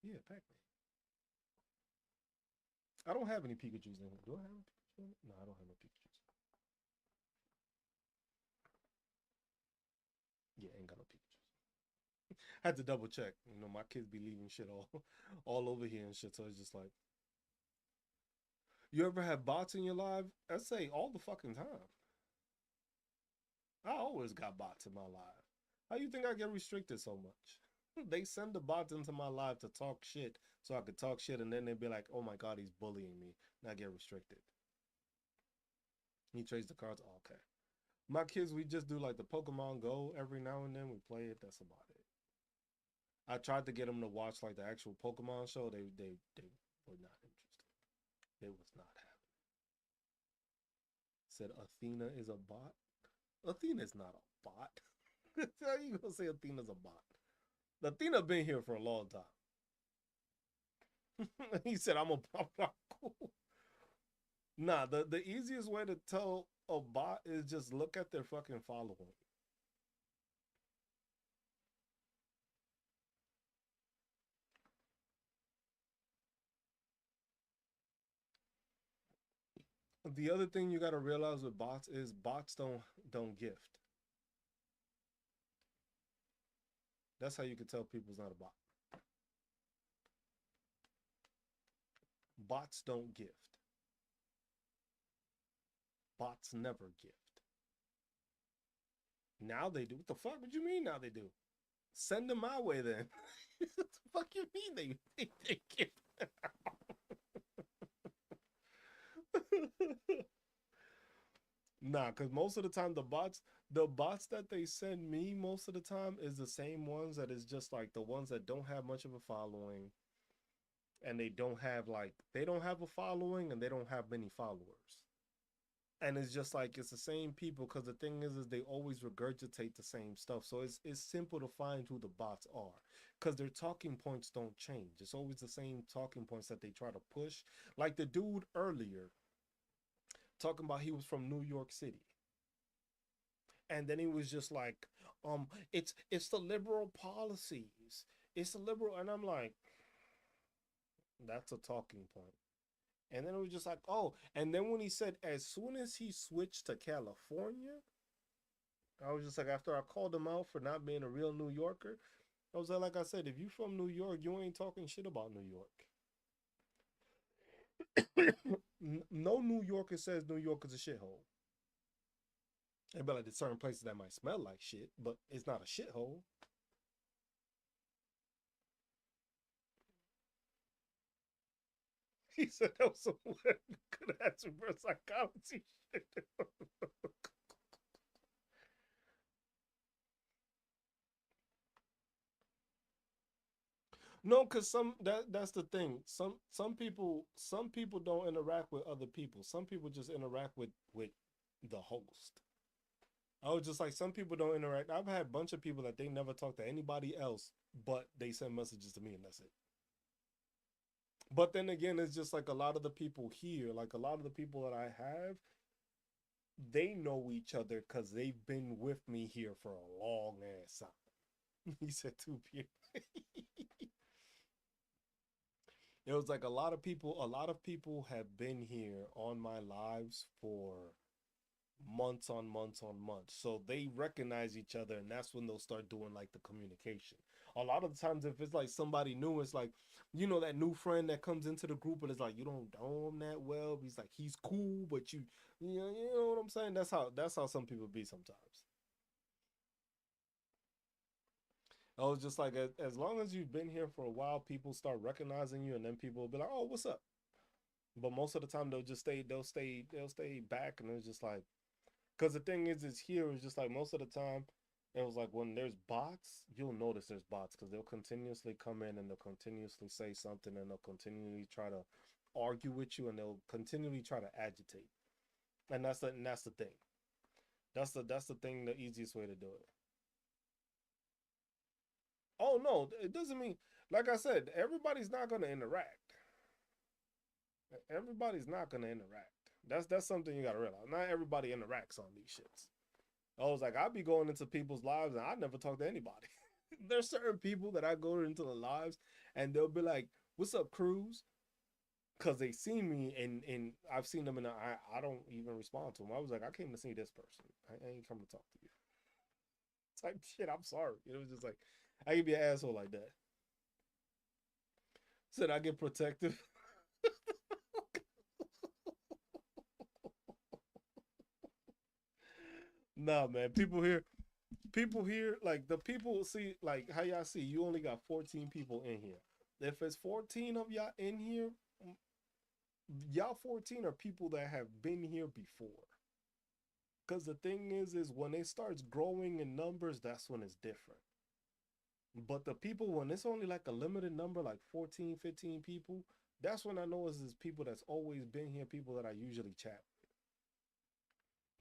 Yeah, Pac-Man. I don't have any Pikachu's in it. Do I have a Pikachu in it? No, I don't have no Pikachu's. Yeah, ain't got no Pikachu's. I had to double check. You know, my kids be leaving shit all all over here and shit. So it's just like, you ever have bots in your life? I say all the fucking time. I always got bots in my life. How you think I get restricted so much? They send the bots into my life to talk shit so I could talk shit, and then they'd be like, oh my god, he's bullying me. And I get restricted. He trades the cards. Oh, okay. My kids, we just do like the Pokemon Go every now and then. We play it. That's about it. I tried to get them to watch like the actual Pokemon show. They were not interested. They was not having it. Said Athena is a bot. Athena is not a bot. How you gonna say Athena's a bot? Athena been here for a long time. He said I'm not cool. Nah, the easiest way to tell a bot is just look at their fucking following. The other thing you gotta realize with bots is bots don't gift. That's how you can tell people's not a bot. Bots don't gift. Bots never gift. Now they do. What the fuck? What you mean now they do? Send them my way then. What the fuck you mean they gift? Nah, because most of the time the bots that they send me most of the time is the same ones that is just like the ones that don't have much of a following, and they don't have a following and they don't have many followers. And it's just like it's the same people because the thing is they always regurgitate the same stuff. So it's simple to find who the bots are because their talking points don't change. It's always the same talking points that they try to push. Like the dude earlier talking about he was from New York City. And then he was just like, it's the liberal policies. It's the liberal, and I'm like, that's a talking point. And then it was just like, oh, and then when he said as soon as he switched to California, I was just like, after I called him out for not being a real New Yorker, I was like I said, if you from New York, you ain't talking shit about New York. No New Yorker says New York is a shithole. It'd be like there's certain places that might smell like shit, but it's not a shithole. He said that was some good ass reverse psychology shit. No, because that's the thing. Some people don't interact with other people. Some people just interact with the host. I was just like some people don't interact. I've had a bunch of people that they never talk to anybody else, but they send messages to me and that's it. But then again, it's just like a lot of the people here, like a lot of the people that I have, they know each other because they've been with me here for a long ass time. He said two people. It was like a lot of people have been here on my lives for months on months on months. So they recognize each other and that's when they'll start doing like the communication. A lot of the times if it's like somebody new, it's like, that new friend that comes into the group and it's like you don't know him that well. He's like he's cool, but you know what I'm saying? That's how some people be sometimes. I was just like as long as you've been here for a while, people start recognizing you and then people will be like, oh, what's up? But most of the time they'll stay back, and it's just like, because the thing is here is just like most of the time, it was like when there's bots, you'll notice there's bots because they'll continuously come in and they'll continuously say something and they'll continually try to argue with you and they'll continually try to agitate. And that's the thing. That's the thing. The easiest way to do it. Oh no, it doesn't mean, like I said, everybody's not gonna interact. Everybody's not gonna interact. That's something you gotta realize. Not everybody interacts on these shits. I was like, I'd be going into people's lives and I never talk to anybody. There's certain people that I go into the lives and they'll be like, "What's up, Cruz?" Because they see me and I've seen them and I don't even respond to them. I was like, I came to see this person. I ain't come to talk to you. Type shit. I'm sorry. It was just like, I could be an asshole like that. Said I get protective. Nah, man. People here, like the people see, like how y'all see, you only got 14 people in here. If it's 14 of y'all in here, y'all 14 are people that have been here before. Because the thing is when it starts growing in numbers, that's when it's different. But the people, when it's only like a limited number, like 14, 15 people, that's when I know it's people that's always been here, people that I usually chat.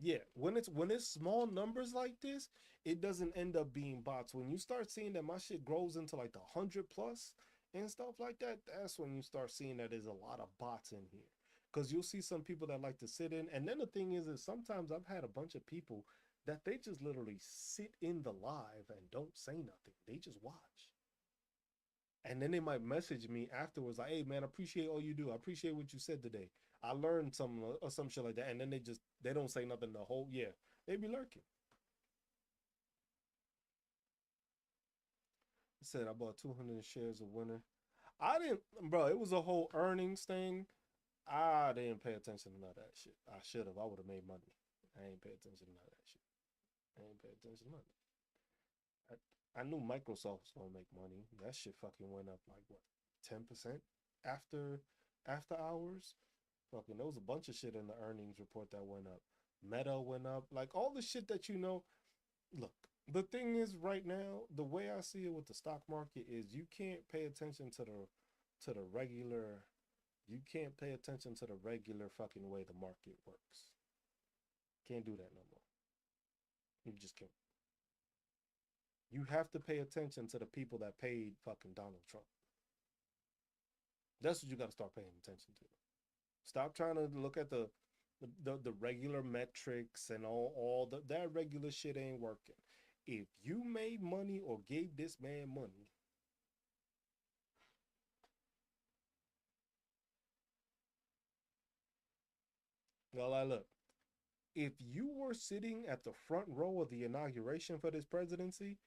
Yeah, when it's small numbers like this, it doesn't end up being bots. When you start seeing that my shit grows into like the 100 plus and stuff like that, that's when you start seeing that there's a lot of bots in here. Because you'll see some people that like to sit in, and then the thing is sometimes I've had a bunch of people that they just literally sit in the live and don't say nothing. They just watch, and then they might message me afterwards like, "Hey man, I appreciate all you do. I appreciate what you said today. I learned some or some shit like that." And then they don't say nothing the whole, yeah. They be lurking. I said I bought 200 shares of Winner. I didn't, bro. It was a whole earnings thing. I didn't pay attention to none of that shit. I should have. I would have made money. I ain't pay attention to none of that shit. I ain't pay attention to nothing. I knew Microsoft was gonna make money. That shit fucking went up like what, 10% after hours. Fucking, there was a bunch of shit in the earnings report that went up. Meta went up, like all the shit that you know. Look, the thing is, right now, the way I see it with the stock market is you can't pay attention to the regular. You can't pay attention to the regular fucking way the market works. Can't do that no more. You just can't. You have to pay attention to the people that paid fucking Donald Trump. That's what you got to start paying attention to. Stop trying to look at the regular metrics and all that regular shit ain't working. If you made money or gave this man money, well, I look. If you were sitting at the front row of the inauguration for this presidency,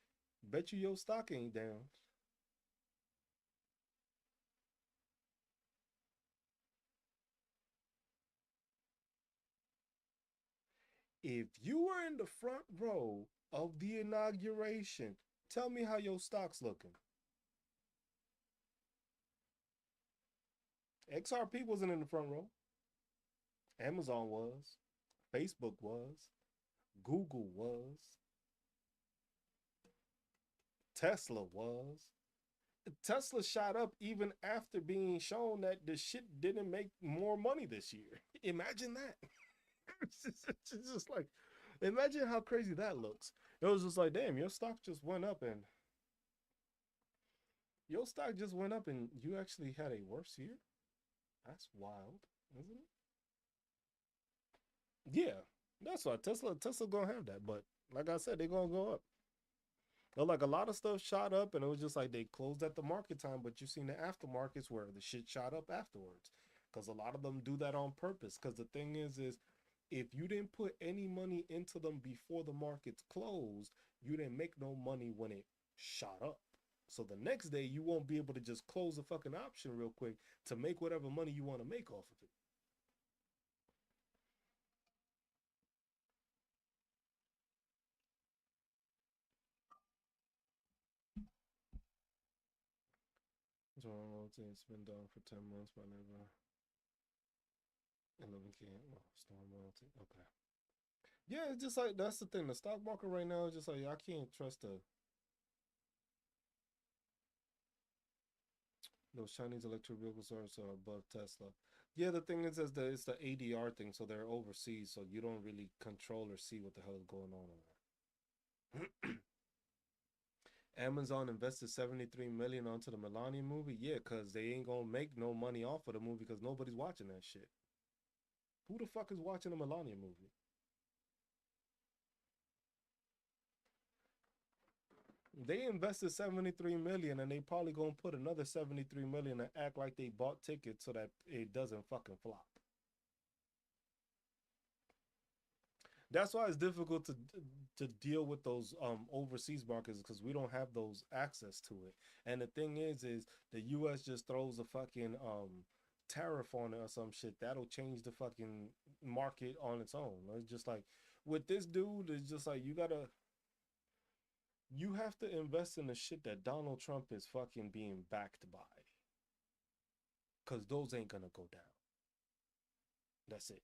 bet you your stock ain't down. If you were in the front row of the inauguration, tell me how your stock's looking. XRP wasn't in the front row. Amazon was. Facebook was. Google was. Tesla was. Tesla shot up even after being shown that the shit didn't make more money this year. Imagine that. It's just like, imagine how crazy that looks. It was just like, damn, your stock just went up and you actually had a worse year. That's wild, isn't it? Yeah, that's why Tesla gonna have that. But like I said, they're gonna go up. Like a lot of stuff shot up, and it was just like they closed at the market time. But you seen the aftermarkets where the shit shot up afterwards, because a lot of them do that on purpose. Because the thing is if you didn't put any money into them before the markets closed, you didn't make no money when it shot up. So the next day you won't be able to just close the fucking option real quick to make whatever money you want to make off of it. So it's been done for 10 months, but never. And then we can't. Oh, storm royalty. Okay. Yeah, it's just like that's the thing. The stock market right now is just like I can't trust those Chinese electric vehicles are above Tesla. Yeah, the thing is, it's the ADR thing, so they're overseas, so you don't really control or see what the hell is going on there. Amazon invested 73 million onto the Melania movie. Yeah, cause they ain't gonna make no money off of the movie because nobody's watching that shit. Who the fuck is watching a Melania movie? They invested 73 million and they probably gonna put another 73 million and act like they bought tickets so that it doesn't fucking flop. That's why it's difficult to deal with those overseas markets because we don't have those access to it. And the thing is the US just throws a fucking tariff on it or some shit that'll change the fucking market on its own. It's just like with this dude, it's just like you have to invest in the shit that Donald Trump is fucking being backed by. Cause those ain't gonna go down. That's it.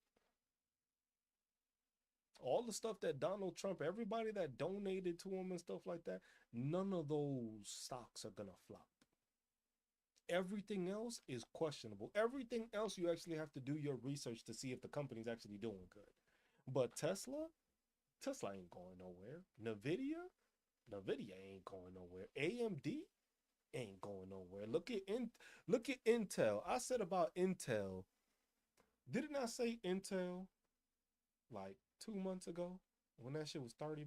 All the stuff that Donald Trump, everybody that donated to him and stuff like that, none of those stocks are gonna flop. Everything else is questionable. Everything else you actually have to do your research to see if the company's actually doing good. But Tesla ain't going nowhere. Nvidia ain't going nowhere. AMD ain't going nowhere. Look at Intel. I said about Intel. Didn't I say Intel like 2 months ago when that shit was $30?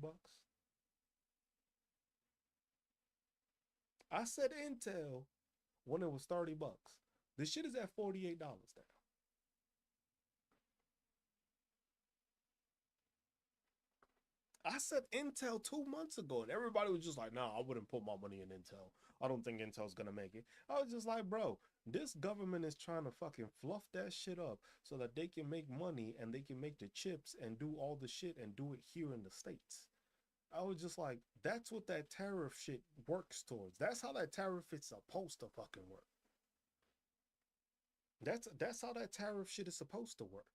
I said Intel when it was $30. This shit is at $48 now. I said Intel 2 months ago, and everybody was just like, nah, I wouldn't put my money in Intel. I don't think Intel's gonna make it. I was just like, bro, this government is trying to fucking fluff that shit up so that they can make money and they can make the chips and do all the shit and do it here in the States. I was just like, that's what that tariff shit works towards. That's how that tariff is supposed to fucking work. That's how that tariff shit is supposed to work.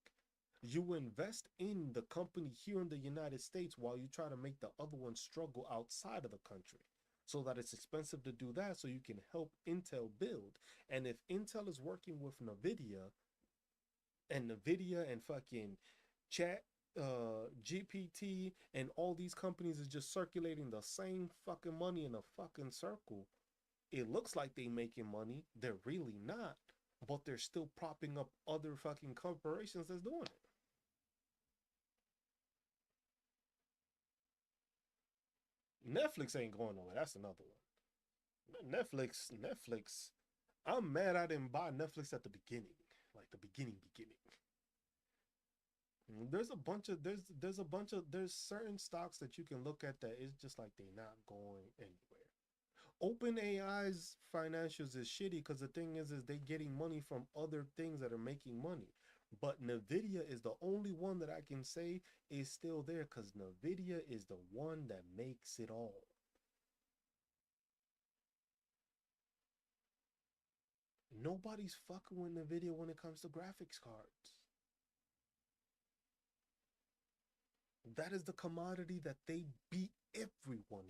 You invest in the company here in the United States while you try to make the other one struggle outside of the country. So that it's expensive to do that, so you can help Intel build. And if Intel is working with Nvidia and fucking Chat GPT and all these companies is just circulating the same fucking money in a fucking circle, it looks like they making money. They're really not, but they're still propping up other fucking corporations that's doing it. Netflix ain't going nowhere. That's another one. Netflix. I'm mad I didn't buy Netflix at the beginning, like the beginning. There's certain stocks that you can look at that it's just like they're not going anywhere. OpenAI's financials is shitty because the thing is they getting money from other things that are making money. But Nvidia is the only one that I can say is still there because Nvidia is the one that makes it all. Nobody's fucking with Nvidia when it comes to graphics cards. That is the commodity that they beat everyone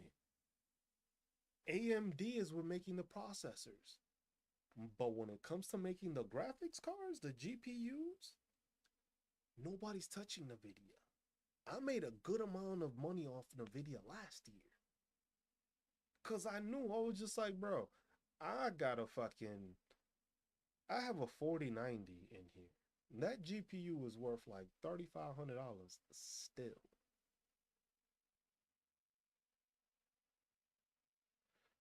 in. AMD is with making the processors. But when it comes to making the graphics cards, the GPUs, nobody's touching Nvidia. I made a good amount of money off Nvidia last year. Cause I knew I was just like, bro, I got a fucking I have a 4090 in here. That GPU is worth like $3,500 still.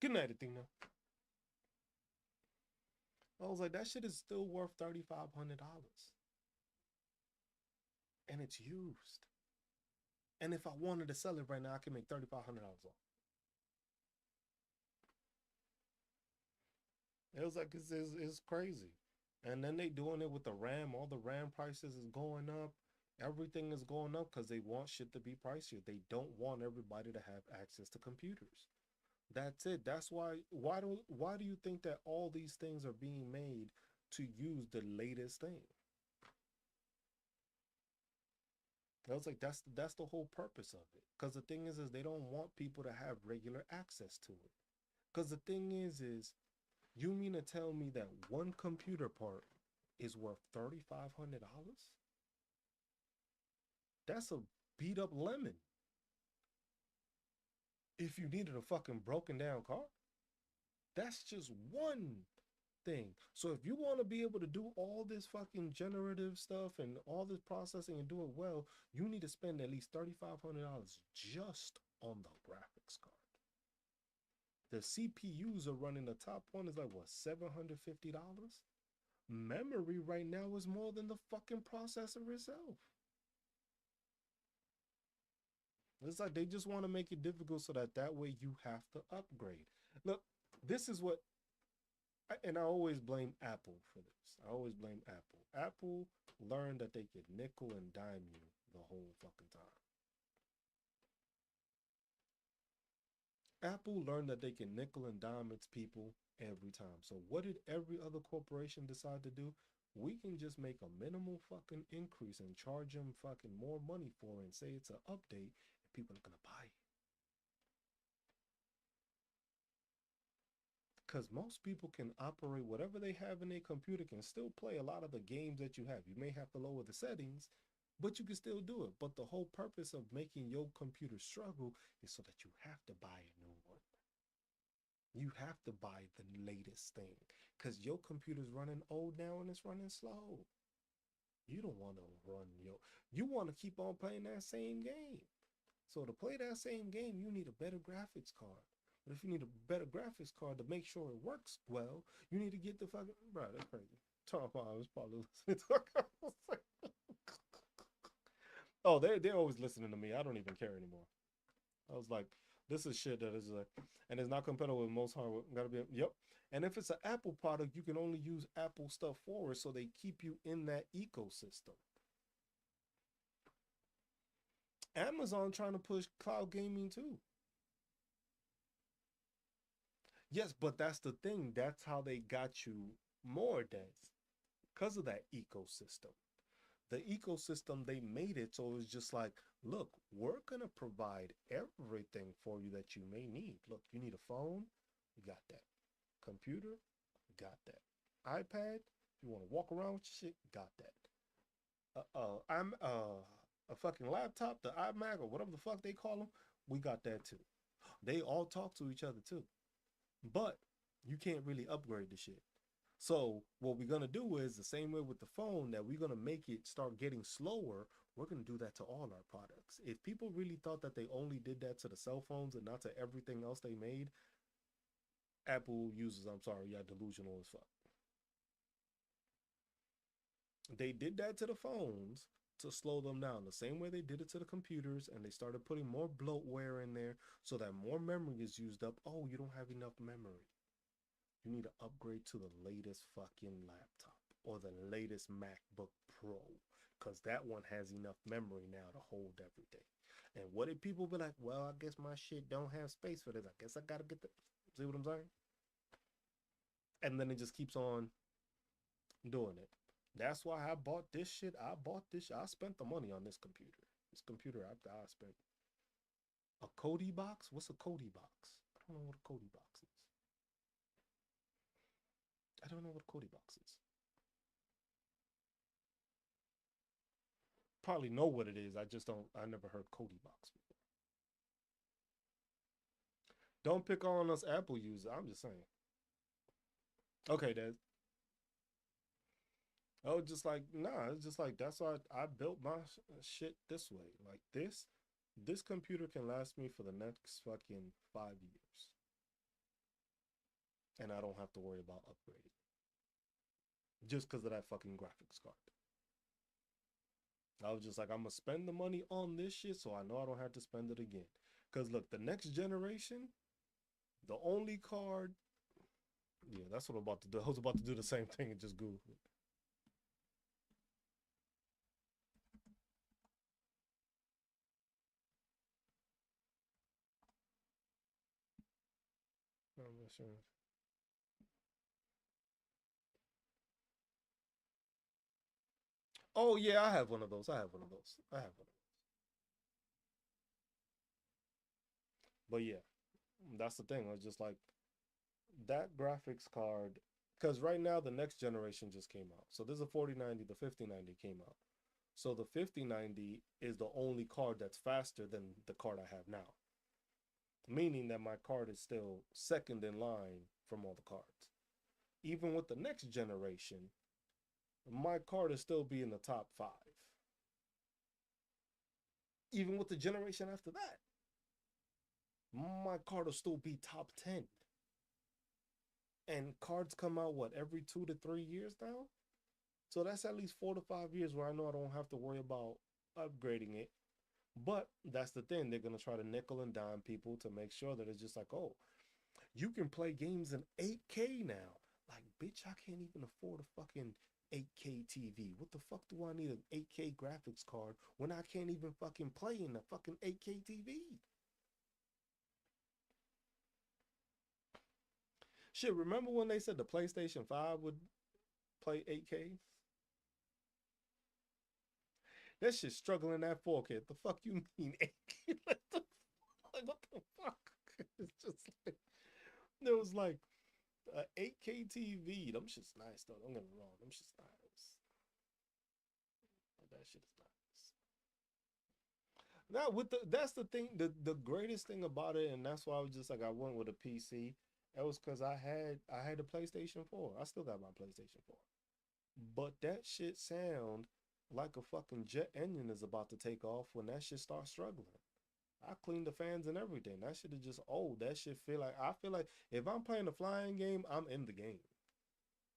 Good night, Athena. I was like, that shit is still worth $3,500. And it's used. And if I wanted to sell it right now, I can make $3,500 off. It was like it's crazy. And then they doing it with the RAM. All the RAM prices is going up. Everything is going up because they want shit to be pricier. They don't want everybody to have access to computers. That's it. That's why do you think that all these things are being made to use the latest thing? I was like, that's the whole purpose of it. Because the thing is they don't want people to have regular access to it. Because the thing is you mean to tell me that one computer part is worth $3,500? That's a beat up lemon. If you needed a fucking broken down car, that's just one thing. So if you want to be able to do all this fucking generative stuff and all this processing and do it well, you need to spend at least $3,500 just on the graphics card. The CPUs are running, the top one is like what, $750? Memory right now is more than the fucking processor itself. It's like they just want to make it difficult so that way you have to upgrade. Look, this is what, and I always blame Apple for this. I always blame Apple. Apple learned that they could nickel and dime you the whole fucking time. Apple learned that they can nickel and dime its people every time. So what did every other corporation decide to do? We can just make a minimal fucking increase and charge them fucking more money for it and say it's an update and people are gonna buy it. Because most people can operate whatever they have in their computer, can still play a lot of the games that you have. You may have to lower the settings, but you can still do it. But the whole purpose of making your computer struggle is so that you have to buy a new one. You have to buy the latest thing because your computer's running old now and it's running slow. You don't want to run you want to keep on playing that same game. So to play that same game, you need a better graphics card. But if you need a better graphics card to make sure it works well, you need to get the fucking, bro, that's crazy. Tom Palm is probably listening to Oh, they're always listening to me. I don't even care anymore. I was like, this is shit that is like, and it's not compatible with most hardware. Gotta be, yep. And if it's an Apple product, you can only use Apple stuff forward, so they keep you in that ecosystem. Amazon trying to push cloud gaming too. Yes, but that's the thing. That's how they got you more dense because of that ecosystem. The ecosystem, they made it so it's just like, look, we're gonna provide everything for you that you may need. Look, you need a phone, we got that. Computer, got that. iPad, if you want to walk around with your shit, got that. I'm a fucking laptop, the iMac or whatever the fuck they call them, we got that too. They all talk to each other too, but you can't really upgrade the shit. So what we're gonna do is the same way with the phone, that we're gonna make it start getting slower. We're gonna do that to all our products. If people really thought that they only did that to the cell phones and not to everything else they made, Apple users, I'm sorry, y'all delusional as fuck. They did that to the phones to slow them down, the same way they did it to the computers, and they started putting more bloatware in there so that more memory is used up. Oh, you don't have enough memory. You need to upgrade to the latest fucking laptop or the latest MacBook Pro, because that one has enough memory now to hold everything. And what did people be like? Well, I guess my shit don't have space for this. I guess I gotta get the, see what I'm saying? And then it just keeps on doing it. That's why I bought this shit. I bought this. I spent the money on this computer. This computer, I spent a Kodi box. What's a Kodi box? I don't know what a Kodi box is. I don't know what a Kodi box is. Probably know what it is. I just don't. I never heard Kodi box before. Don't pick on us Apple users. I'm just saying. Okay, Dad. Oh, just like nah. It's just like that's why I built my shit this way. Like this computer can last me for the next fucking 5 years, and I don't have to worry about upgrading just because of that fucking graphics card. I was just like, I'm gonna spend the money on this shit so I know I don't have to spend it again. Cause look, the next generation, the only card, yeah, that's what I'm about to do. I was about to do the same thing and just Google it. I'm not sure. Oh yeah, I have one of those. I have one of those. I have one of those. But yeah, that's the thing. I was just like that graphics card, because right now the next generation just came out. So there's a 4090, the 5090 came out. So the 5090 is the only card that's faster than the card I have now, meaning that my card is still second in line from all the cards. Even with the next generation, my card is still be in the top five. Even with the generation after that, my card will still be top 10. And cards come out, what, every 2 to 3 years now? So that's at least 4 to 5 years where I know I don't have to worry about upgrading it. But that's the thing. They're going to try to nickel and dime people to make sure that it's just like, oh, you can play games in 8K now. Like, bitch, I can't even afford a fucking 8K TV. What the fuck do I need an 8K graphics card when I can't even fucking play in a fucking 8K TV? Shit, remember when they said the PlayStation 5 would play 8K? That shit struggling at 4K. The fuck you mean 8K? What the fuck? It's just like, there was like a 8K TV. Them shit's nice though. Don't get me wrong. Them shit's nice. Like, that shit is nice. Now with that's the thing. The greatest thing about it, and that's why I was just like I went with a PC. That was because I had a PlayStation 4. I still got my PlayStation 4. But that shit sound like a fucking jet engine is about to take off when that shit starts struggling. I clean the fans and everything. That shit is just old. That shit feel like I feel like if I'm playing a flying game, I'm in the game.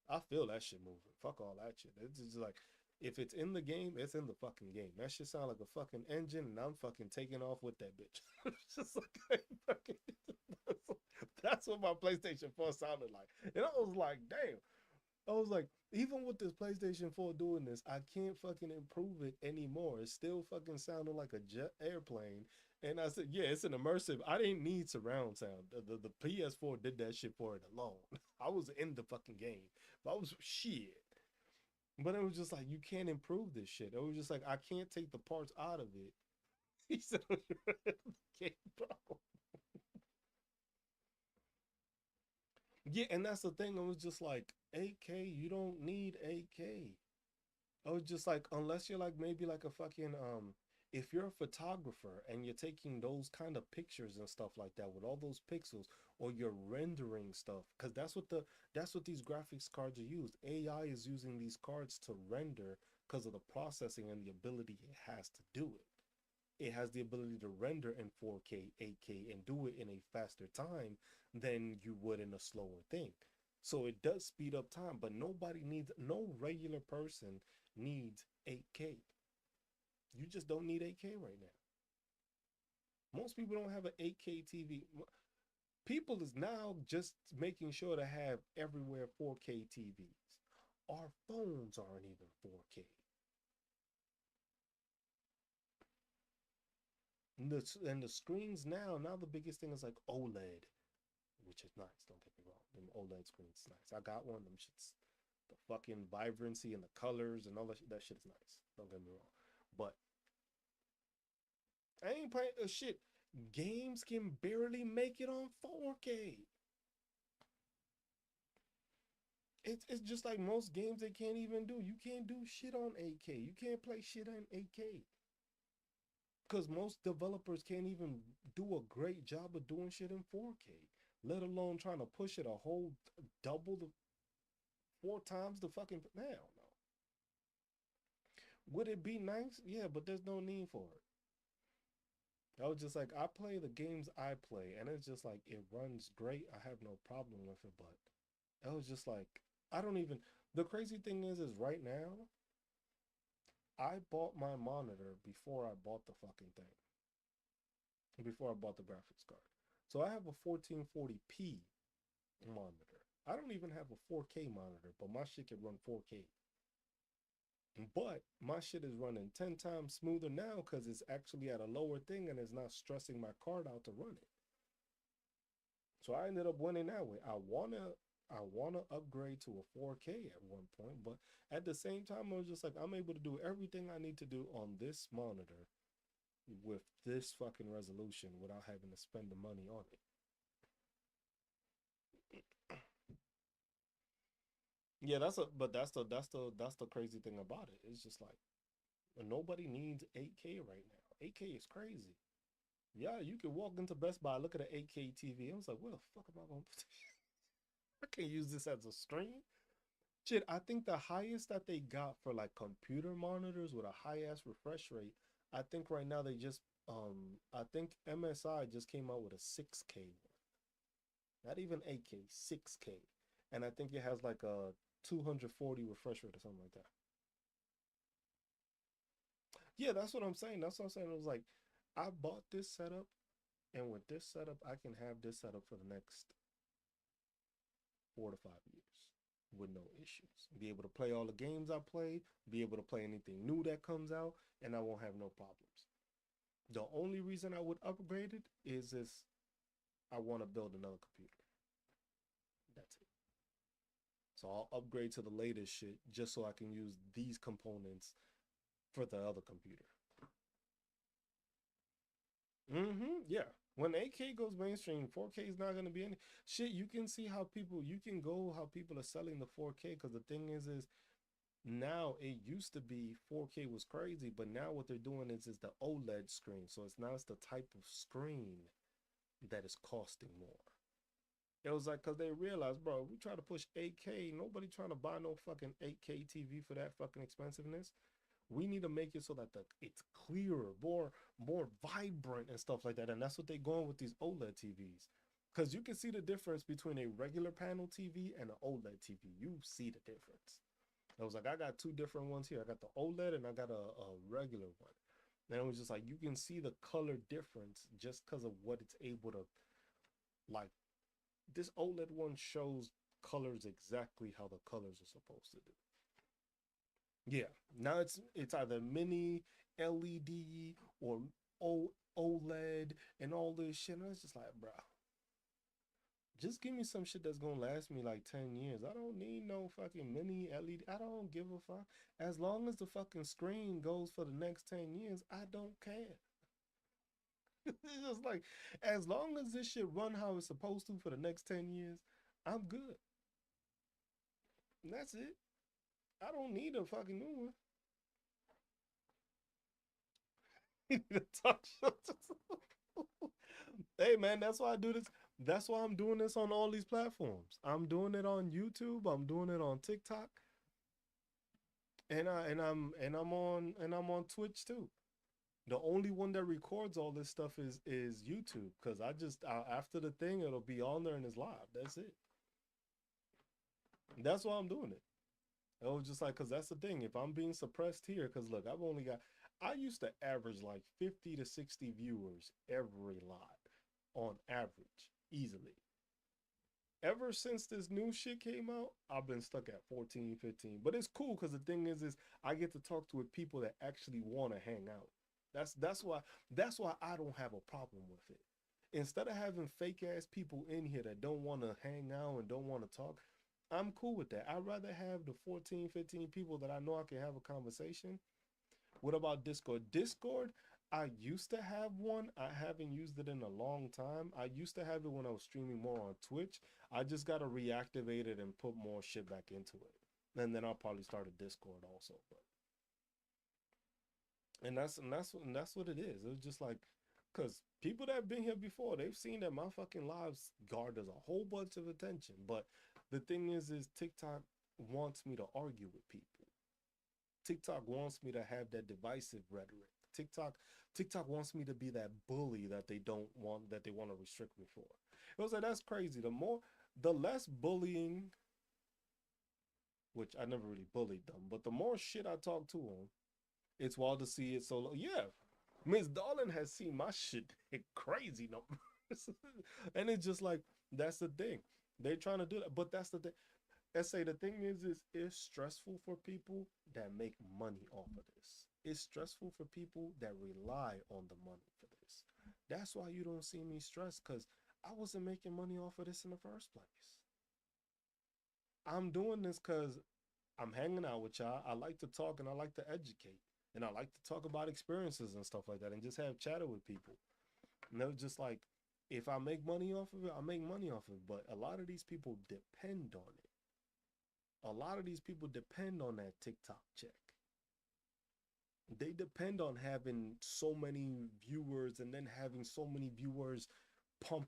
I feel that shit moving. Fuck all that shit. It's just like if it's in the game, it's in the fucking game. That shit sound like a fucking engine, and I'm fucking taking off with that bitch. It's just like fucking, that's what my PlayStation 4 sounded like. And I was like, damn. I was like, even with this PlayStation 4 doing this, I can't fucking improve it anymore. It's still fucking sounding like a jet airplane. And I said, yeah, it's an immersive. I didn't need surround sound. The PS4 did that shit for it alone. I was in the fucking game. But I was shit. But it was just like, you can't improve this shit. It was just like, I can't take the parts out of it. He said, game, bro. Yeah, and that's the thing. It was just like 8K, you don't need 8K. I was just like, unless you're like maybe like a fucking if you're a photographer and you're taking those kind of pictures and stuff like that with all those pixels, or you're rendering stuff, because that's what these graphics cards are used. AI is using these cards to render because of the processing and the ability it has to do it. It has the ability to render in 4K, 8K, and do it in a faster time than you would in a slower thing. So it does speed up time, but no regular person needs 8K. You just don't need 8K right now. Most people don't have an 8K TV. People is now just making sure to have everywhere 4K TVs. Our phones aren't even 4K. And the screens now the biggest thing is like OLED, which is nice. Don't get me wrong. Them OLED screens is nice. I got one. Them shits, the fucking vibrancy and the colors and all that shit is nice. Don't get me wrong. But I ain't playing shit. Games can barely make it on 4K. It's just like most games they can't even do. You can't do shit on 8K. You can't play shit on 8K. Because most developers can't even do a great job of doing shit in 4K, let alone trying to push it a whole double the 4 times the fucking. Hell no. Would it be nice? Yeah, but there's no need for it. I was just like, I play the games I play, and it's just like it runs great. I have no problem with it, but I was just like, I don't even. The crazy thing is right now, I bought my monitor before I bought the fucking thing, before I bought the graphics card. So I have a 1440p monitor. I don't even have a 4K monitor, but my shit can run 4K. But my shit is running 10 times smoother now because it's actually at a lower thing and it's not stressing my card out to run it. So I ended up winning that way. I wanna upgrade to a 4K at one point, but at the same time, I was just like, I'm able to do everything I need to do on this monitor with this fucking resolution without having to spend the money on it. Yeah, that's the crazy thing about it. It's just like nobody needs 8K right now. 8K is crazy. Yeah, you can walk into Best Buy, look at an 8K TV. I was like, where the fuck am I gonna put I can't use this as a stream. Shit, I think the highest that they got for like computer monitors with a high ass refresh rate, I think right now they just I think MSI just came out with a 6K one. Not even 8K, 6K. And I think it has like a 240 refresh rate or something like that. Yeah, that's what I'm saying. That's what I'm saying. It was like I bought this setup, and with this setup, I can have this setup for the next 4 to 5 years with no issues. Be able to play all the games I play, be able to play anything new that comes out, and I won't have no problems. The only reason I would upgrade it is if I want to build another computer. That's it. So I'll upgrade to the latest shit just so I can use these components for the other computer. Yeah. When 8K goes mainstream, 4K is not gonna be any shit. You can see how people you can go how people are selling the 4K because the thing is now it used to be 4K was crazy, but now what they're doing is the OLED screen. So it's the type of screen that is costing more. It was like because they realized, bro, we try to push 8K, nobody trying to buy no fucking 8K TV for that fucking expensiveness. We need to make it so that it's clearer, more vibrant and stuff like that. And that's what they're going with these OLED TVs. Because you can see the difference between a regular panel TV and an OLED TV. You see the difference. I was like, I got two different ones here. I got the OLED and I got a regular one. And it was just like you can see the color difference just because of what it's able to like. This OLED one shows colors exactly how the colors are supposed to do. Yeah. Now it's either mini LED or OLED and all this shit. And it's just like, bro, just give me some shit that's gonna last me like 10 years. I don't need no fucking mini LED. I don't give a fuck. As long as the fucking screen goes for the next 10 years, I don't care. It's just like as long as this shit run how it's supposed to for the next 10 years, I'm good. And that's it. I don't need a fucking new one. Hey man, that's why I do this. That's why I'm doing this on all these platforms. I'm doing it on YouTube. I'm doing it on TikTok, and I'm on Twitch too. The only one that records all this stuff is YouTube because after the thing it'll be on there and it's live. That's it. That's why I'm doing it. It was just like because that's the thing. If I'm being suppressed here, because look, I used to average like 50 to 60 viewers every lot on average, easily. Ever since this new shit came out, I've been stuck at 14, 15. But it's cool because the thing is I get to talk to with people that actually want to hang out. That's why I don't have a problem with it. Instead of having fake ass people in here that don't want to hang out and don't want to talk, I'm cool with that. I'd rather have the 14, 15 people that I know I can have a conversation. What about Discord? Discord, I used to have one. I haven't used it in a long time. I used to have it when I was streaming more on Twitch. I just got to reactivate it and put more shit back into it. And then I'll probably start a Discord also. But and that's what it is. It's just like because people that have been here before, they've seen that my fucking lives garners a whole bunch of attention. But the thing is TikTok wants me to argue with people. TikTok wants me to have that divisive rhetoric. TikTok TikTok wants me to be that bully that they want to restrict me for. It was like that's crazy. The less bullying, which I never really bullied them, but the more shit I talk to them, it's wild to see it so low. Yeah, Miss Darling has seen my shit hit crazy numbers, and it's just like that's the thing. They're trying to do that, but that's the thing. I say the thing is it's stressful for people that make money off of this. It's stressful for people that rely on the money for this. That's why you don't see me stressed because I wasn't making money off of this in the first place. I'm doing this because I'm hanging out with y'all. I like to talk and I like to educate. And I like to talk about experiences and stuff like that and just have chatter with people. And they're just like, if I make money off of it, I make money off of it. But a lot of these people depend on it. A lot of these people depend on that TikTok check. They depend on having so many viewers and then having so many viewers pump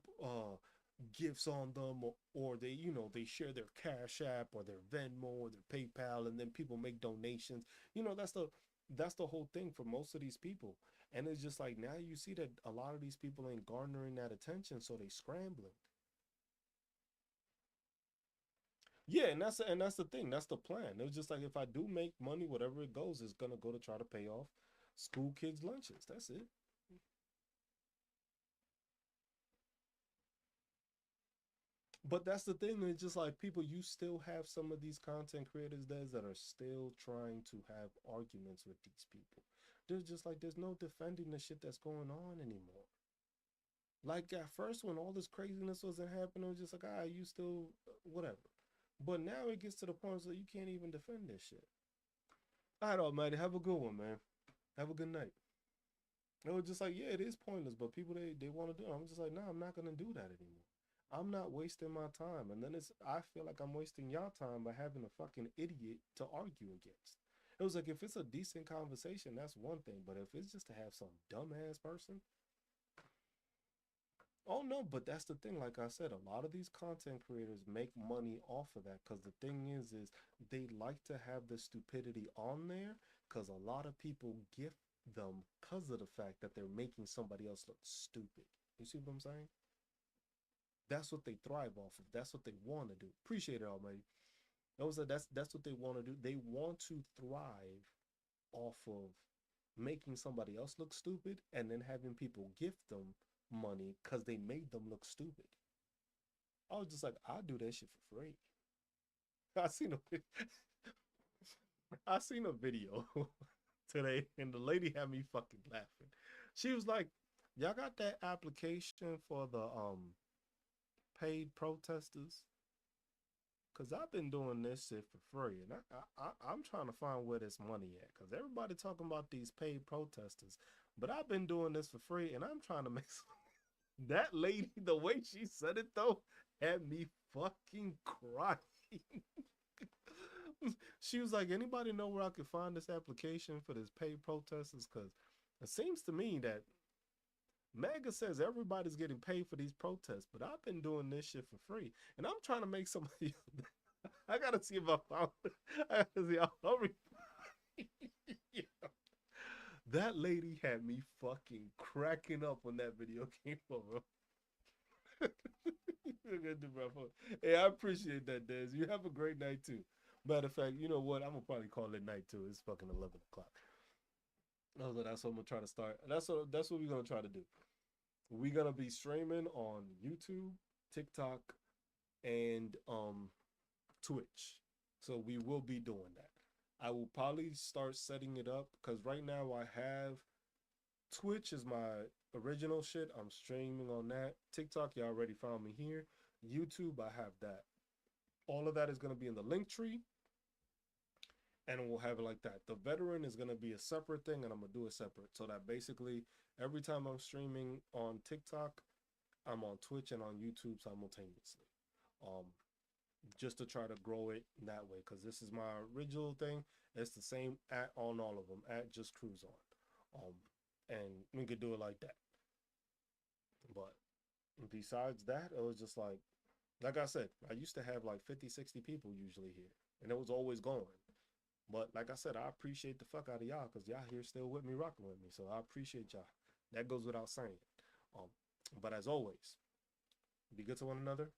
gifts on them, or they, you know, they share their Cash App or their Venmo or their PayPal, and then people make donations. You know, that's the whole thing for most of these people. And it's just like now you see that a lot of these people ain't garnering that attention, so they scrambling. Yeah, and that's the thing. That's the plan. It was just like if I do make money, whatever it goes, is gonna go to try to pay off school kids' lunches. That's it. But that's the thing. It's just like people, you still have some of these content creators that are still trying to have arguments with these people. There's just like there's no defending the shit that's going on anymore. Like at first, when all this craziness wasn't happening, it was just like, ah, you still whatever. But now it gets to the point where you can't even defend this shit. All right, Almighty, have a good one, man. Have a good night. It was just like, yeah, it is pointless, but people they want to do it. I'm just like, nah, I'm not gonna do that anymore. I'm not wasting my time. And then I feel like I'm wasting y'all time by having a fucking idiot to argue against. It was like if it's a decent conversation, that's one thing. But if it's just to have some dumbass person, oh no, but that's the thing. Like I said, a lot of these content creators make money off of that because the thing is they like to have the stupidity on there because a lot of people gift them because of the fact that they're making somebody else look stupid. You see what I'm saying? That's what they thrive off of. That's what they want to do. Appreciate it, Almighty. That's what they want to do. They want to thrive off of making somebody else look stupid and then having people gift them money because they made them look stupid. I was just like, I do that shit for free. I seen a I seen a video today, and the lady had me fucking laughing. She was like, "Y'all got that application for the paid protesters? Cause I've been doing this shit for free, and I'm trying to find where this money at. Cause everybody talking about these paid protesters, but I've been doing this for free, and I'm trying to make some... That lady, the way she said it though, had me fucking crying. She was like, "Anybody know where I could find this application for this paid protesters? Cause it seems to me that Mega says everybody's getting paid for these protests, but I've been doing this shit for free, and I'm trying to make somebody." I gotta see if I found it. I gotta see. I'll yeah. That lady had me fucking cracking up when that video came over. Hey, I appreciate that, Des. You have a great night too. Matter of fact, you know what? I'm gonna probably call it night too. It's fucking 11 o'clock. That's what I'm gonna try to start. That's what we're gonna try to do. We're gonna be streaming on YouTube, TikTok, and Twitch. So we will be doing that. I will probably start setting it up because right now I have Twitch is my original shit. I'm streaming on that. TikTok, you already found me here. YouTube, I have that. All of that is going to be in the link tree, and we'll have it like that. The veteran is going to be a separate thing, and I'm going to do it separate. So that basically every time I'm streaming on TikTok, I'm on Twitch and on YouTube simultaneously. Um, just to try to grow it that way because this is my original thing. It's the same at on all of them at just cruise on, and we could do it like that. But besides that, it was just like I said, I used to have like 50, 60 people usually here, and it was always going. But like I said, I appreciate the fuck out of y'all because y'all here still with me, rocking with me. So I appreciate y'all. That goes without saying. Um, but as always, be good to one another.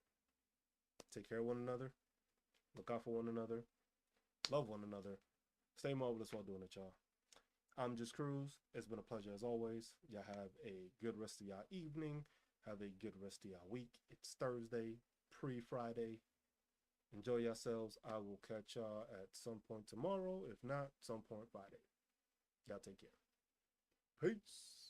Take care of one another. Look out for one another. Love one another. Stay marvelous while doing it, y'all. I'm just Cruz. It's been a pleasure as always. Y'all have a good rest of y'all evening. Have a good rest of y'all week. It's Thursday, pre-Friday. Enjoy yourselves. I will catch y'all at some point tomorrow. If not, some point Friday. Y'all take care. Peace.